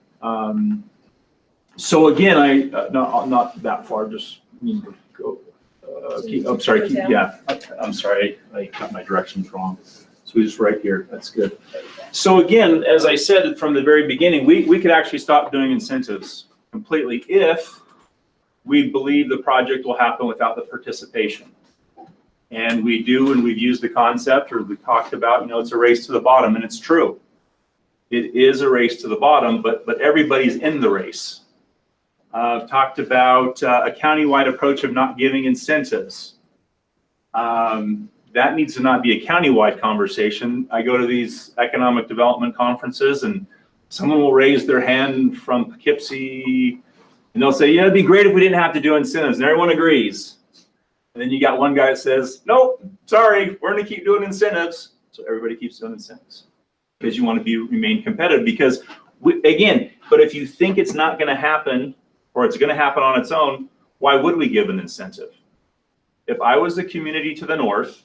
So again, not that far, just need to go. I'm sorry, I'm sorry, I got my directions wrong. So we just right here, that's good. So again, as I said from the very beginning, we could actually stop doing incentives completely if we believe the project will happen without the participation. And we do, and we've used the concept, or we talked about, it's a race to the bottom, and it's true. It is a race to the bottom, but everybody's in the race. Talked about a countywide approach of not giving incentives. That needs to not be a countywide conversation. I go to these economic development conferences and someone will raise their hand from Poughkeepsie and they'll say, yeah, it'd be great if we didn't have to do incentives, and everyone agrees. And then you got one guy that says, nope, sorry, we're gonna keep doing incentives. So everybody keeps doing incentives because you want to remain competitive, because but if you think it's not gonna happen or it's gonna happen on its own, why would we give an incentive? If I was the community to the north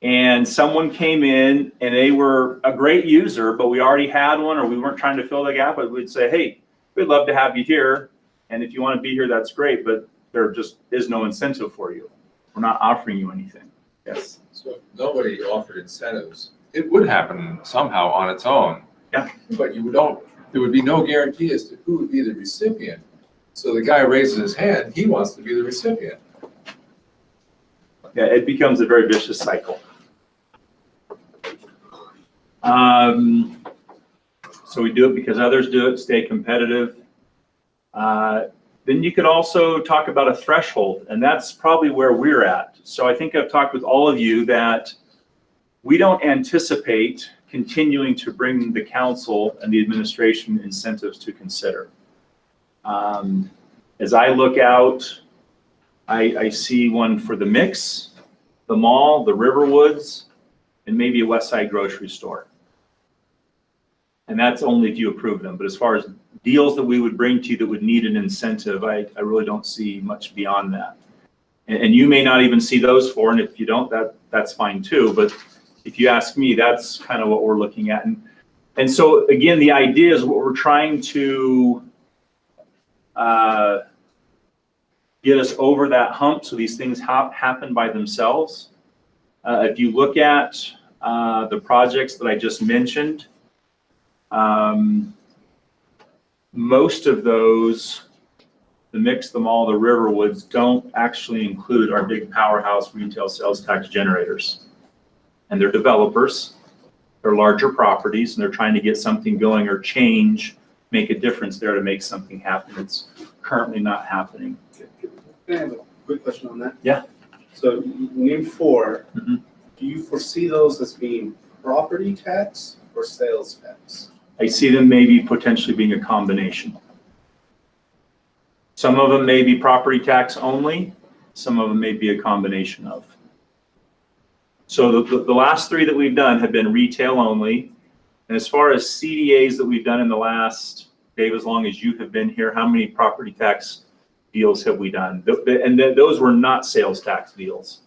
and someone came in and they were a great user, but we already had one, or we weren't trying to fill the gap, but we'd say, hey, we'd love to have you here. And if you want to be here, that's great, but there just is no incentive for you. We're not offering you anything. Yes. So if nobody offered incentives, it would happen somehow on its own. Yeah. But there would be no guarantee as to who would be the recipient. So the guy raises his hand, he wants to be the recipient. Yeah, it becomes a very vicious cycle. So we do it because others do it, stay competitive. Then you could also talk about a threshold, and that's probably where we're at. So I think I've talked with all of you that we don't anticipate continuing to bring the council and the administration incentives to consider. As I look out, I see one for the mix, the mall, the Riverwoods, and maybe a West Side grocery store. And that's only if you approve them. But as far as deals that we would bring to you that would need an incentive, I really don't see much beyond that. And you may not even see those four, and if you don't, that's fine too. But if you ask me, that's kind of what we're looking at. And so again, the idea is what we're trying to get us over that hump so these things happen by themselves. If you look at the projects that I just mentioned, most of those, the mix, the mall, the Riverwoods, don't actually include our big powerhouse retail sales tax generators. And they're developers, they're larger properties, and they're trying to get something going or change, make a difference there to make something happen. It's currently not happening. Can I have a quick question on that? Yeah. So you named four. Do you foresee those as being property tax or sales tax? I see them maybe potentially being a combination. Some of them may be property tax only, some of them may be a combination of. So the last three that we've done have been retail only. And as far as CDAs that we've done in the last, Dave, as long as you have been here, how many property tax deals have we done? And those were not sales tax deals.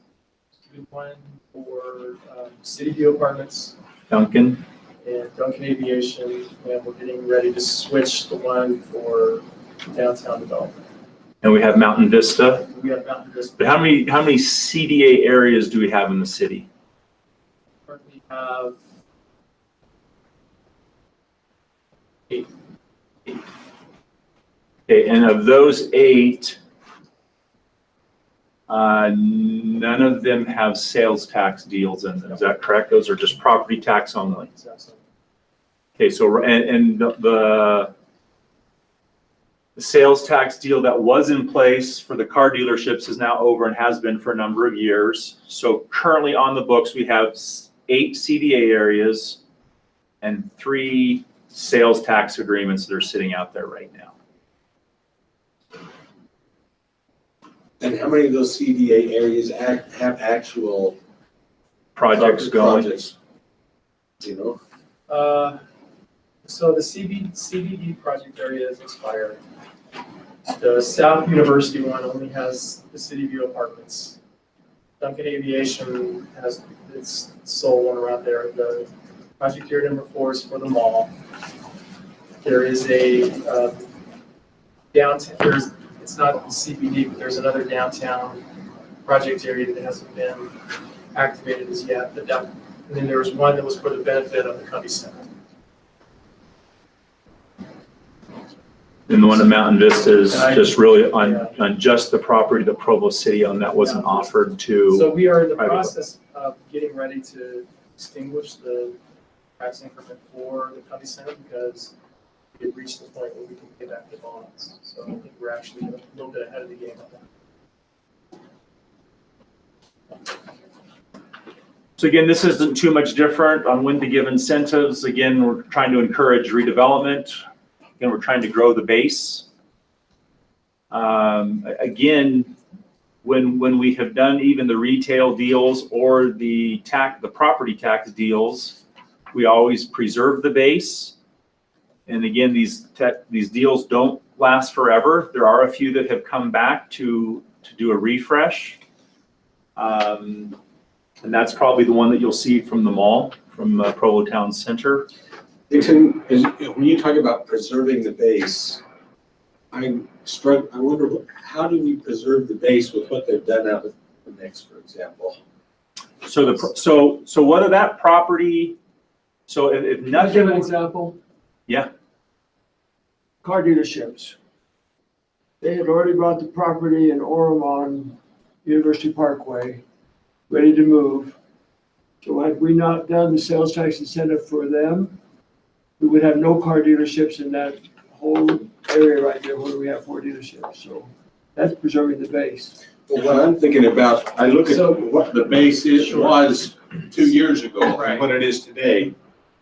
One for City View Apartments Duncan? and Duncan Aviation, and we're getting ready to switch the one for downtown development. And we have Mountain Vista. We have Mountain Vista. But how many CDA areas do we have in the city? Currently have 8. Okay, and of those 8, none of them have sales tax deals in them. Is that correct? Those are just property tax only. Okay, so, and the sales tax deal that was in place for the car dealerships is now over and has been for a number of years. So currently on the books, we have 8 CDA areas and 3 sales tax agreements that are sitting out there right now. And how many of those CDA areas have actual Projects going? projects? Do you know? So the CBD project area is expired. The South University one only has the City View Apartments. Duncan Aviation has its sole one around there. The project area number 4 is for the mall. There is a downtown, it's not the CBD, but there's another downtown project area that hasn't been activated as yet. And then there was one that was for the benefit of the Covey Center. And the one in Mountain Vista is just really on just the property that Provo City owned that wasn't offered to. So we are in the process of getting ready to extinguish the tax increment for the Covey Center because we've reached the point where we can pay back the bonds. So I think we're actually a little bit ahead of the game on that. So again, this isn't too much different on when to give incentives. Again, we're trying to encourage redevelopment. Again, we're trying to grow the base. Again, when we have done even the retail deals or the property tax deals, we always preserve the base. And again, these deals don't last forever. There are a few that have come back to do a refresh. And that's probably the one that you'll see from the mall, from Provo Town Center. Dixon, when you talk about preserving the base, I wonder, how do we preserve the base with what they've done out with the mix, for example? So what of that property, so if Can I nothing. give an example? Yeah. Car dealerships. They had already bought the property in Orem on University Parkway, ready to move. So had we not done the sales tax incentive for them, we would have no car dealerships in that whole area right there where we have 4 dealerships. So that's preserving the base. Well, what I'm thinking about, I look at what the base was 2 years ago and what it is today.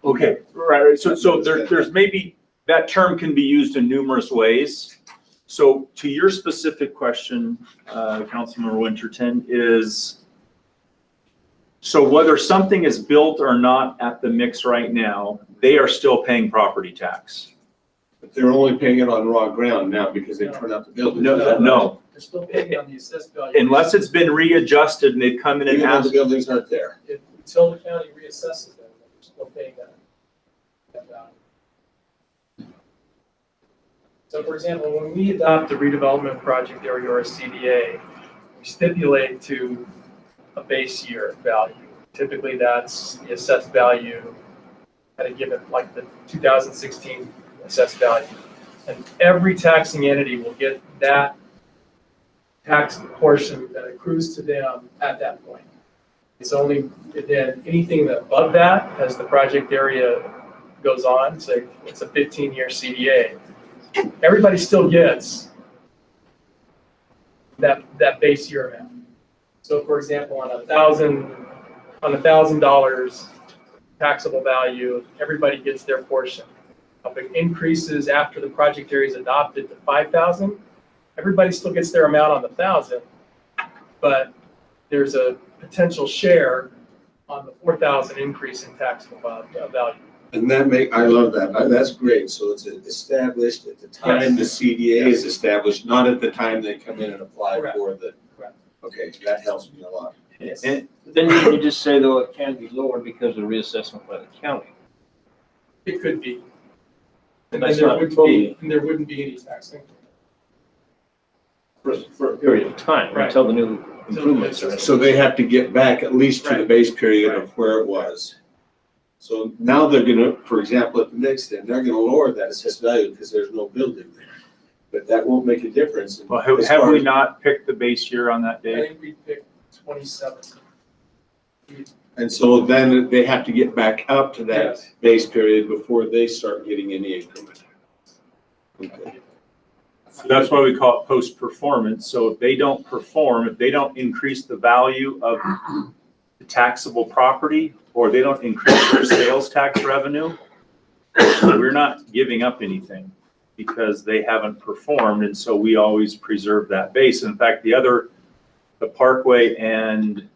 Okay, right. So there's maybe, that term can be used in numerous ways. So to your specific question, Councilmember Winterton, is, so whether something is built or not at the mix right now, they are still paying property tax. But they're only paying it on raw ground now because they turned out the building. No. They're still paying on the assessed value. Unless it's been readjusted and they've come in and Even though asked. the buildings aren't there. Until the county reassesses them, they're still paying that value. So for example, when we adopt a redevelopment project area or a CDA, we stipulate to a base year value. Typically that's the assessed value at a given, like the 2016 assessed value. And every taxing entity will get that tax portion that accrues to them at that point. It's only then anything above that as the project area goes on, say it's a 15-year CDA, everybody still gets that base year amount. So for example, on $1,000 taxable value, everybody gets their portion. If it increases after the project area is adopted to 5,000, everybody still gets their amount on the 1,000, but there's a potential share on the 4,000 increase in taxable value. And I love that. That's great. So it's established at the time the CDA is established, not at the time they come in and apply for the. Okay, that helps me a lot. Yes. And then you just say, though, it can be lowered because of reassessment by the county. It could be. And That's there not wouldn't totally- be, and there wouldn't be any tax increment. For a period of time, until the new improvements are. So they have to get back at least to the base period of where it was. So now they're gonna, for example, at the next end, they're gonna lower that assessed value because there's no building there. but that won't make a difference. Well, as have far we as- not picked the base year on that I date? think we picked 27. And so then they have to get back up to that Yes. base period before they start getting any increment. Okay. That's why we call it post-performance. So if they don't perform, if they don't increase the value of the taxable property, or they don't increase their sales tax revenue, we're not giving up anything because they haven't performed. And so we always preserve that base. In fact, the Parkway and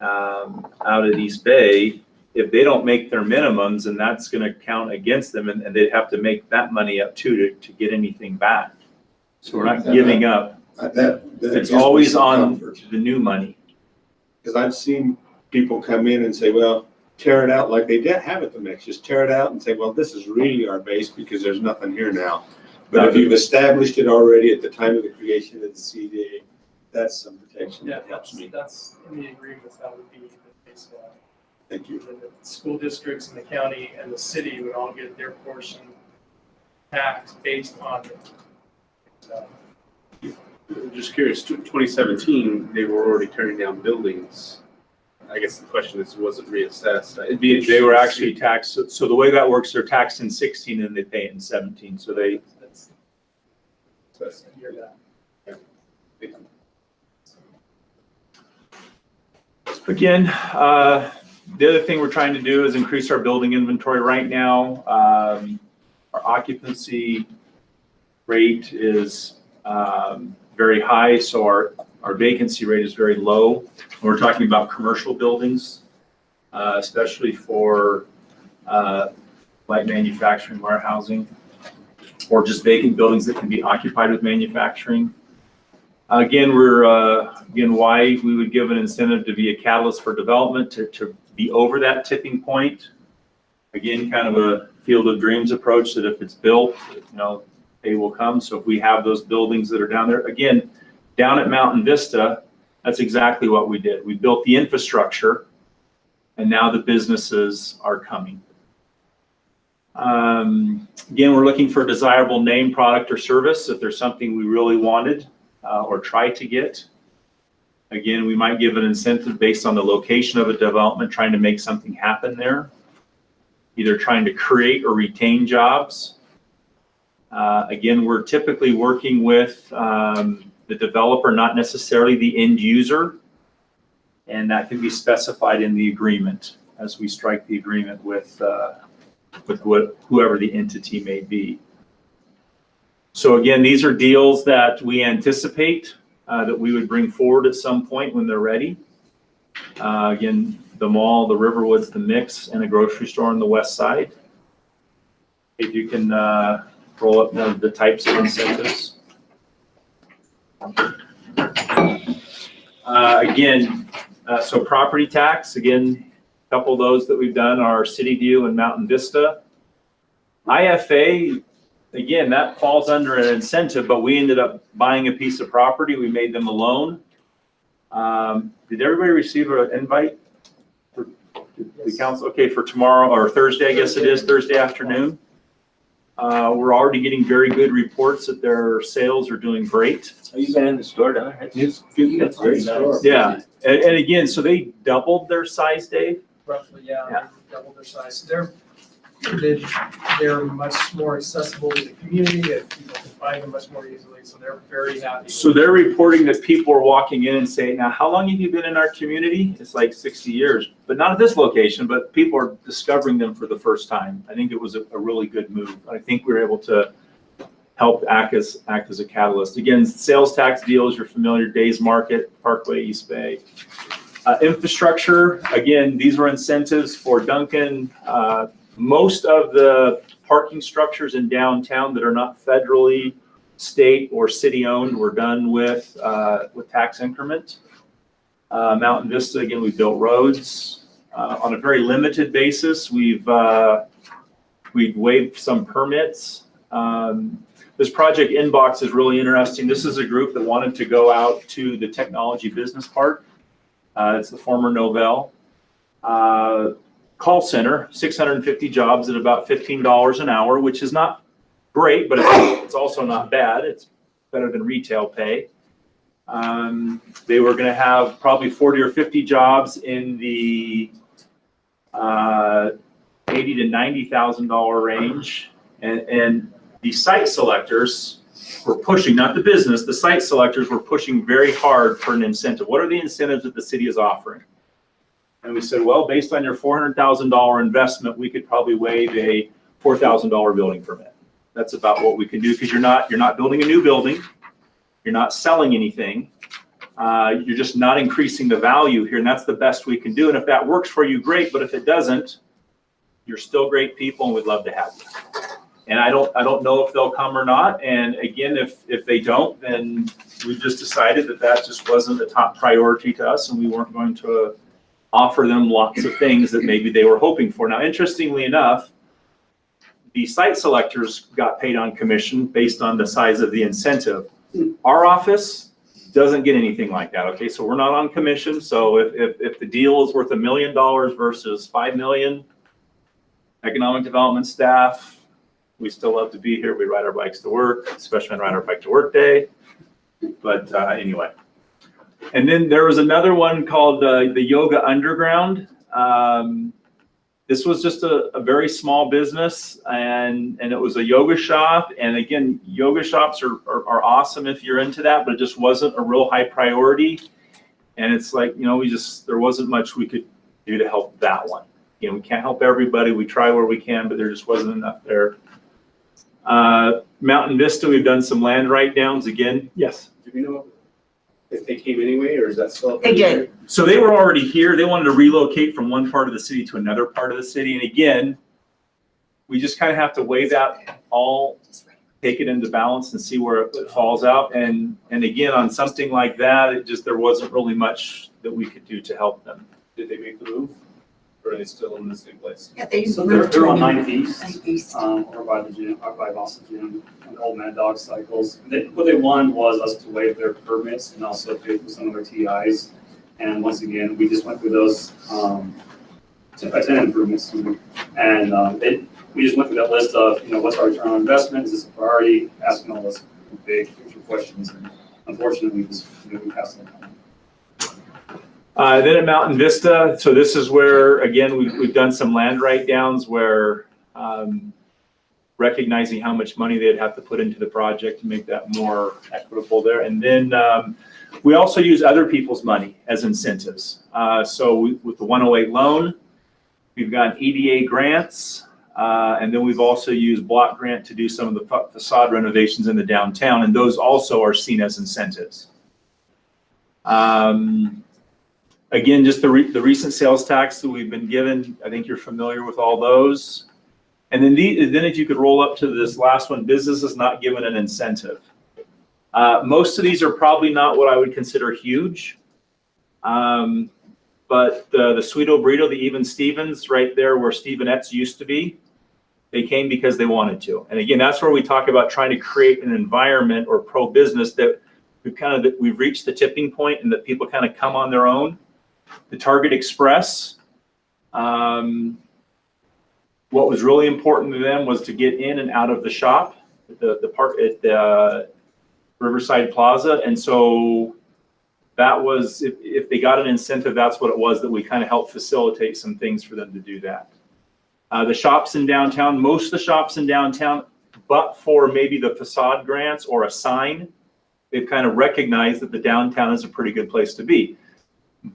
out at East Bay, if they don't make their minimums, and that's going to count against them, and they'd have to make that money up too to get anything back. So we're not giving up. It's always on the new money. Because I've seen people come in and say, well, tear it out like they did have it the mix. Just tear it out and say, well, this is really our base because there's nothing here now. But if you've established it already at the time of the creation of the CDA, that's some protection Yeah, that helps me. that's in the agreements, that would be the base law. Thank you. And the school districts and the county and the city would all get their portion taxed based on Just curious, 2017, they were already turning down buildings. I guess the question is, was it reassessed? It'd be They were interesting to actually see. taxed. So the way that works, they're taxed in 16 and they pay it in 17. So they, that's a year down. again, the other thing we're trying to do is increase our building inventory right now. Our occupancy rate is very high, so our vacancy rate is very low. We're talking about commercial buildings, especially for light manufacturing, warehousing, or just vacant buildings that can be occupied with manufacturing. Again, why we would give an incentive to be a catalyst for development to be over that tipping point. Again, kind of a field of dreams approach that if it's built, they will come. So if we have those buildings that are down there, again, down at Mountain Vista, that's exactly what we did. We built the infrastructure and now the businesses are coming. Again, we're looking for a desirable name, product, or service. If there's something we really wanted or try to get, again, we might give an incentive based on the location of a development, trying to make something happen there, either trying to create or retain jobs. Again, we're typically working with the developer, not necessarily the end user, and that can be specified in the agreement as we strike the agreement with whoever the entity may be. So again, these are deals that we anticipate that we would bring forward at some point when they're ready. Again, the mall, the Riverwoods, the Mix, and a grocery store on the west side. If you can roll up the types of incentives. So property tax, again, a couple of those that we've done are City View and Mountain Vista. IFA, again, that falls under an incentive, but we ended up buying a piece of property. We made them a loan. Did everybody receive an invite for the council? Okay, for tomorrow or Thursday, I guess it is, Thursday afternoon. We're already getting very good reports that their sales are doing great. Are you been in the store down there? It's good. That's very nice. Yeah, and again, so they doubled their size, Dave? Roughly, yeah, they double their size. They're much more accessible to the community, and people can find them much more easily, so they're very happy. So they're reporting that people are walking in and saying, now, how long have you been in our community? It's like 60 years, but not at this location, but people are discovering them for the first time. I think it was a really good move. I think we were able to help act as a catalyst. Again, sales tax deals, you're familiar, Days Market, Parkway, East Bay. Infrastructure, again, these were incentives for Duncan. Most of the parking structures in downtown that are not federally, state, or city-owned were done with tax increment. Mountain Vista, again, we built roads. On a very limited basis, we've waived some permits. This project Inbox is really interesting. This is a group that wanted to go out to the technology business park. It's the former Novell. Call center, 650 jobs at about $15 an hour, which is not great, but it's also not bad. It's better than retail pay. They were going to have probably 40 or 50 jobs in the $80,000 to $90,000 range, and the site selectors were pushing, not the business, the site selectors were pushing very hard for an incentive. What are the incentives that the city is offering? And we said, well, based on your $400,000 investment, we could probably waive a $4,000 building permit. That's about what we can do, because you're not building a new building, you're not selling anything, you're just not increasing the value here, and that's the best we can do. And if that works for you, great. But if it doesn't, you're still great people, and we'd love to have you. And I don't know if they'll come or not. And again, if they don't, then we just decided that just wasn't a top priority to us, and we weren't going to offer them lots of things that maybe they were hoping for. Now, interestingly enough, the site selectors got paid on commission based on the size of the incentive. Our office doesn't get anything like that. Okay, so we're not on commission. So if the deal is worth $1 million versus $5 million, economic development staff, we still love to be here. We ride our bikes to work, especially on Ride Our Bike to Work Day. But anyway. And then there was another one called the Yoga Underground. This was just a very small business, and it was a yoga shop. And again, yoga shops are awesome if you're into that, but it just wasn't a real high priority. And it's like, there wasn't much we could do to help that one. We can't help everybody. We try where we can, but there just wasn't enough there. Mountain Vista, we've done some land write-downs again. Yes. Do we know if they came anyway, or is that still? They did. So they were already here. They wanted to relocate from one part of the city to another part of the city. And again, we just kind of have to weigh that all, take it into balance and see where it falls out. And again, on something like that, there wasn't really much that we could do to help them. Did they make the move? Or are they still in the same place? Yeah, they So they're on 9th East, or by the gym, or by Boston Gym, and Old Mad Dog Cycles. What they wanted was us to waive their permits and also pay for some of their TIs. And once again, we just went through those tenant improvements, and we just went through that list of, what's our return on investment? Is this a priority? Asking all those big picture questions, and unfortunately, we passed them. Then at Mountain Vista, so this is where, again, we've done some land write-downs where recognizing how much money they'd have to put into the project to make that more equitable there. And then we also use other people's money as incentives. So with the 108 loan, we've got EDA grants, and then we've also used block grant to do some of the facade renovations in the downtown, and those also are seen as incentives. Again, just the recent sales tax that we've been given, I think you're familiar with all those. And then if you could roll up to this last one, business is not given an incentive. Most of these are probably not what I would consider huge. But the Sweeto Burrito, the Even Stevens, right there where Stevenette's used to be, they came because they wanted to. And again, that's where we talk about trying to create an environment or pro-business that we've reached the tipping point and that people kind of come on their own. The Target Express, what was really important to them was to get in and out of the shop, the park at the Riverside Plaza. And so that was, if they got an incentive, that's what it was, that we kind of helped facilitate some things for them to do that. The shops in downtown, most of the shops in downtown, but for maybe the facade grants or a sign, they've kind of recognized that the downtown is a pretty good place to be.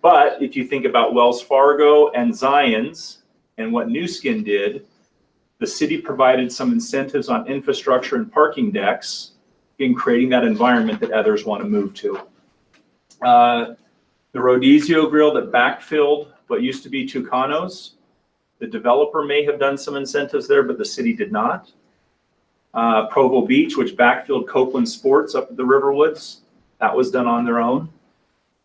But if you think about Wells Fargo and Zions and what New Skin did, the city provided some incentives on infrastructure and parking decks in creating that environment that others want to move to. The Rodizio Grill that backfilled what used to be Tucanos, the developer may have done some incentives there, but the city did not. Provo Beach, which backfilled Copeland Sports up at the Riverwoods, that was done on their own.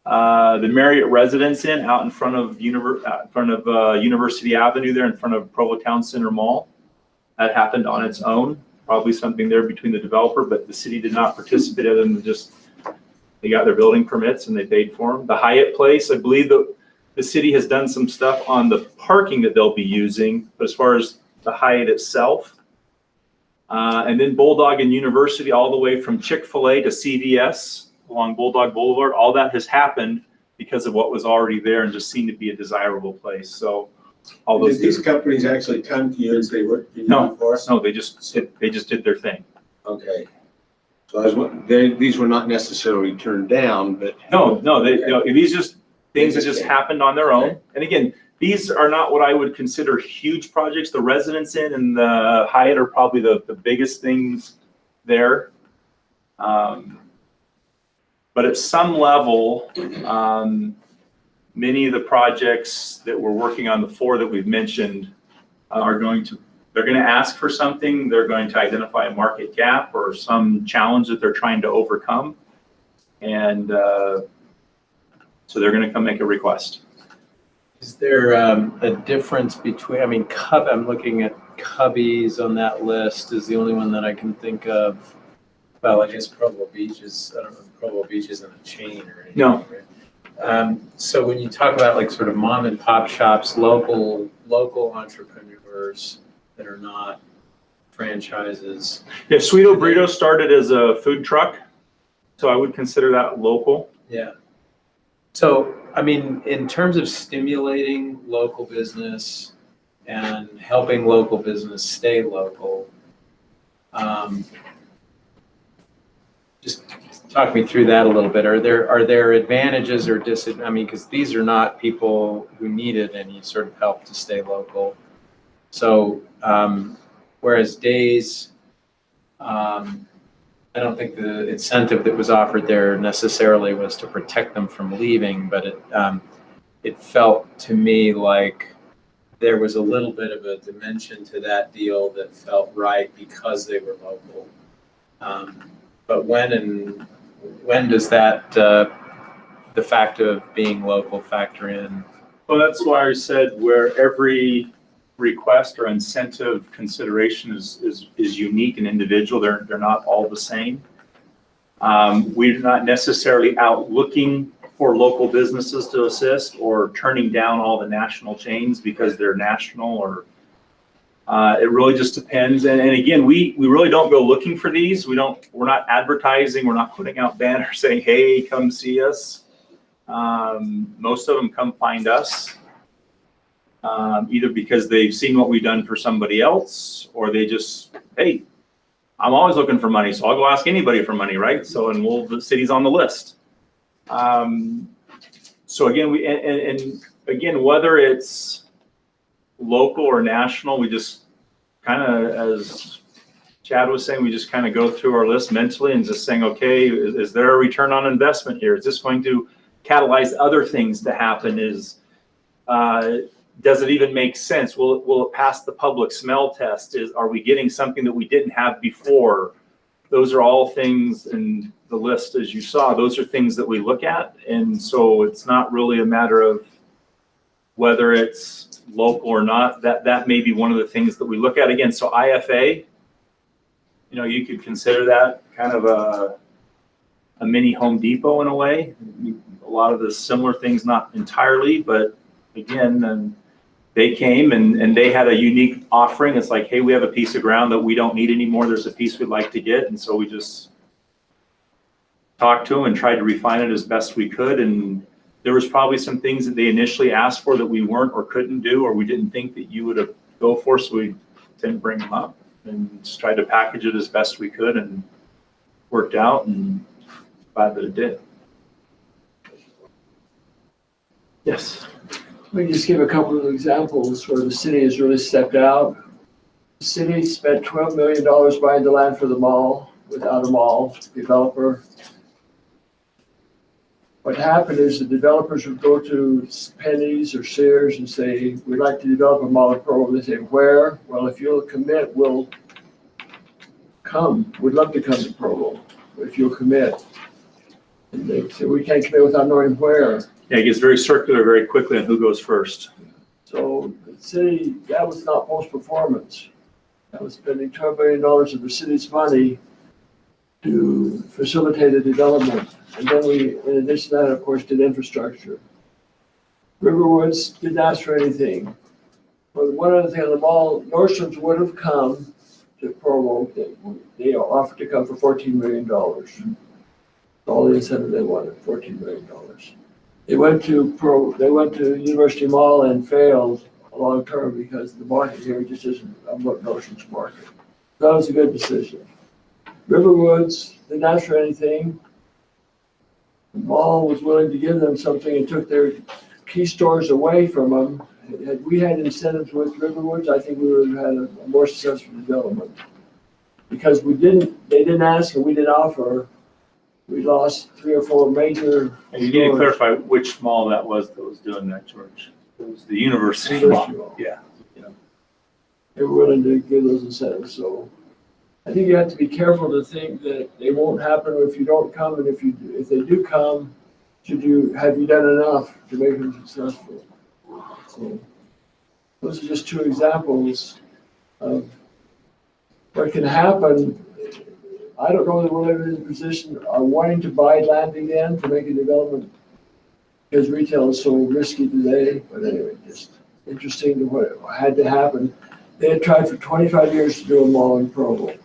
The Marriott Residence Inn out in front of University Avenue there in front of Provo Town Center Mall, that happened on its own. Probably something there between the developer, but the city did not participate other than just, they got their building permits and they paid for them. The Hyatt Place, I believe the city has done some stuff on the parking that they'll be using, but as far as the Hyatt itself, And then Bulldog and University, all the way from Chick-fil-A to CVS along Bulldog Boulevard, all that has happened because of what was already there and just seemed to be a desirable place. So all those. Did these companies actually come to you and say, what can you do for us? No, they just did their thing. Okay. So these were not necessarily turned down, but. No, these just things that just happened on their own. And again, these are not what I would consider huge projects. The Residence Inn and the Hyatt are probably the biggest things there. But at some level, many of the projects that we're working on, the 4 that we've mentioned, they're going to ask for something. They're going to identify a market gap or some challenge that they're trying to overcome. And so they're going to come make a request. Is there a difference between, I mean, I'm looking at Cubby's on that list is the only one that I can think of. Well, I guess Provo Beach is, I don't know if Provo Beach isn't a chain or anything. No. Right? So when you talk about like sort of mom and pop shops, local entrepreneurs that are not franchises. Yeah, Sweeto Burrito started as a food truck, so I would consider that local. Yeah. So, I mean, in terms of stimulating local business and helping local business stay local, just talk me through that a little bit. Are there advantages or disadvantages? I mean, because these are not people who needed any sort of help to stay local. So, whereas Days, I don't think the incentive that was offered there necessarily was to protect them from leaving, but it felt to me like there was a little bit of a dimension to that deal that felt right because they were local. But when does that the fact of being local factor in? Well, that's why I said where every request or incentive consideration is unique and individual. They're not all the same. We're not necessarily out looking for local businesses to assist or turning down all the national chains because they're national, or it really just depends. And again, we really don't go looking for these. We're not advertising. We're not putting out banners saying, hey, come see us. Most of them come find us. Either because they've seen what we've done for somebody else, or they just, hey, I'm always looking for money, so I'll go ask anybody for money, right? So, and the city's on the list. So again, again, whether it's local or national, we just kind of, as Chad was saying, we just kind of go through our list mentally and just saying, okay, is there a return on investment here? Is this going to catalyze other things to happen? Does it even make sense? Will it pass the public smell test? Are we getting something that we didn't have before? Those are all things in the list, as you saw. Those are things that we look at. And so it's not really a matter of whether it's local or not. That may be one of the things that we look at. Again, so IFA, you could consider that kind of a mini Home Depot in a way. A lot of the similar things, not entirely, but again, they came and they had a unique offering. It's like, hey, we have a piece of ground that we don't need anymore. There's a piece we'd like to get. And so we just talked to them and tried to refine it as best we could. And there was probably some things that they initially asked for that we weren't or couldn't do, or we didn't think that you would go for. So we didn't bring them up and just tried to package it as best we could, and worked out, and glad that it did. Yes. Let me just give a couple of examples where the city has really stepped out. The city spent $12 million buying the land for the mall without a mall developer. What happened is the developers would go to Penny's or Sears and say, we'd like to develop a mall in Provo. They say, where? Well, if you'll commit, we'll come. We'd love to come to Provo if you'll commit. And they say, we can't commit without knowing where. Yeah, it gets very circular very quickly on who goes first. So the city, that was not post-performance. That was spending $12 million of the city's money to facilitate the development. And then we, in addition to that, of course, did infrastructure. Riverwoods didn't ask for anything. But one other thing on the mall, Nordstrom's would have come to Provo, they offered to come for $14 million. All the incentive they wanted, $14 million. They went to University Mall and failed long term because the market here just isn't a notions market. That was a good decision. Riverwoods didn't ask for anything. The mall was willing to give them something and took their key stores away from them. Had we had incentives with Riverwoods, I think we would have had a more successful development. Because they didn't ask and we didn't offer, we lost 3 or 4 major. And you need to clarify which mall that was doing that, George. It was the University Mall. Yeah. They were willing to give those incentives, so I think you have to be careful to think that they won't happen if you don't come, and if they do come, have you done enough to make them successful? So those are just 2 examples of what can happen. I don't know that we'll ever be in a position of wanting to buy land again to make a development because retail is so risky today. But anyway, just interesting to what had to happen. They had tried for 25 years to do a mall in Provo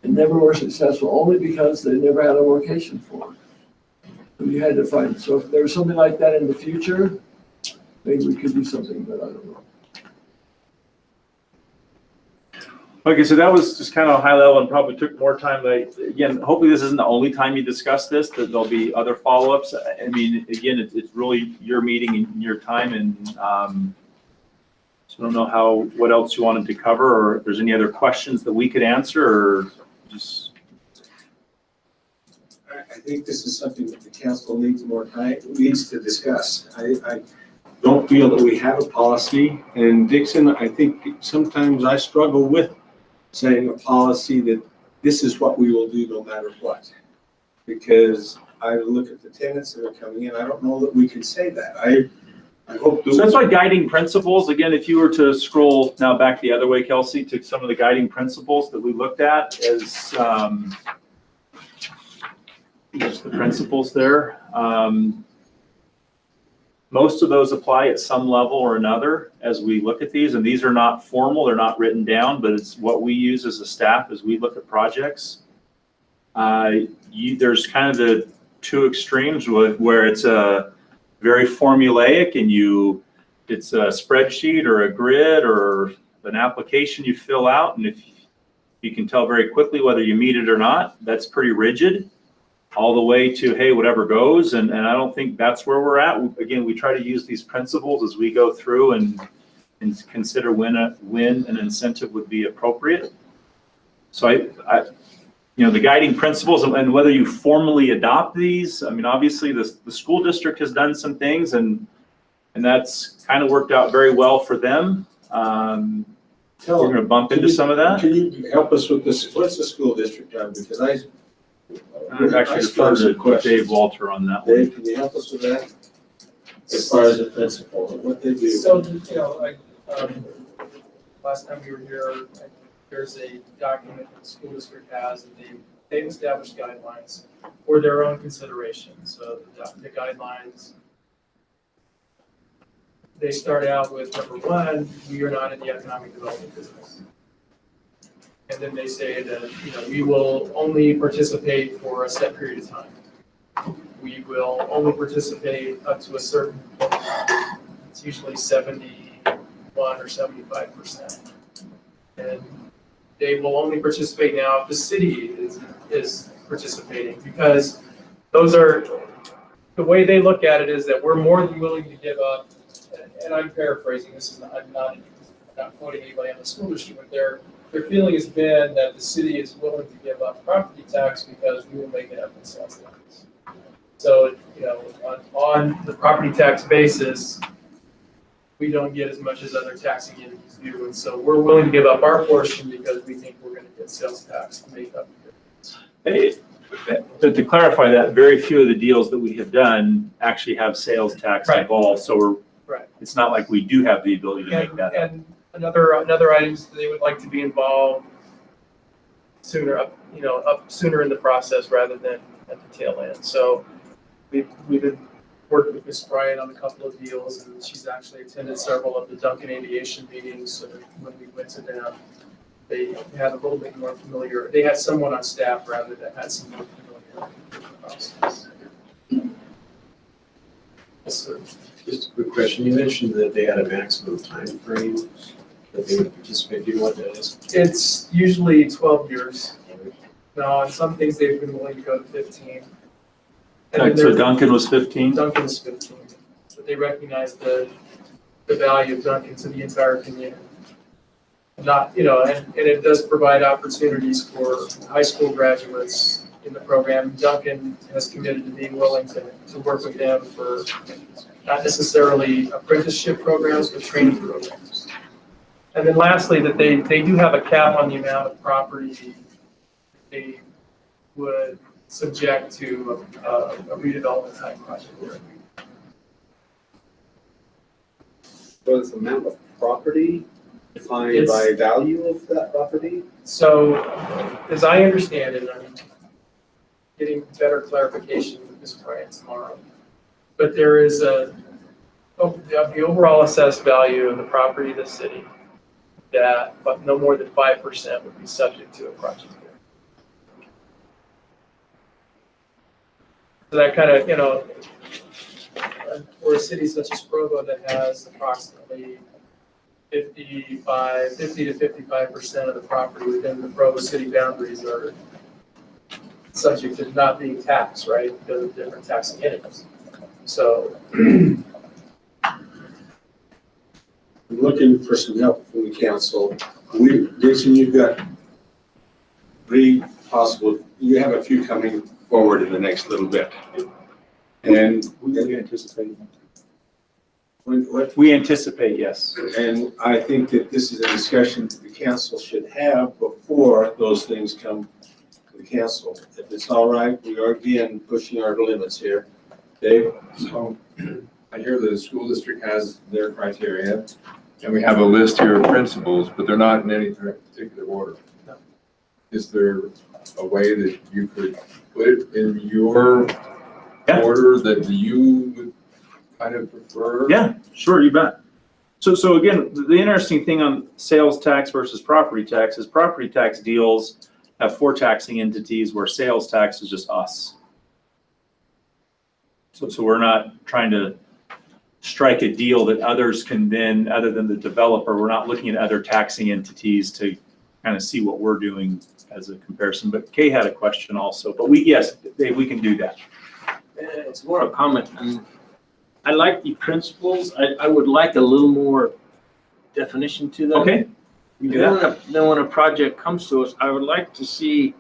and never were successful, only because they never had a location for it. So you had to find. So if there was something like that in the future, maybe we could do something, but I don't know. Okay, so that was just kind of high level and probably took more time. Again, hopefully this isn't the only time you discuss this, that there'll be other follow-ups. I mean, again, it's really your meeting and your time, and so I don't know what else you wanted to cover, or if there's any other questions that we could answer, or just. I think this is something that the council needs to discuss. I don't feel that we have a policy, and Dixon, I think sometimes I struggle with saying a policy that this is what we will do no matter what. Because I look at the tenants that are coming in, I don't know that we can say that. I hope. So that's why guiding principles, again, if you were to scroll now back the other way, Kelsey, to some of the guiding principles that we looked at as just the principles there. Most of those apply at some level or another as we look at these, and these are not formal, they're not written down, but it's what we use as a staff as we look at projects. There's kind of the 2 extremes where it's a very formulaic and it's a spreadsheet or a grid or an application you fill out, and if you can tell very quickly whether you meet it or not, that's pretty rigid. All the way to, hey, whatever goes, and I don't think that's where we're at. Again, we try to use these principles as we go through and consider when an incentive would be appropriate. So the guiding principles and whether you formally adopt these. I mean, obviously the school district has done some things, and that's kind of worked out very well for them. We're going to bump into some of that. Can you help us with this? What's the school district done? Because I'd actually defer to Dave Walter on that one. Dave, can you help us with that? As far as the principle, what they do. So, last time we were here, there's a document that the school district has, and they've established guidelines for their own consideration. So the guidelines, they start out with number 1, we are not in the economic development business. And then they say that, we will only participate for a set period of time. We will only participate up to a certain, it's usually 71 or 75%. And they will only participate now if the city is participating, because those are, the way they look at it is that we're more than willing to give up, and I'm paraphrasing, I'm not quoting anybody on the school district, but their feeling has been that the city is willing to give up property tax because we will make it up in sales tax. So, on the property tax basis, we don't get as much as other taxing entities do. And so we're willing to give up our portion because we think we're going to get sales tax to make up the difference. But to clarify that, very few of the deals that we have done actually have sales tax involved. So it's not like we do have the ability to make that up. And another items they would like to be involved sooner, up sooner in the process rather than at the tail end. So we've been working with Miss Bryant on a couple of deals, and she's actually attended several of the Duncan Aviation meetings. So when we went to them, they had a little bit more familiar, they had someone on staff rather that had some more familiarity with the process. Yes, sir. Just a quick question. You mentioned that they had a maximum time frame that they would participate. Do you know what that is? It's usually 12 years. Now, on some things, they've been willing to go to 15. And then So Duncan was 15? Duncan is 15. But they recognize the value of Duncan to the entire community. Not, you know, and it does provide opportunities for high school graduates in the program. Duncan has committed to being willing to work with them for not necessarily apprenticeship programs, but training programs. And then lastly, that they do have a cap on the amount of property they would subject to a redevelopment type project. So it's the amount of property defined by value of that property? So, as I understand it, I'm getting better clarification with Ms. Bryant tomorrow. But there is the overall assessed value of the property of the city that, but no more than 5% would be subject to a project. So that kind of, you know, for a city such as Provo that has approximately 50 to 55% of the property within the Provo city boundaries are subject to not being taxed, right? Because of different taxing entities. So I'm looking for some help from the council. Jason, you've got 3 possible, you have a few coming forward in the next little bit. And we anticipate. We anticipate, yes. And I think that this is a discussion that the council should have before those things come to the council. If it's all right, we are again pushing our limits here. Dave? So I hear the school district has their criteria, and we have a list here of principles, but they're not in any particular order. Is there a way that you could put it in your order that you would kind of prefer? Yeah, sure, you bet. So again, the interesting thing on sales tax versus property tax is property tax deals have 4 taxing entities where sales tax is just us. So we're not trying to strike a deal that others can then, other than the developer, we're not looking at other taxing entities to kind of see what we're doing as a comparison. But Kay had a question also, but yes, Dave, we can do that. It's more a comment. I like the principles. I would like a little more definition to them. Okay. Then when a project comes to us, I would like to see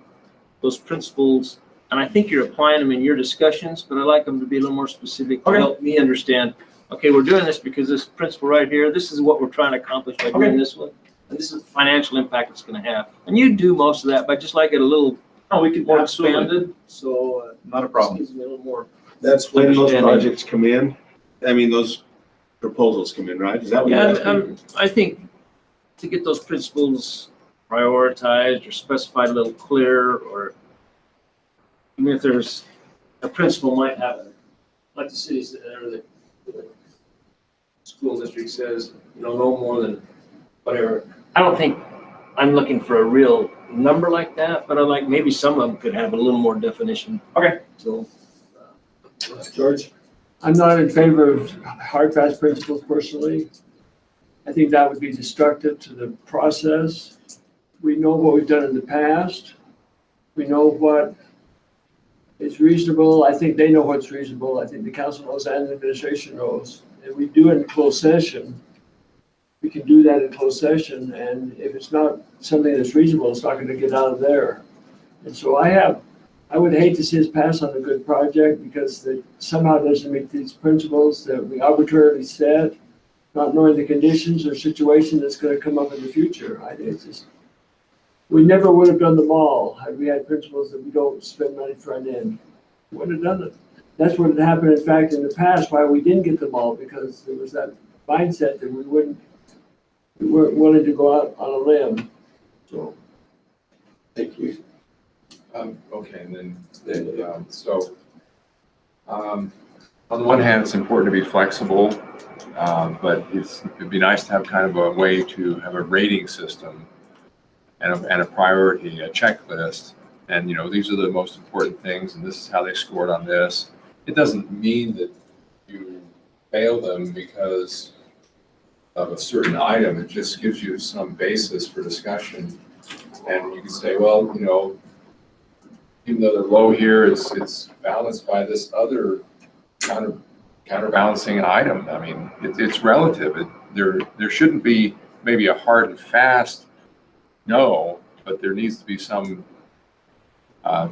those principles, and I think you're applying them in your discussions, but I'd like them to be a little more specific to help me understand, okay, we're doing this because this principle right here, this is what we're trying to accomplish by doing this one. And this is the financial impact it's going to have. And you do most of that, but just like it a little more expanded. So not a problem. Gives me a little more. That's when those projects come in. I mean, those proposals come in, right? Is that what you're asking? I think to get those principles prioritized or specified a little clearer, or even if there's a principle might have, like the cities or the school district says, no more than whatever. I don't think I'm looking for a real number like that, but I like maybe some of them could have a little more definition. Okay. So, George? I'm not in favor of hard, fast principles personally. I think that would be destructive to the process. We know what we've done in the past. We know what is reasonable. I think they know what's reasonable. I think the council knows and the administration knows. And we do it in closed session. We can do that in closed session, and if it's not something that's reasonable, it's not going to get out of there. And so I would hate to see us pass on a good project because it somehow doesn't meet these principles that we arbitrarily set, not knowing the conditions or situation that's going to come up in the future. We never would have done the mall had we had principles that we don't spend money front end. We wouldn't have done it. That's what had happened, in fact, in the past, why we didn't get the mall, because there was that mindset that we weren't willing to go out on a limb. So, thank you. Okay, and then on the one hand, it's important to be flexible, but it'd be nice to have kind of a way to have a rating system. and a priority, a checklist. And, you know, these are the most important things, and this is how they scored on this. It doesn't mean that you fail them because of a certain item. It just gives you some basis for discussion. And you can say, well, you know, even though they're low here, it's balanced by this other counterbalancing item. I mean, it's relative. There shouldn't be maybe a hard and fast no, but there needs to be some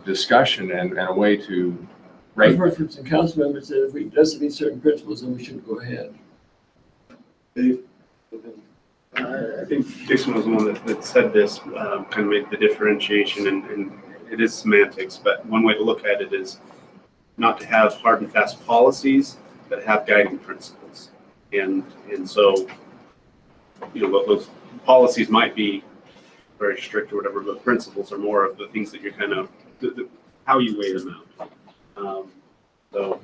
discussion and a way to rate. I've heard from some council members that if we doesn't meet certain principles, then we shouldn't go ahead. Dave? I think Dixon was the one that said this, kind of made the differentiation, and it is semantics, but one way to look at it is not to have hard and fast policies, but have guiding principles. And so, you know, those policies might be very strict or whatever, but principles are more of the things that you're kind of, how you weigh them out. So,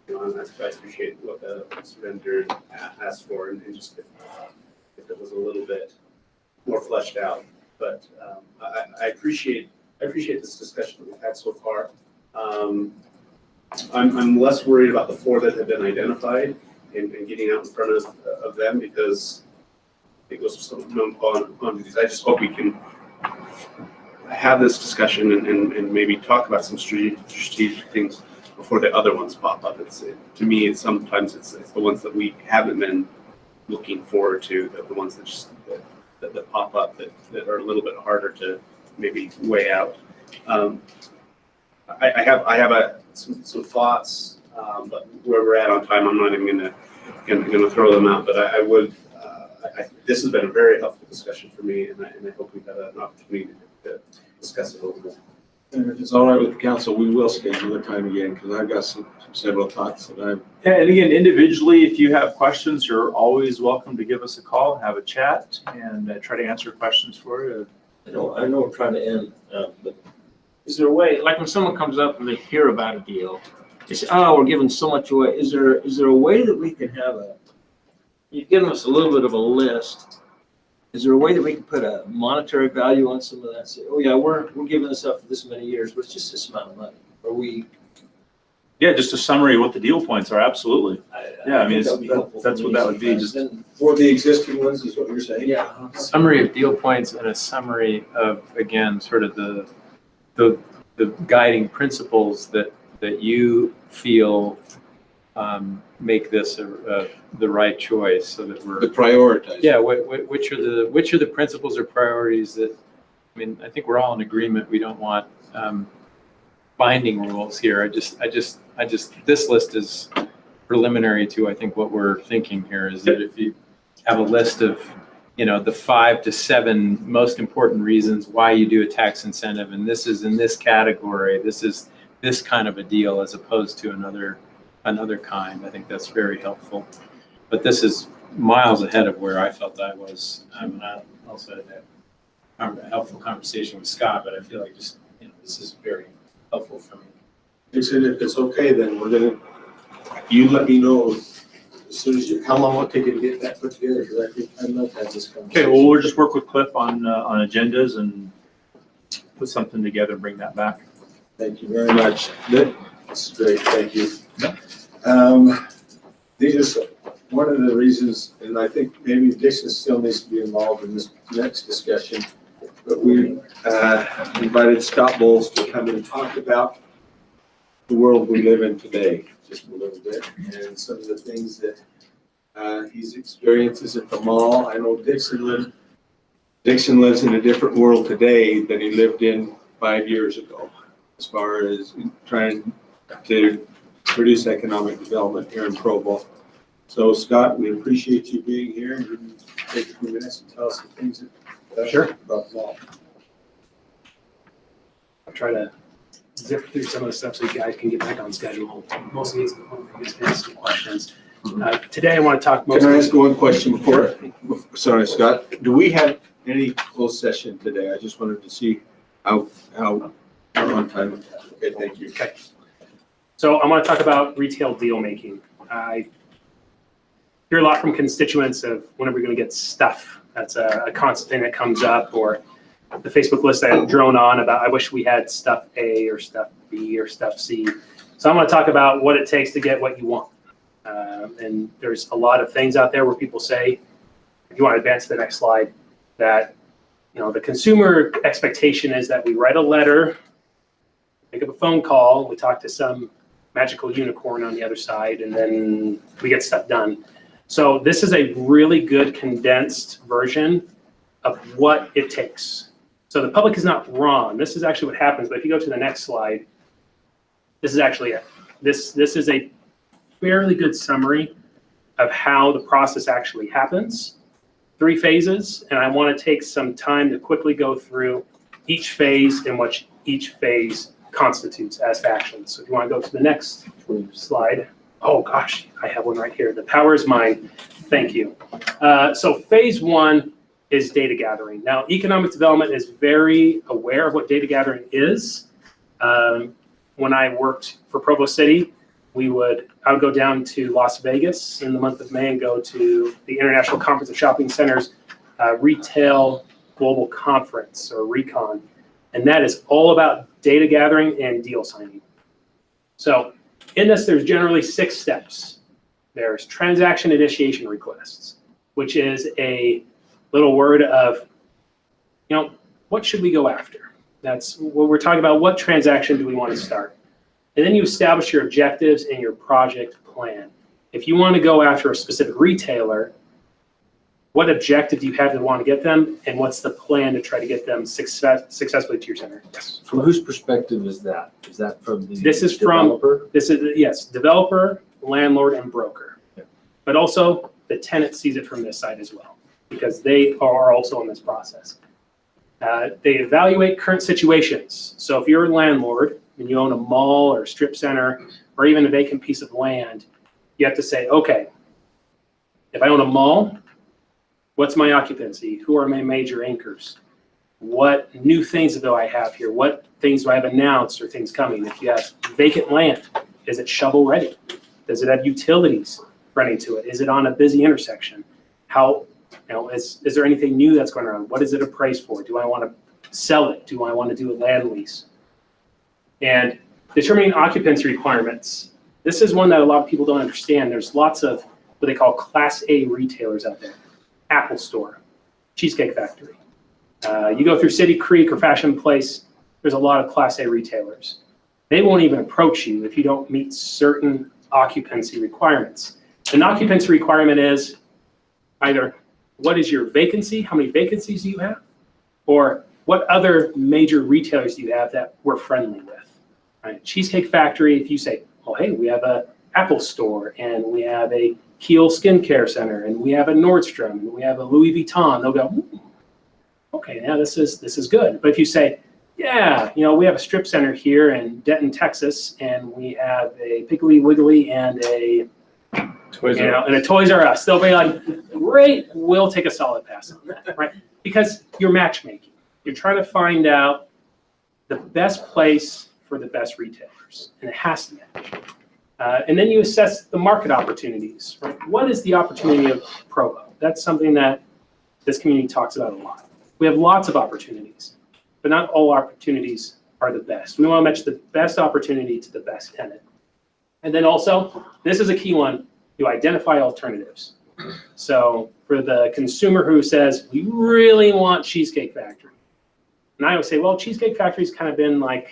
you know, I appreciate what the vendor asked for, and just if it was a little bit more fleshed out. But I appreciate this discussion that we've had so far. I'm less worried about the 4 that have been identified and getting out in front of them, because it goes to some known quantities. I just hope we can have this discussion and maybe talk about some strategic things before the other ones pop up. To me, sometimes it's the ones that we haven't been looking forward to, the ones that just that pop up that are a little bit harder to maybe weigh out. I have some thoughts, but where we're at on time, I'm not even gonna throw them out. But I would. This has been a very helpful discussion for me, and I hope we've had an opportunity to discuss it a little bit. And if it's all right with the council, we will schedule the time again, because I've got several thoughts that I've. Yeah, and again, individually, if you have questions, you're always welcome to give us a call, have a chat, and try to answer questions for you. I know we're trying to end, but is there a way, like when someone comes up and they hear about a deal, they say, oh, we're giving so much away. Is there a way that we can have you've given us a little bit of a list. Is there a way that we can put a monetary value on some of that? Say, oh yeah, we're giving this up for this many years, but it's just this amount of money. Are we? Yeah, just a summary of what the deal points are. Absolutely. I mean, that's what that would be. Just for the existing ones is what you're saying. Yeah. Summary of deal points and a summary of, again, sort of the guiding principles that you feel make this the right choice, so that we're prioritize. Yeah, which are the principles or priorities that, I mean, I think we're all in agreement. We don't want binding rules here. I just this list is preliminary to, I think, what we're thinking here is that if you have a list of, you know, the 5 to 7 most important reasons why you do a tax incentive, and this is in this category, this is this kind of a deal as opposed to another kind. I think that's very helpful. But this is miles ahead of where I felt I was. And I also had a helpful conversation with Scott, but I feel like just, you know, this is very helpful for me. Dixon, if it's okay, then you let me know as soon as how long will it take you to get that put together? Because I think I'd love to have this conversation. okay. Well, we'll just work with Cliff on agendas and put something together and bring that back. Thank you very much. That's great. Thank you. These are one of the reasons, and I think maybe Dixon still needs to be involved in this next discussion, but we invited Scott Bowles to come and talk about the world we live in today, just a little bit, and some of the things that he's experiences at the mall. I know Dixon lives in a different world today than he lived in 5 years ago, as far as trying to produce economic development here in Provo. So Scott, we appreciate you being here, and take a few minutes and tell us the things about the mall. I'll try to zip through some of the stuff so you guys can get back on schedule. Most of these answer some questions. Today I want to talk Can I ask one question before? Sorry, Scott. Do we have any closed session today? I just wanted to see how on time. Okay, thank you. Okay. So I want to talk about retail deal making. I hear a lot from constituents of when are we going to get stuff? That's a constant thing that comes up, or the Facebook list I drone on about, I wish we had stuff A or stuff B or stuff C. So I'm going to talk about what it takes to get what you want. And there's a lot of things out there where people say, if you want to advance to the next slide, that the consumer expectation is that we write a letter, make up a phone call, we talk to some magical unicorn on the other side, and then we get stuff done. So this is a really good condensed version of what it takes. So the public is not wrong. This is actually what happens. But if you go to the next slide, this is actually it. This is a fairly good summary of how the process actually happens. 3 phases, and I want to take some time to quickly go through each phase and what each phase constitutes as actions. So if you want to go to the next slide. Oh gosh, I have one right here. The power is mine. Thank you. So phase 1 is data gathering. Now, economic development is very aware of what data gathering is. When I worked for Provo City, I would go down to Las Vegas in the month of May and go to the International Conference of Shopping Centers Retail Global Conference, or RECon. And that is all about data gathering and deal signing. So in this, there's generally 6 steps. There's transaction initiation requests, which is a little word of, what should we go after? That's what we're talking about. What transaction do we want to start? And then you establish your objectives and your project plan. If you want to go after a specific retailer, what objective do you have to want to get them, and what's the plan to try to get them successfully to your center? Yes. From whose perspective is that? Is that from the developer? Yes, developer, landlord, and broker. Yeah. But also the tenant sees it from this side as well, because they are also in this process. They evaluate current situations. So if you're a landlord and you own a mall or a strip center or even a vacant piece of land, you have to say, okay, if I own a mall, what's my occupancy? Who are my major anchors? What new things do I have here? What things do I have announced or things coming? If you have vacant land, is it shovel ready? Does it have utilities running to it? Is it on a busy intersection? How, is there anything new that's going on? What is it appraised for? Do I want to sell it? Do I want to do a land lease? And determining occupancy requirements. This is one that a lot of people don't understand. There's lots of what they call Class A retailers out there. Apple Store, Cheesecake Factory. You go through City Creek or Fashion Place, there's a lot of Class A retailers. They won't even approach you if you don't meet certain occupancy requirements. An occupancy requirement is either what is your vacancy, how many vacancies do you have, or what other major retailers do you have that we're friendly with. Right? Cheesecake Factory, if you say, oh, hey, we have a Apple Store and we have a Keel Skincare Center and we have a Nordstrom and we have a Louis Vuitton, they'll go, okay, now this is good. But if you say, yeah, we have a strip center here in Denton, Texas, and we have a Piggly Wiggly and a Toys R Us, they'll be like, great, we'll take a solid pass on that, right? Because you're matchmaking. You're trying to find out the best place for the best retailers, and it has to match. And then you assess the market opportunities, right? What is the opportunity of Provo? That's something that this community talks about a lot. We have lots of opportunities, but not all opportunities are the best. We want to match the best opportunity to the best tenant. And then also, this is a key one, you identify alternatives. So for the consumer who says, we really want Cheesecake Factory. And I would say, well, Cheesecake Factory's kind of been like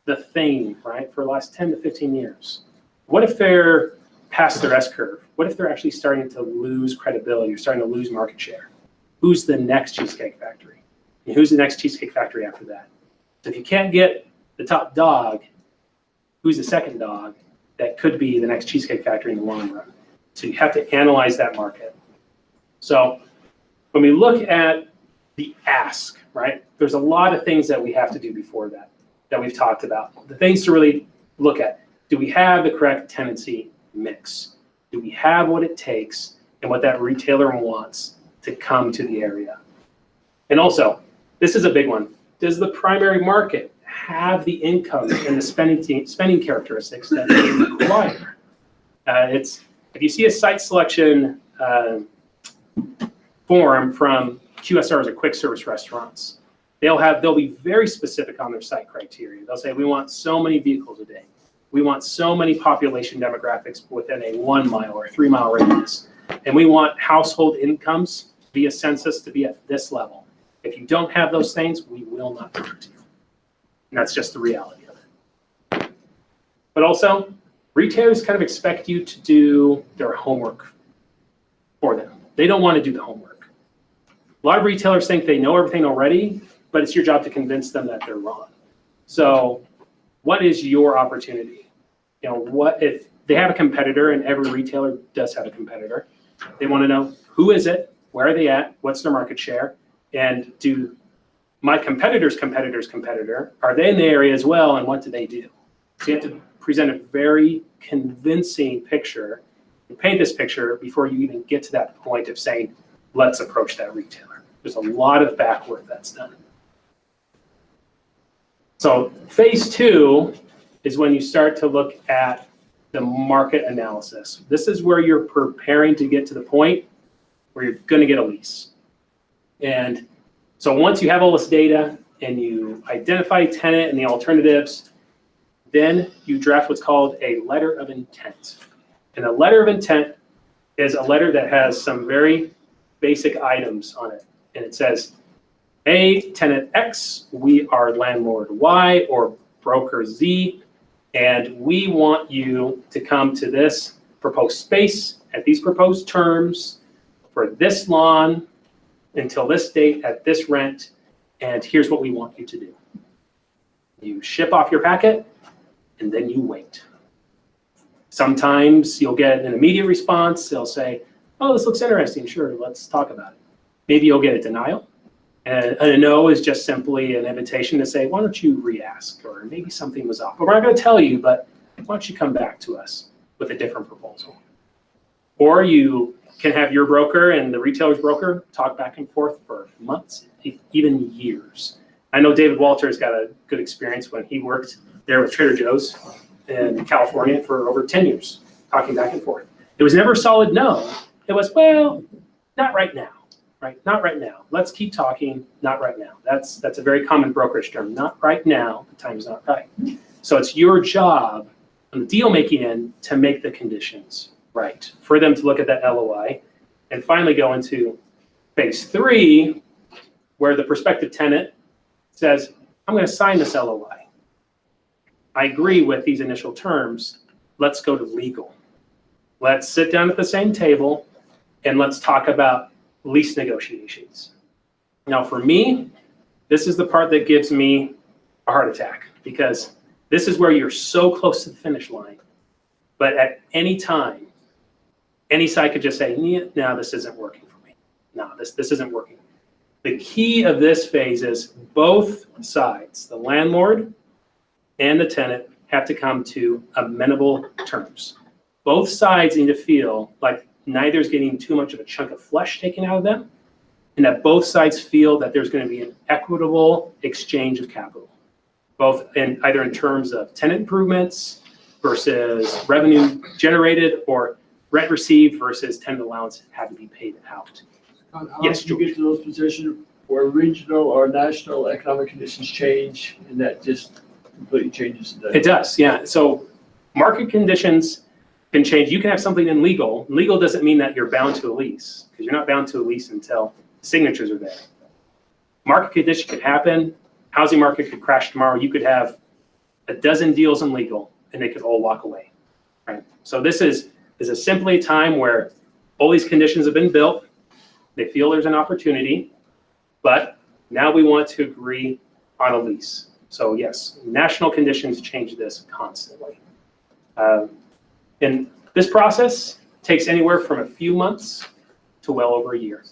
the thing, right, for the last 10 to 15 years. What if they're past their S-curve? What if they're actually starting to lose credibility or starting to lose market share? Who's the next Cheesecake Factory? And who's the next Cheesecake Factory after that? So if you can't get the top dog, who's the second dog that could be the next Cheesecake Factory in the long run? So you have to analyze that market. So when we look at the ask, right, there's a lot of things that we have to do before that we've talked about. The things to really look at. Do we have the correct tenancy mix? Do we have what it takes and what that retailer wants to come to the area? And also, this is a big one. Does the primary market have the income and the spending characteristics that they require? If you see a site selection form from QSRs or quick service restaurants, they'll be very specific on their site criteria. They'll say, we want so many vehicles a day. We want so many population demographics within a 1 mile or 3 mile radius. And we want household incomes via census to be at this level. If you don't have those things, we will not grant you. And that's just the reality of it. But also, retailers kind of expect you to do their homework for them. They don't want to do the homework. A lot of retailers think they know everything already, but it's your job to convince them that they're wrong. So what is your opportunity? You know, what if they have a competitor, and every retailer does have a competitor. They want to know, who is it? Where are they at? What's their market share? And do my competitor's competitor, are they in the area as well, and what do they do? So you have to present a very convincing picture and paint this picture before you even get to that point of saying, let's approach that retailer. There's a lot of back work that's done. So phase 2 is when you start to look at the market analysis. This is where you're preparing to get to the point where you're going to get a lease. And so once you have all this data and you identify tenant and the alternatives, then you draft what's called a letter of intent. And a letter of intent is a letter that has some very basic items on it. And it says, hey, tenant X, we are landlord Y or broker Z, and we want you to come to this proposed space at these proposed terms for this lawn until this date at this rent, and here's what we want you to do. You ship off your packet, and then you wait. Sometimes you'll get an immediate response. They'll say, oh, this looks interesting. Sure, let's talk about it. Maybe you'll get a denial. And a no is just simply an invitation to say, why don't you re-ask? Or maybe something was off. But we're not going to tell you, but why don't you come back to us with a different proposal? Or you can have your broker and the retailer's broker talk back and forth for months, even years. I know David Walter's got a good experience when he worked there with Trader Joe's in California for over 10 years, talking back and forth. It was never a solid no. It was, well, not right now, right? Not right now. Let's keep talking, not right now. That's a very common brokerage term. Not right now, the time's not right. So it's your job on the deal-making end to make the conditions right, for them to look at that LOI and finally go into phase 3, where the prospective tenant says, I'm going to sign this LOI. I agree with these initial terms. Let's go to legal. Let's sit down at the same table and let's talk about lease negotiations. Now, for me, this is the part that gives me a heart attack, because this is where you're so close to the finish line. But at any time, any side could just say, no, this isn't working for me. No, this isn't working. The key of this phase is both sides, the landlord and the tenant, have to come to amenable terms. Both sides need to feel like neither's getting too much of a chunk of flesh taken out of them, and that both sides feel that there's going to be an equitable exchange of capital, both in either in terms of tenant improvements versus revenue generated, or rent received versus tenant allowance had to be paid out. How Yes, do you get to those positions where regional or national economic conditions change, and that just completely changes the? It does, yeah. So market conditions can change. You can have something in legal. Legal doesn't mean that you're bound to a lease, because you're not bound to a lease until signatures are there. Market condition could happen. Housing market could crash tomorrow. You could have a dozen deals in legal, and they could all walk away, right? So this is simply a time where all these conditions have been built. They feel there's an opportunity, but now we want to agree on a lease. So yes, national conditions change this constantly. And this process takes anywhere from a few months to well over a year.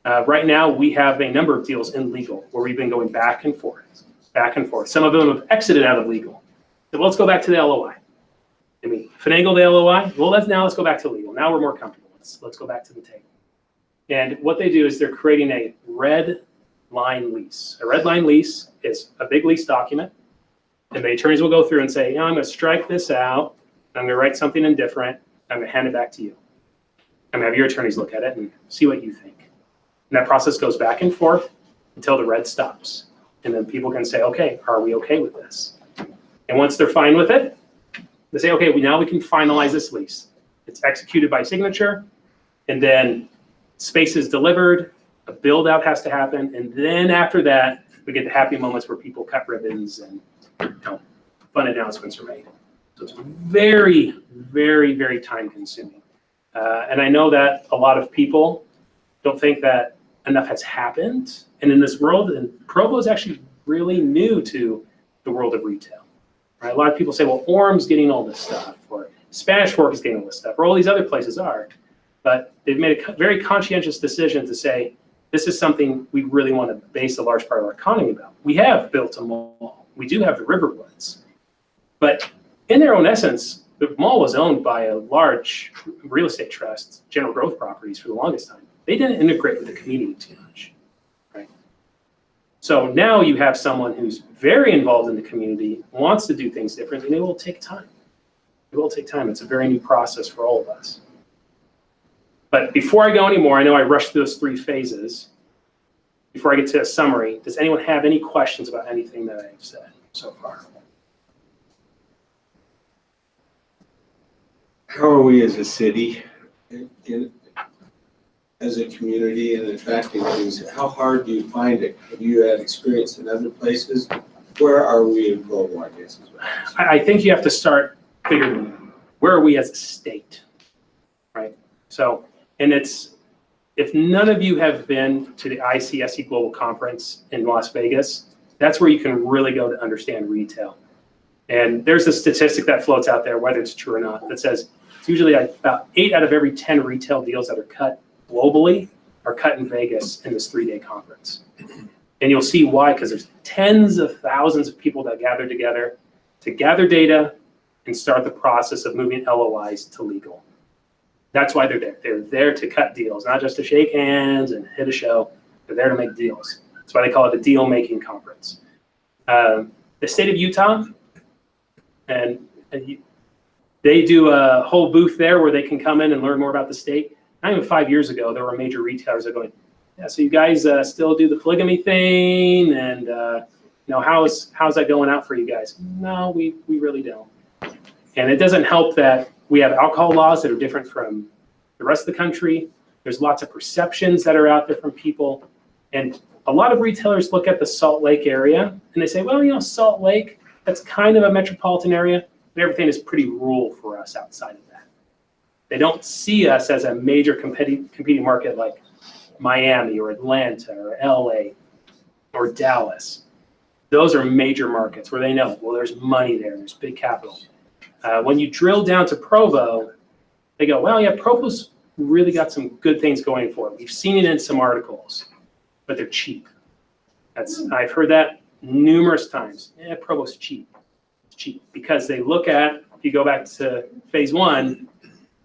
Right now, we have a number of deals in legal where we've been going back and forth, back and forth. Some of them have exited out of legal. So let's go back to the LOI. I mean, finagle the LOI. Well, let's go back to legal. Now we're more comfortable. Let's go back to the table. And what they do is they're creating a red line lease. A red line lease is a big lease document, and the attorneys will go through and say, I'm going to strike this out. I'm going to write something indifferent. I'm going to hand it back to you. I'm going to have your attorneys look at it and see what you think. And that process goes back and forth. until the red stops. And then people can say, okay, are we okay with this? And once they're fine with it, they say, okay, now we can finalize this lease. It's executed by signature, and then space is delivered, a build out has to happen, and then after that, we get the happy moments where people cut ribbons and fun announcements are made. So it's very, very, very time consuming. And I know that a lot of people don't think that enough has happened. And in this world, and Provo is actually really new to the world of retail. Right? A lot of people say, well, Orem's getting all this stuff, or Spanish Fork is getting all this stuff, or all these other places are. But they've made a very conscientious decision to say, this is something we really want to base a large part of our economy about. We have built a mall. We do have the Riverwoods. But in their own essence, the mall was owned by a large real estate trust, General Growth Properties, for the longest time. They didn't integrate with the community too much, right? So now you have someone who's very involved in the community, wants to do things differently, and it will take time. It will take time. It's a very new process for all of us. But before I go anymore, I know I rushed through those 3 phases. Before I get to a summary, does anyone have any questions about anything that I've said so far? How are we as a city, as a community in attracting things? How hard do you find it? Have you had experience in other places? Where are we in Provo, I guess? I think you have to start figuring out, where are we as a state, right? So, and it's, if none of you have been to the ICSC Global Conference in Las Vegas, that's where you can really go to understand retail. And there's a statistic that floats out there, whether it's true or not, that says it's usually about 8 out of every 10 retail deals that are cut globally are cut in Vegas in this 3-day conference. And you'll see why, because there's tens of thousands of people that gather together to gather data and start the process of moving LOIs to legal. That's why they're there. They're there to cut deals, not just to shake hands and hit a show. They're there to make deals. That's why they call it a deal-making conference. The state of Utah, and they do a whole booth there where they can come in and learn more about the state. Not even 5 years ago, there were major retailers that are going, yeah, so you guys still do the polygamy thing, and how's that going out for you guys? No, we really don't. And it doesn't help that we have alcohol laws that are different from the rest of the country. There's lots of perceptions that are out there from people. And a lot of retailers look at the Salt Lake area and they say, well, Salt Lake, that's kind of a metropolitan area, but everything is pretty rural for us outside of that. They don't see us as a major competing market like Miami or Atlanta or LA or Dallas. Those are major markets where they know, well, there's money there, there's big capital. When you drill down to Provo, they go, well, yeah, Provo's really got some good things going for it. We've seen it in some articles, but they're cheap. I've heard that numerous times. Yeah, Provo's cheap. It's cheap because they look at, if you go back to phase 1,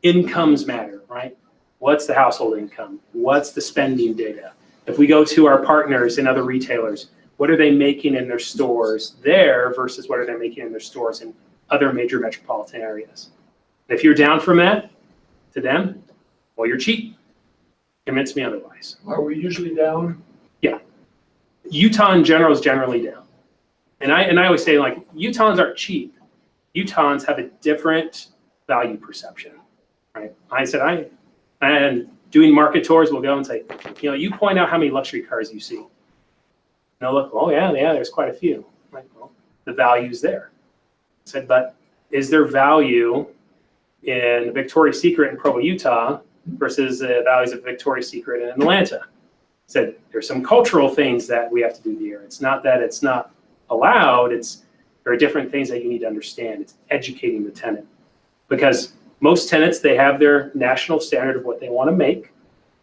incomes matter, right? What's the household income? What's the spending data? If we go to our partners and other retailers, what are they making in their stores there versus what are they making in their stores in other major metropolitan areas? And if you're down from that to them, well, you're cheap. Convince me otherwise. Are we usually down? Yeah. Utah in general is generally down. And I always say, like, Utahns aren't cheap. Utahns have a different value perception, right? I said, and doing market tours, we'll go and say, you point out how many luxury cars you see. And they'll look, oh yeah, there's quite a few. Right? Well, the value's there. I said, but is there value in Victoria's Secret in Provo, Utah versus the values of Victoria's Secret in Atlanta? I said, there's some cultural things that we have to do here. It's not that it's not allowed, there are different things that you need to understand. It's educating the tenant. Because most tenants, they have their national standard of what they want to make.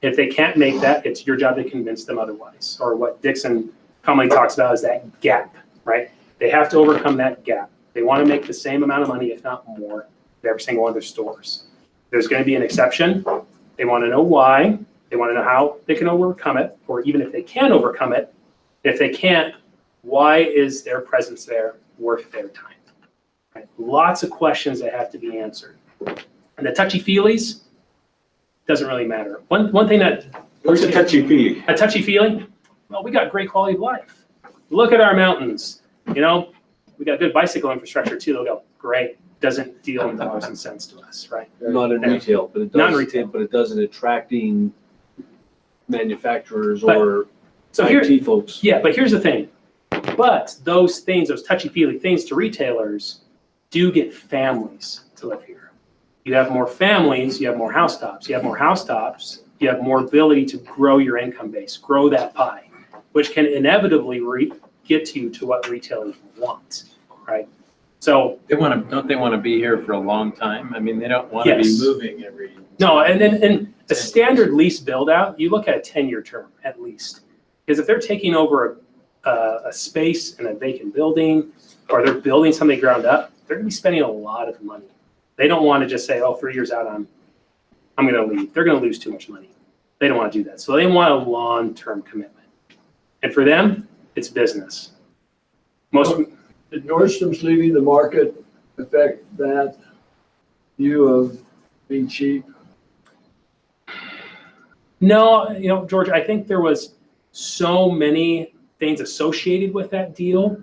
If they can't make that, it's your job to convince them otherwise. Or what Dixon commonly talks about is that gap, right? They have to overcome that gap. They want to make the same amount of money, if not more, at every single one of their stores. There's going to be an exception. They want to know why. They want to know how they can overcome it, or even if they can overcome it. If they can't, why is their presence there worth their time? Right? Lots of questions that have to be answered. And the touchy-feelies doesn't really matter. One thing that... What's a touchy-feely? A touchy-feely? Well, we got great quality of life. Look at our mountains. You know, we got good bicycle infrastructure too. They'll go, great. Doesn't deal in dollars and cents to us, right? Not in retail, but it does. Not in retail. But it does in attracting manufacturers But- or So here, IT folks. yeah, but here's the thing. But those things, those touchy-feely things to retailers do get families to live here. You have more families, you have more housetops. You have more housetops, you have more ability to grow your income base, grow that pie, which can inevitably get you to what retailers want, right? So Don't they want to be here for a long time? I mean, they don't want to be Yes. moving every. no, and a standard lease build out, you look at a 10-year term at least. Because if they're taking over a space in a vacant building, or they're building something ground up, they're gonna be spending a lot of money. They don't want to just say, oh, 3 years out, I'm gonna leave. They're gonna lose too much money. They don't want to do that. So they want a long-term commitment. And for them, it's business. Most, Did Nordstrom's leaving the market affect that view of being cheap? no, you know, George, I think there was so many things associated with that deal.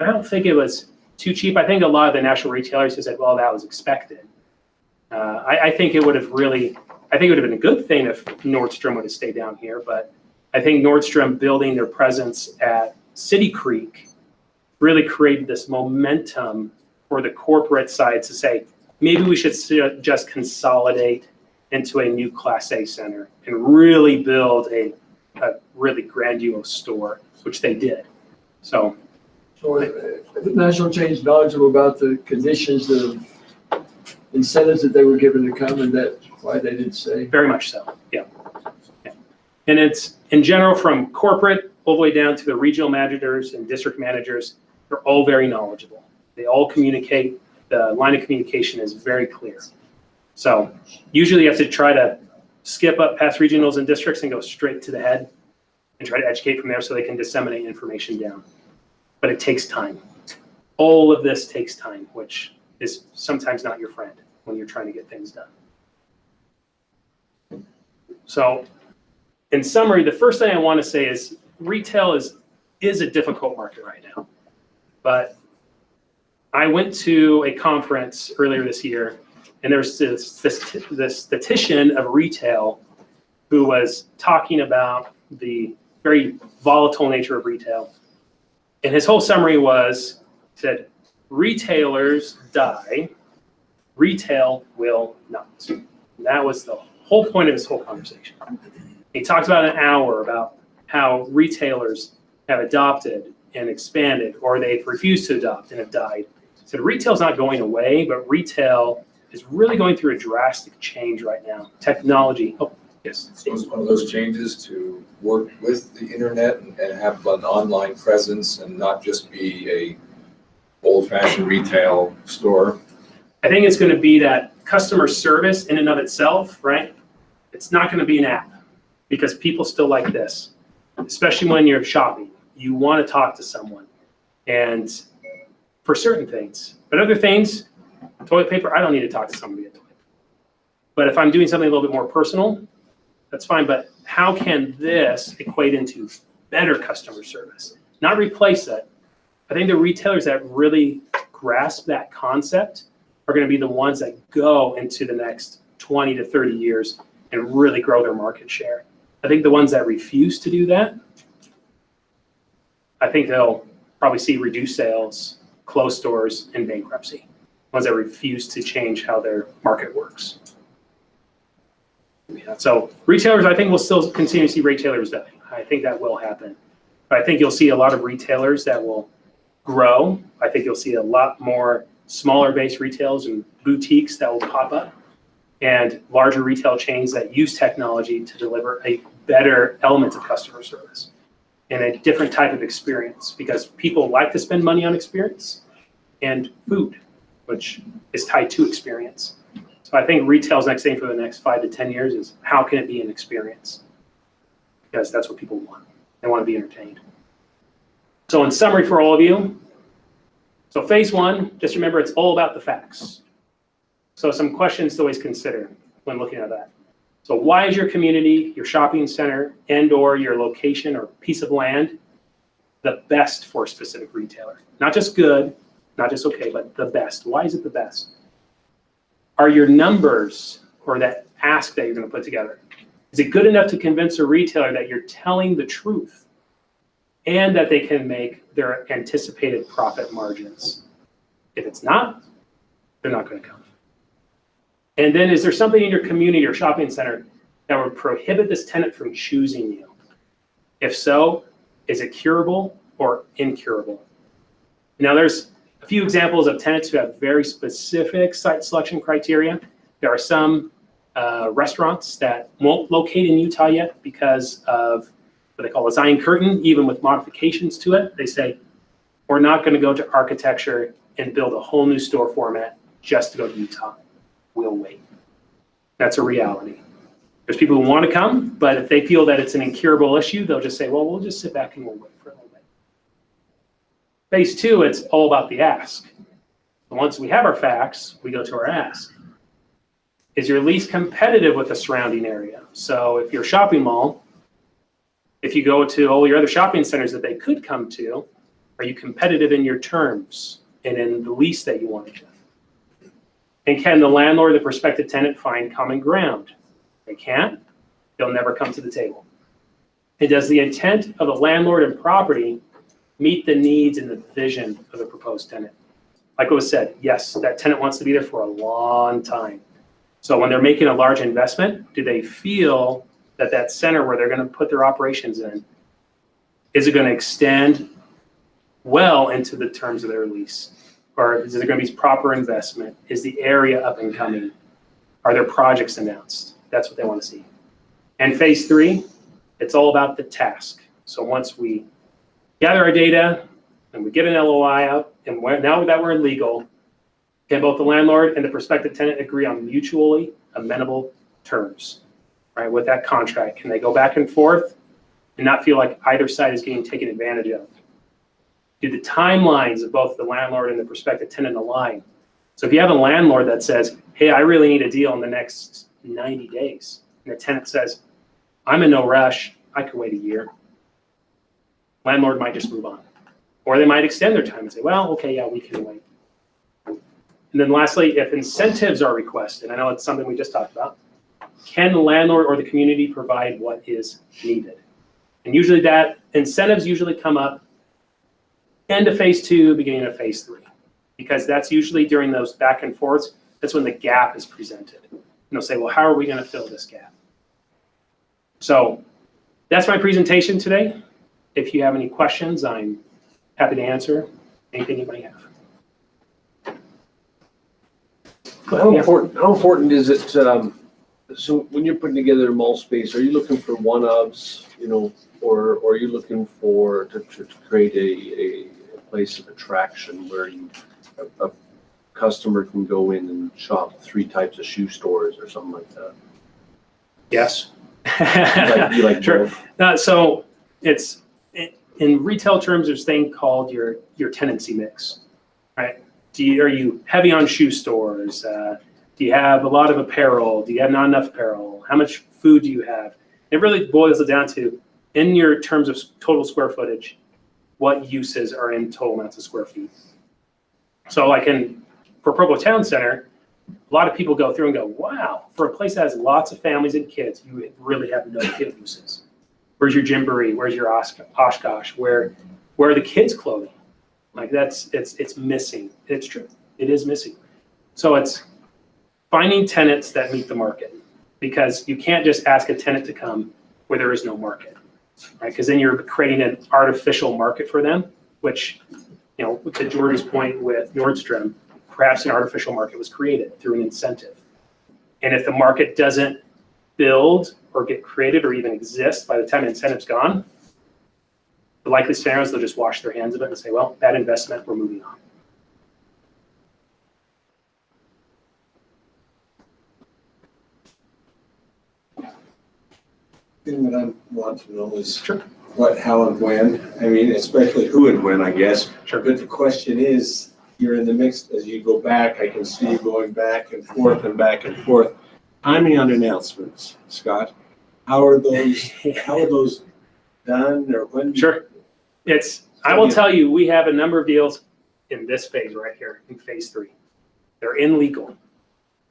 I don't think it was too cheap. I think a lot of the national retailers have said, well, that was expected. I think it would have really, I think it would have been a good thing if Nordstrom would have stayed down here, but I think Nordstrom building their presence at City Creek really created this momentum for the corporate side to say, maybe we should just consolidate into a new Class A center and really build a really grandiose store, which they did. So The national chain's knowledgeable about the conditions of incentives that they were given to come, and that's why they didn't say. very much so, yeah. Yeah. And it's, in general, from corporate all the way down to the regional managers and district managers, they're all very knowledgeable. They all communicate, the line of communication is very clear. So usually you have to try to skip up past regionals and districts and go straight to the head and try to educate from there so they can disseminate information down. But it takes time. All of this takes time, which is sometimes not your friend when you're trying to get things done. So in summary, the first thing I want to say is retail is a difficult market right now. But I went to a conference earlier this year, and there's this statistician of retail who was talking about the very volatile nature of retail. And his whole summary was, he said, retailers die, retail will not. And that was the whole point of his whole conversation. He talked about an hour about how retailers have adopted and expanded, or they've refused to adopt and have died. He said retail's not going away, but retail is really going through a drastic change right now. Technology, oh, yes. So it's one of those changes to work with the internet and have an online presence and not just be a old-fashioned retail store. I think it's going to be that customer service in and of itself, right? It's not going to be an app because people still like this, especially when you're shopping. You want to talk to someone, and for certain things, but other things, toilet paper, I don't need to talk to somebody at toilet. But if I'm doing something a little bit more personal, that's fine. But how can this equate into better customer service? Not replace it. I think the retailers that really grasp that concept are going to be the ones that go into the next 20 to 30 years and really grow their market share. I think the ones that refuse to do that, I think they'll probably see reduced sales, closed stores, and bankruptcy. Ones that refuse to change how their market works. Yeah, so retailers, I think we'll still continue to see retailers die. I think that will happen. But I think you'll see a lot of retailers that will grow. I think you'll see a lot more smaller base retails and boutiques that will pop up, and larger retail chains that use technology to deliver a better element of customer service and a different type of experience, because people like to spend money on experience and food, which is tied to experience. So I think retail's next thing for the next 5 to 10 years is how can it be an experience? Because that's what people want. They want to be entertained. So in summary for all of you, so phase one, just remember it's all about the facts. So some questions to always consider when looking at that. So why is your community, your shopping center, and/or your location or piece of land the best for a specific retailer? Not just good, not just okay, but the best. Why is it the best? Are your numbers or that ask that you're going to put together, is it good enough to convince a retailer that you're telling the truth and that they can make their anticipated profit margins? If it's not, they're not going to come. And then is there something in your community or shopping center that would prohibit this tenant from choosing you? If so, is it curable or incurable? Now there's a few examples of tenants who have very specific site selection criteria. There are some restaurants that won't locate in Utah yet because of what they call a Zion curtain, even with modifications to it. They say, we're not going to go to architecture and build a whole new store format just to go to Utah. We'll wait. That's a reality. There's people who want to come, but if they feel that it's an incurable issue, they'll just say, well, we'll just sit back and we'll wait for a little bit. Phase two, it's all about the ask. Once we have our facts, we go to our ask. Is your lease competitive with the surrounding area? So if you're a shopping mall, if you go to all your other shopping centers that they could come to, are you competitive in your terms and in the lease that you want to give? And can the landlord or the prospective tenant find common ground? They can't, they'll never come to the table. And does the intent of the landlord and property meet the needs and the vision of the proposed tenant? Like it was said, yes, that tenant wants to be there for a long time. So when they're making a large investment, do they feel that that center where they're going to put their operations in, is it going to extend well into the terms of their lease? Or is there going to be proper investment? Is the area up and coming? Are there projects announced? That's what they want to see. And phase three, it's all about the task. So once we gather our data and we get an LOI out, and now that we're in legal, can both the landlord and the prospective tenant agree on mutually amenable terms, right? With that contract, can they go back and forth and not feel like either side is getting taken advantage of? Do the timelines of both the landlord and the prospective tenant align? So if you have a landlord that says, hey, I really need a deal in the next 90 days, and the tenant says, I'm in no rush, I could wait a year, landlord might just move on. Or they might extend their time and say, well, okay, yeah, we can wait. And then lastly, if incentives are requested, I know it's something we just talked about, can the landlord or the community provide what is needed? And usually that incentives usually come up end of phase two, beginning of phase three, because that's usually during those back and forths, that's when the gap is presented. And they'll say, well, how are we going to fill this gap? So that's my presentation today. If you have any questions, I'm happy to answer anything you might have. How important is it, so when you're putting together a mall space, are you looking for one-ofs, or are you looking for, to create a place of attraction where a customer can go in and shop 3 types of shoe stores or something like that? Yes. You like sure. both? So it's, in retail terms, there's a thing called your tenancy mix, right? Are you heavy on shoe stores? Do you have a lot of apparel? Do you have not enough apparel? How much food do you have? It really boils it down to, in your terms of total square footage, what uses are in total amounts of square feet. So like for Provo Town Center, a lot of people go through and go, wow, for a place that has lots of families and kids, you really have no kid uses. Where's your Gymboree? Where's your Oshkosh? Where are the kids' clothing? Like it's missing. It's true. It is missing. So it's finding tenants that meet the market, because you can't just ask a tenant to come where there is no market, right? Because then you're creating an artificial market for them, which, to George's point with Nordstrom, perhaps an artificial market was created through an incentive. And if the market doesn't build or get created or even exist by the time the incentive's gone, the likely scenario is they'll just wash their hands of it and say, well, that investment, we're moving on. thing that I want to know is what, how, and when. I mean, especially who and when, I guess. Sure. But the question is, you're in the mix as you go back. I can see you going back and forth and back and forth. Timing on announcements, Scott. How are those done or when? Sure. I will tell you, we have a number of deals in this phase right here, in phase 3. They're in legal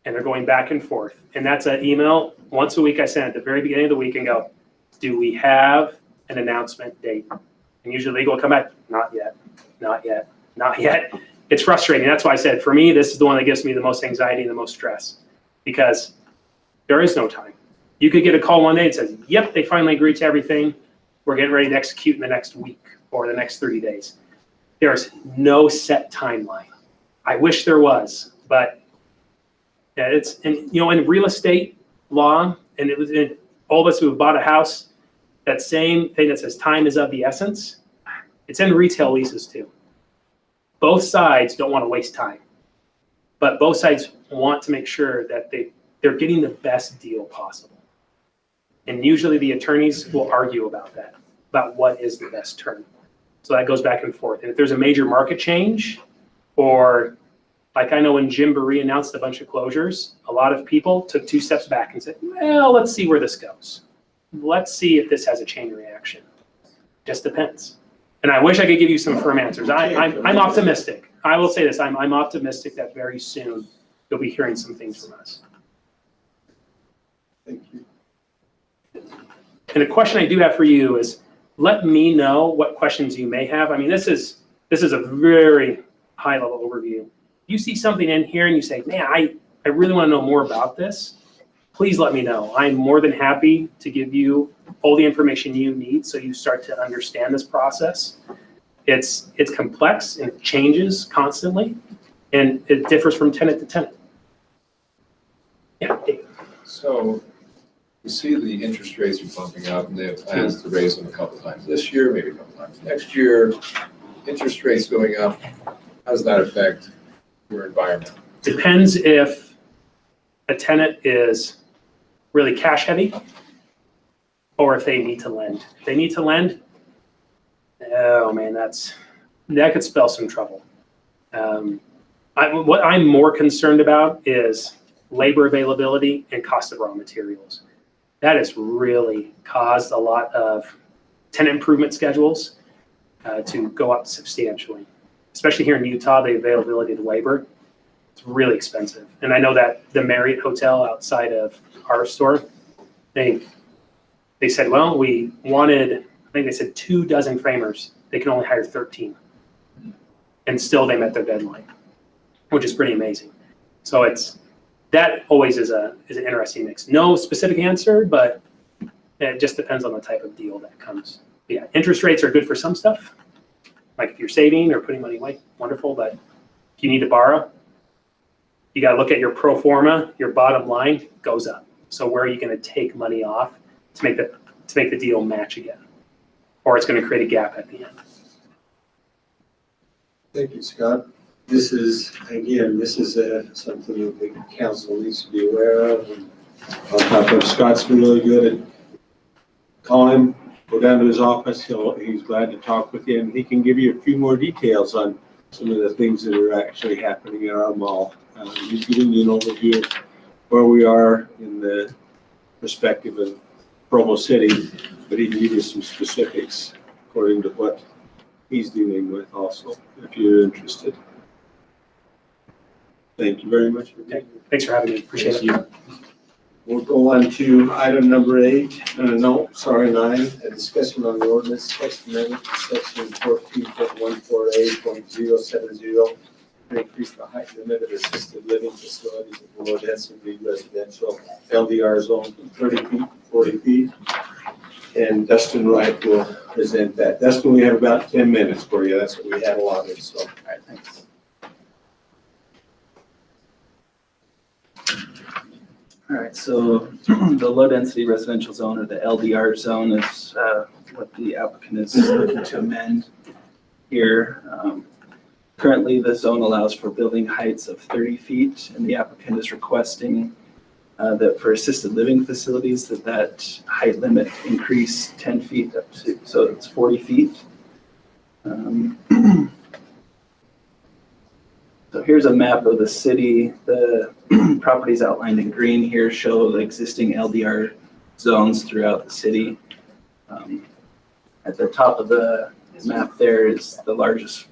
and they're going back and forth. And that's an email once a week I send at the very beginning of the week and go, do we have an announcement date? And usually legal will come back, not yet, not yet, not yet. It's frustrating. That's why I said, for me, this is the one that gives me the most anxiety and the most stress because there is no time. You could get a call one day that says, yep, they finally agreed to everything. We're getting ready to execute in the next week or the next 30 days. There's no set timeline. I wish there was, but it's, and in real estate law, and it was in all of us who have bought a house, that same thing that says time is of the essence, it's in retail leases too. Both sides don't want to waste time, but both sides want to make sure that they're getting the best deal possible. And usually the attorneys will argue about that, about what is the best term. So that goes back and forth. And if there's a major market change, or like I know when Jim Barry announced a bunch of closures, a lot of people took 2 steps back and said, well, let's see where this goes. Let's see if this has a chain reaction. Just depends. And I wish I could give you some firm answers. I'm optimistic. I will say this, I'm optimistic that very soon you'll be hearing some things from us. Thank you. And a question I do have for you is, let me know what questions you may have. I mean, this is a very high level overview. You see something in here and you say, man, I really want to know more about this. Please let me know. I'm more than happy to give you all the information you need so you start to understand this process. It's complex and it changes constantly and it differs from tenant to tenant. Yeah, Dave. So we see the interest rates are bumping up and they have plans to raise them a couple times this year, maybe a couple times next year. Interest rates going up, how does that affect your environment? Depends if a tenant is really cash heavy or if they need to lend. If they need to lend, oh man, that could spell some trouble. What I'm more concerned about is labor availability and cost of raw materials. That has really caused a lot of tenant improvement schedules to go up substantially. Especially here in Utah, the availability of labor, it's really expensive. And I know that the Marriott Hotel outside of our store, they said, well, we wanted, I think they said 24 framers. They can only hire 13. And still they met their deadline, which is pretty amazing. So that always is an interesting mix. No specific answer, but it just depends on the type of deal that comes. But yeah, interest rates are good for some stuff. Like if you're saving or putting money away, wonderful. But if you need to borrow, you got to look at your pro forma, your bottom line goes up. So where are you going to take money off to make the deal match again? Or it's going to create a gap at the end. Thank you, Scott. This is something that the council needs to be aware of. And on top of Scott's been really good at calling him, go down to his office. He's glad to talk with you, and he can give you a few more details on some of the things that are actually happening in our mall. He's giving you an overview of where we are in the perspective of Provo City, but he can give you some specifics according to what he's dealing with also, if you're interested. Thank you very much. Okay. Thanks for having me. Appreciate it. We'll go on to item number 9, a discussion on the ordinance text amendment to section 14.14A.070 to increase the height limit of assisted living facilities in low density residential LDR zone from 30 feet to 40 feet. And Dustin Wright will present that. Dustin, we have about 10 minutes for you. That's what we had allotted, so. All right, thanks. All right, so the low density residential zone, or the LDR zone, is what the applicant is looking to amend here. Currently, the zone allows for building heights of 30 feet, and the applicant is requesting that for assisted living facilities that height limit increase 10 feet up to, so it's 40 feet. So here's a map of the city. The properties outlined in green here show the existing LDR zones throughout the city. At the top of the map there is the largest,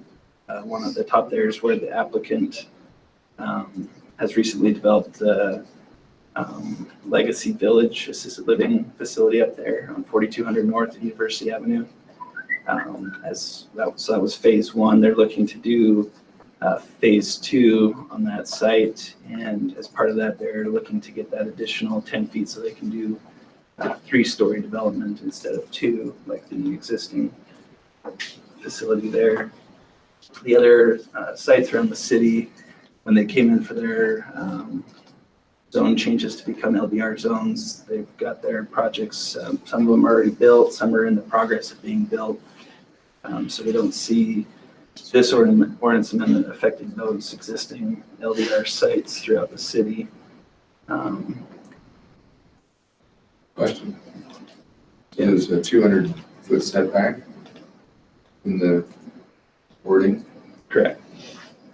one at the top there is where the applicant has recently developed the Legacy Village assisted living facility up there on 4200 North at University Avenue. So that was phase one. They're looking to do phase two on that site, and as part of that, they're looking to get that additional 10 feet so they can do 3-story development instead of 2, like the existing facility there. The other sites around the city, when they came in for their zone changes to become LDR zones, they've got their projects, some of them are already built, some are in the progress of being built. So we don't see this ordinance amendment affecting those existing LDR sites throughout the city. Question. Is a 200-foot setback in the wording? Correct.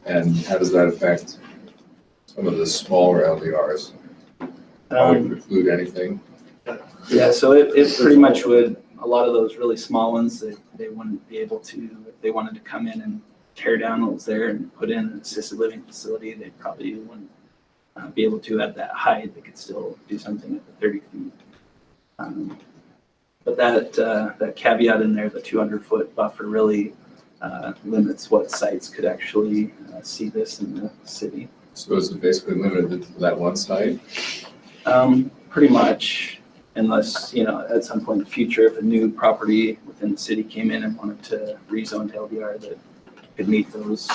And how does that affect some of the smaller LDRs? Would it preclude anything? Yeah, so it pretty much would, a lot of those really small ones, they wouldn't be able to, if they wanted to come in and tear down what was there and put in an assisted living facility, they probably wouldn't be able to at that height. They could still do something at the 30 feet. But that caveat in there, the 200-foot buffer, really limits what sites could actually see this in the city. So is it basically limited to that one site? Pretty much, unless, at some point in the future, if a new property within the city came in and wanted to rezone to LDR that could meet those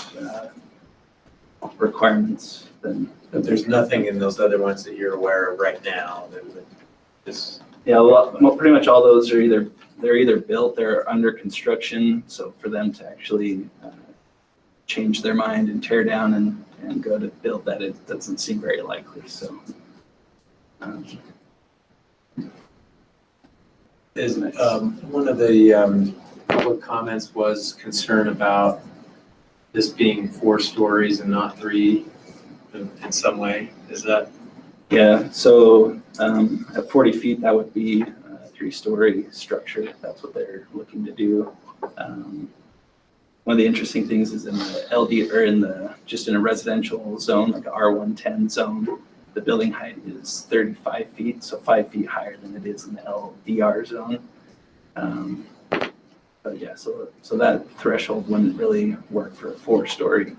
requirements, then. But there's nothing in those other ones that you're aware of right now that would just. Yeah, pretty much all those are either built or under construction. So for them to actually change their mind and tear down and go to build that, it doesn't seem very likely. So. One of the public comments was concern about this being 4 stories and not 3 in some way. Is that? Yeah, so at 40 feet, that would be a 3-story structure. That's what they're looking to do. One of the interesting things is in the LD, or just in a residential zone, like a R110 zone, the building height is 35 feet, so 5 feet higher than it is in the LDR zone. But yeah, so that threshold wouldn't really work for a 4-story.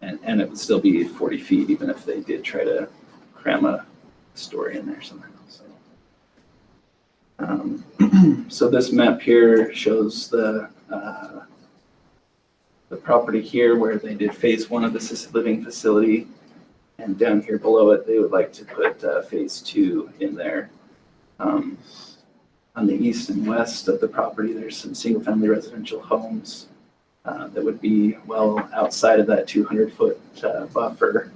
And it would still be 40 feet, even if they did try to cram a story in there somehow. So this map here shows the property here where they did phase 1 of the assisted living facility. And down here below it, they would like to put phase 2 in there. On the east and west of the property, there's some single-family residential homes that would be well outside of that 200-foot buffer.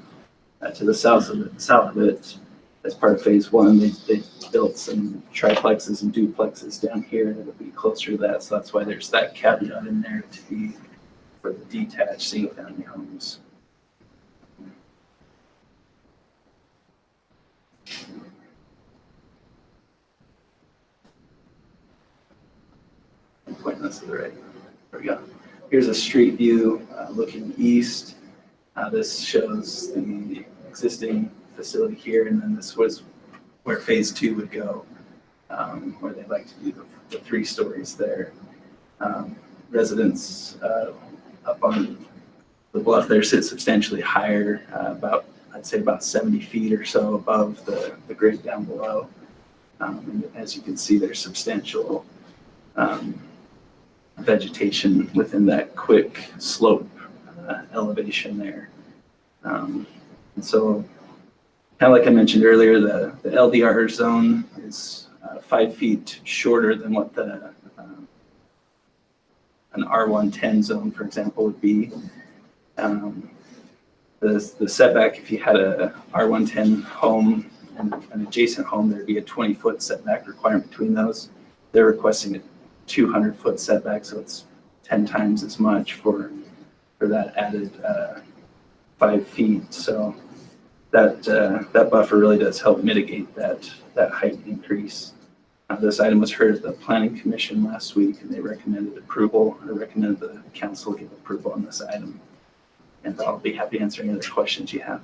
To the south of it, as part of phase 1, they built some triplexes and duplexes down here that would be closer to that. So that's why there's that caveat in there to be for the detached single-family homes. I'm pointing this to the right. There we go. Here's a street view looking east. This shows the existing facility here, and then this was where phase 2 would go, where they'd like to do the 3 stories there. Residents up on the bluff there sit substantially higher, I'd say about 70 feet or so above the grade down below. And as you can see, there's substantial vegetation within that quick slope elevation there. And so, kind of like I mentioned earlier, the LDR zone is 5 feet shorter than what an R110 zone, for example, would be. The setback, if you had a R110 home and an adjacent home, there'd be a 20-foot setback requirement between those. They're requesting a 200-foot setback, so it's 10 times as much for for that added 5 feet. So that buffer really does help mitigate that height increase. This item was heard at the Planning Commission last week, and they recommended approval. I recommended the council give approval on this item. And I'll be happy to answer any other questions you have.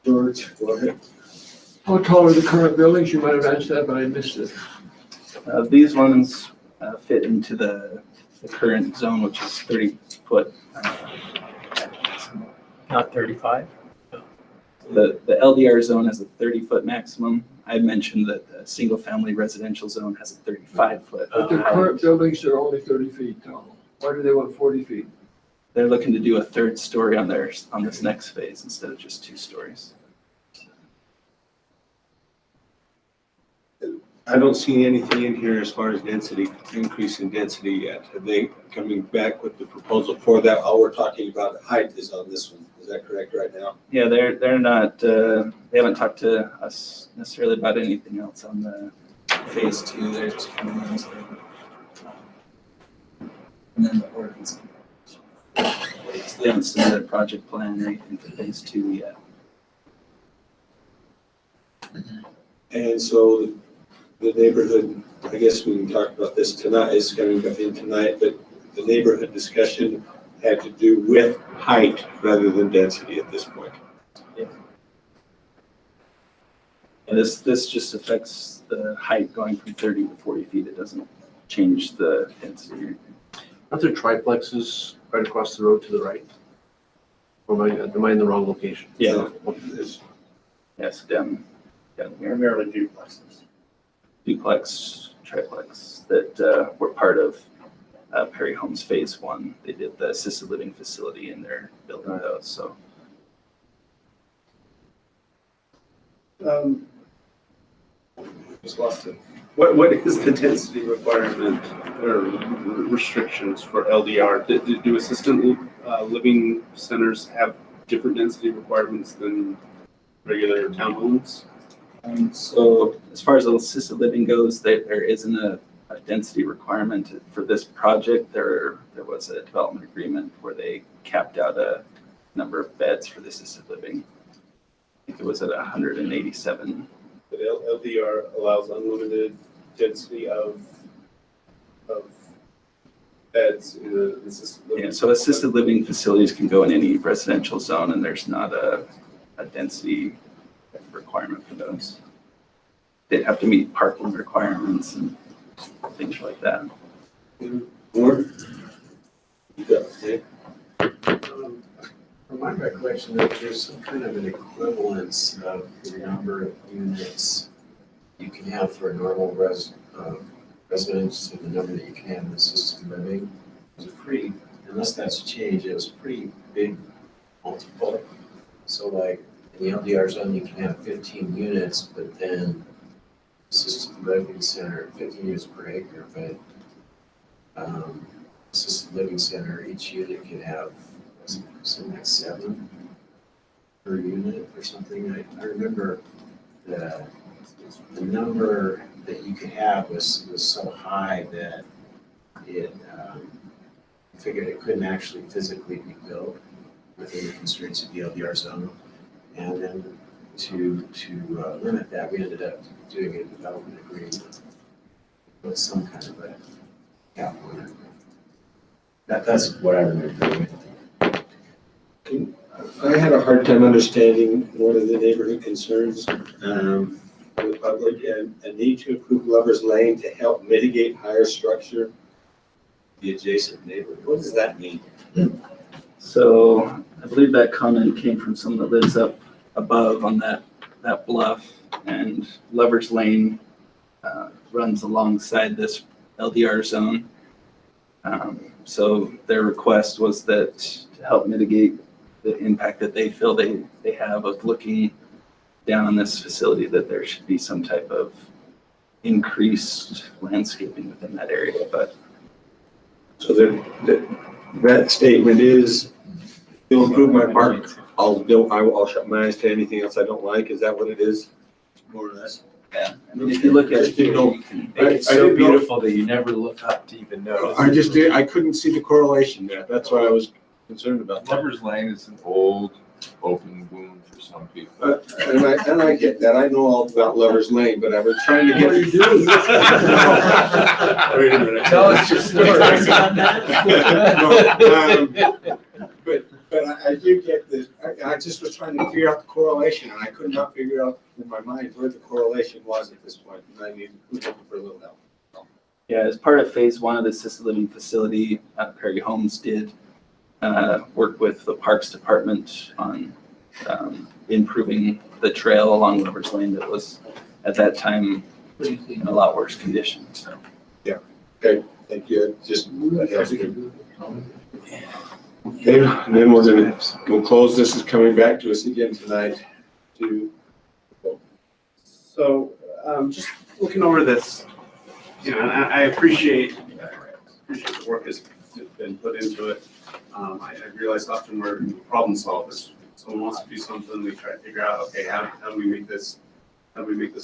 George, go ahead. How tall are the current buildings? You might have answered that, but I missed it. These ones fit into the current zone, which is 30 foot. Not 35? The LDR zone has a 30-foot maximum. I mentioned that the single-family residential zone has a 35-foot. But the current buildings are only 30 feet tall. Why do they want 40 feet? They're looking to do a 3rd story on this next phase instead of just 2 stories. I don't see anything in here as far as density, increase in density yet. Are they coming back with the proposal for that? All we're talking about height is on this one. Is that correct right now? Yeah, they're not, they haven't talked to us necessarily about anything else on the phase 2. They're just coming into and then the ordinance. They haven't submitted a project plan or anything for phase 2 yet. And so the neighborhood, I guess we can talk about this tonight, is coming in tonight, but the neighborhood discussion had to do with height rather than density at this point. Yeah. And this just affects the height going from 30 to 40 feet. It doesn't change the density. Aren't there triplexes right across the road to the right? Or am I in the wrong location? Yeah. Yes. Yes, down here. Primarily duplexes. Duplex, triplex that were part of Perry Homes Phase 1. They did the assisted living facility and they're building those, so. Just lost it. What is the density requirement or restrictions for LDR? Do assisted living centers have different density requirements than regular townhomes? So as far as assisted living goes, there isn't a density requirement for this project. There was a development agreement where they capped out a number of beds for the assisted living. I think it was at 187. But LDR allows unlimited density of beds in an assisted living. Yeah, so assisted living facilities can go in any residential zone and there's not a density requirement for those. They'd have to meet parking requirements and things like that. Or you got it. From my recollection, that there's some kind of an equivalence of the number of units you can have for a normal residence and the number that you can have in assisted living. It was a pretty, unless that's changed, it was a pretty big multiple. So like in the LDR zone, you can have 15 units, but then assisted living center, 15 units per acre, but assisted living center, each unit can have something like 7 per unit or something. I remember the number that you could have was so high that it figured it couldn't actually physically be built within the constraints of the LDR zone. And then to limit that, we ended up doing a development agreement with some kind of a cap on it. That's what I remember. I had a hard time understanding one of the neighborhood concerns for the public, and a need to improve Lover's Lane to help mitigate higher structure the adjacent neighborhood. What does that mean? So I believe that comment came from someone that lives up above on that bluff, and Lover's Lane runs alongside this LDR zone. So their request was that to help mitigate the impact that they feel they have of looking down on this facility, that there should be some type of increased landscaping within that area. But so that statement is, you'll improve my park, I'll shut my eyes to anything else I don't like. Is that what it is, more or less? Yeah, I mean, if you look at it, You know, you can. It's I so didn't know- beautiful that you never look up to even notice. I couldn't see the correlation there. That's why I was concerned about that. Lover's Lane is an old open wound for some people. And I get that. I know all about Lover's Lane, but I was trying to get. What do you do? Wait a minute. Tell us your story. But I do get this. I just was trying to figure out the correlation, and I could not figure out in my mind where the correlation was at this point, and I needed for a little help. Yeah, as part of phase one of the assisted living facility, Perry Homes did work with the Parks Department on improving the trail along Lover's Lane that was at that time in a lot worse condition. So. Yeah. Okay. Thank you. Just that helps me. Okay, and then we'll close. This is coming back to us again tonight to. So, just looking over this, you know, and I appreciate the work that's been put into it. I realize often we're problem solvers. Someone wants to do something, we try to figure out, okay, how do we make this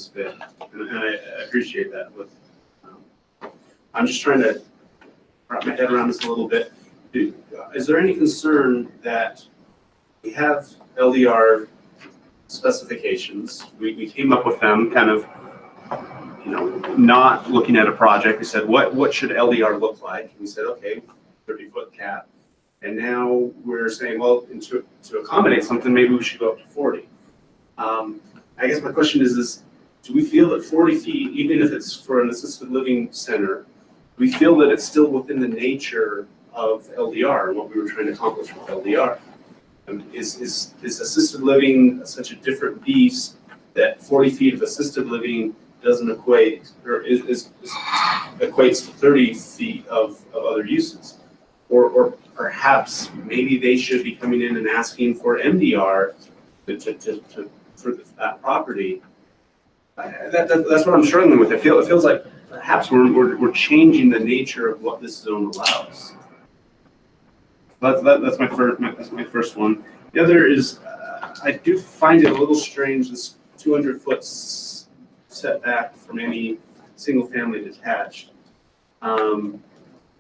fit? And I appreciate that. With, I'm just trying to wrap my head around this a little bit. Is there any concern that we have LDR specifications? We came up with them kind of, you know, not looking at a project. We said, what should LDR look like? And we said, okay, 30-foot cap. And now we're saying, well, to accommodate something, maybe we should go up to 40. I guess my question is do we feel that 40 feet, even if it's for an assisted living center, do we feel that it's still within the nature of LDR and what we were trying to accomplish with LDR? Is assisted living such a different beast that 40 feet of assisted living doesn't equate, or equates to 30 feet of other uses? Or perhaps maybe they should be coming in and asking for MDR for that property. That's what I'm struggling with. It feels like perhaps we're changing the nature of what this zone allows. That's my first one. The other is I do find it a little strange, this 200-foot setback from any single-family detached.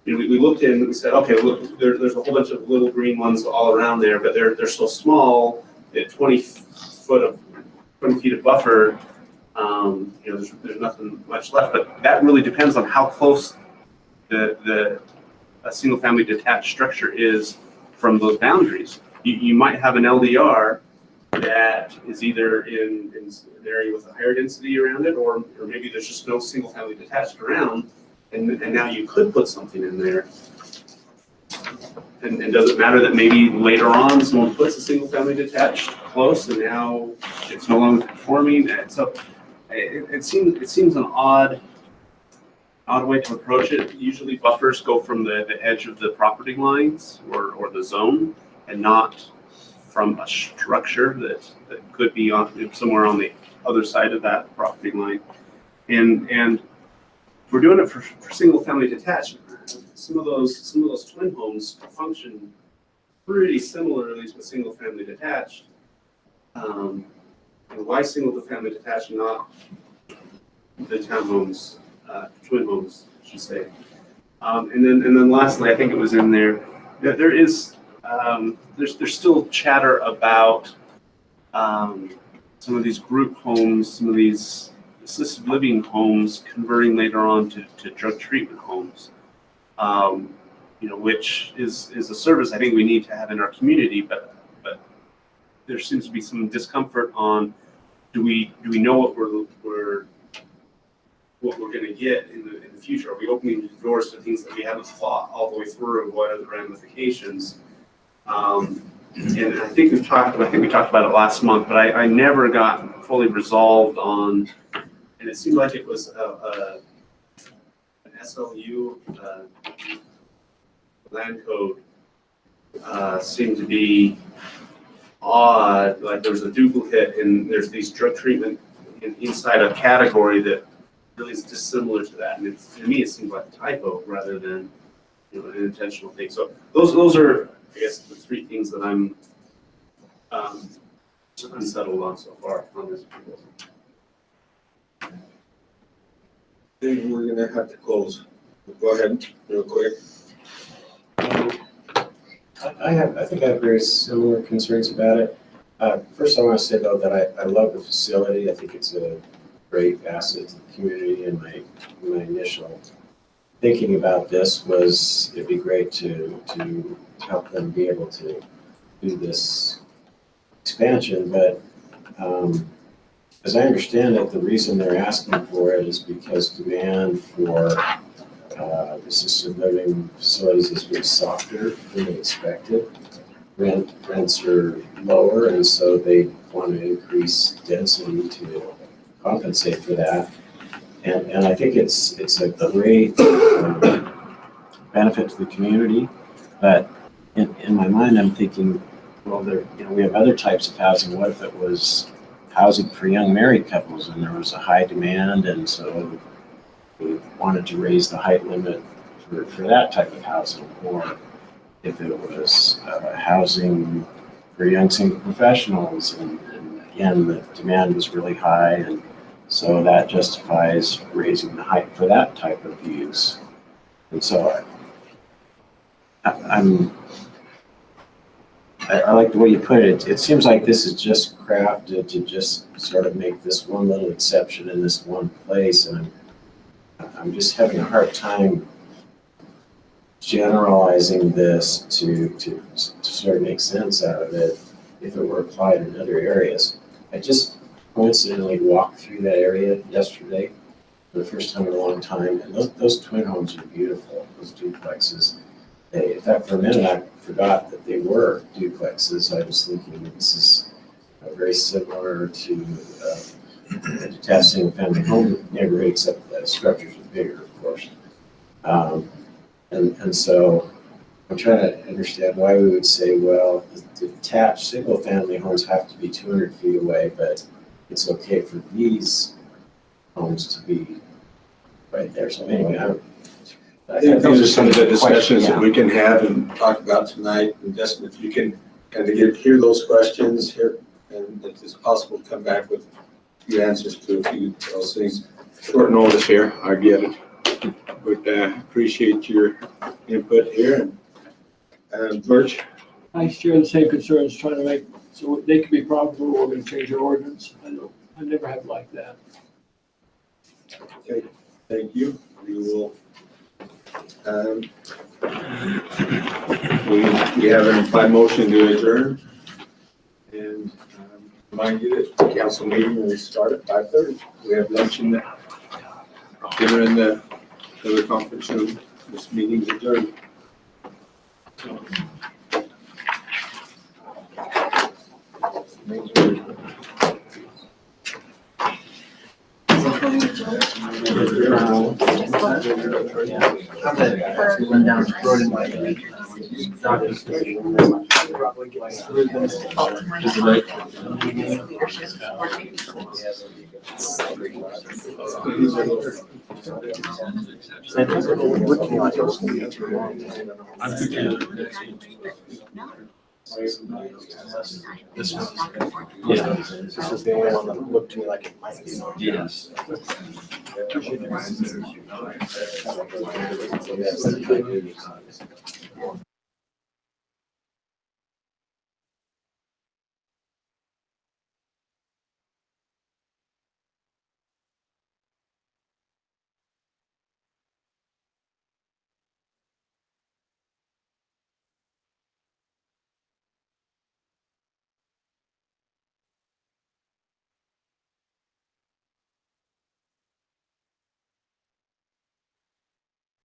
You know, we looked in and we said, okay, look, there's a whole bunch of little green ones all around there, but they're so small that 20 feet of buffer. You know, there's nothing much left, but that really depends on how close a single-family detached structure is from those boundaries. You might have an LDR that is either in an area with a higher density around it, or maybe there's just no single-family detached around, and now you could put something in there. And does it matter that maybe later on someone puts a single-family detached close, and now it's no longer conforming? And so it seems an odd way to approach it. Usually buffers go from the edge of the property lines or the zone, and not from a structure that could be on somewhere on the other side of that property line. And we're doing it for single family detached. Some of those twin homes function pretty similarly to a single family detached. And why single family detached, not the townhomes, twin homes, I should say. And then lastly, I think it was in there. There is there's still chatter about some of these group homes, some of these assisted living homes converting later on to drug treatment homes. You know, which is a service I think we need to have in our community, but there seems to be some discomfort on do we know what we're going to get in the future? Are we opening the doors to things that we haven't thought all the way through, and what are the ramifications? And I think we talked about it last month, but I never got fully resolved on, and it seemed like it was an SLU land code seemed to be odd, like there was a duplicate and there's these drug treatment inside a category that really is dissimilar to that. And to me, it seems like a typo rather than, you know, an intentional thing. So those are, I guess, the three things that I'm unsettled on so far on this proposal. Then we're gonna have to close. Go ahead, real quick. I think I have very similar concerns about it. First, I want to say though that I love the facility. I think it's a great asset to the community, and my initial thinking about this was it'd be great to help them be able to do this expansion, but as I understand it, the reason they're asking for it is because demand for assisted living facilities is way softer than they expected. Rents are lower, and so they want to increase density to compensate for that. And I think it's a great benefit to the community, but in my mind, I'm thinking, well, we have other types of housing. What if it was housing for young married couples and there was a high demand, and so we wanted to raise the height limit for that type of housing? Or if it was housing for young single professionals, and again, the demand was really high, and so that justifies raising the height for that type of use. And so I like the way you put it. It seems like this is just crafted to just sort of make this one little exception in this one place, and I'm just having a hard time generalizing this to sort of make sense out of it if it were applied in other areas. I just coincidentally walked through that area yesterday for the first time in a long time, and those twin homes are beautiful, those duplexes. In fact, for a minute, I forgot that they were duplexes. I was thinking this is very similar to a detached single-family home neighborhood, except the structures are bigger, of course. And so I'm trying to understand why we would say, well, the detached single-family homes have to be 200 feet away, but it's okay for these homes to be right there. So anyway, I think those are some of the discussions that we can have and talk about tonight. And Justin, if you can kind of hear those questions here, and if it's possible, come back with a few answers to a few of those things. Short notice here, I get it. But appreciate your input here. And George? I share the same concerns, trying to make, so they can be profitable, we're gonna change our ordinance. I never have liked that. Okay, thank you. We will, we have an implied motion to adjourn. And remind you that the council meeting will start at 5:30. We have lunch in the dinner in the other conference room. This meeting's adjourned. This one. Yeah. This is the only one that looked to me like it might be. Yes.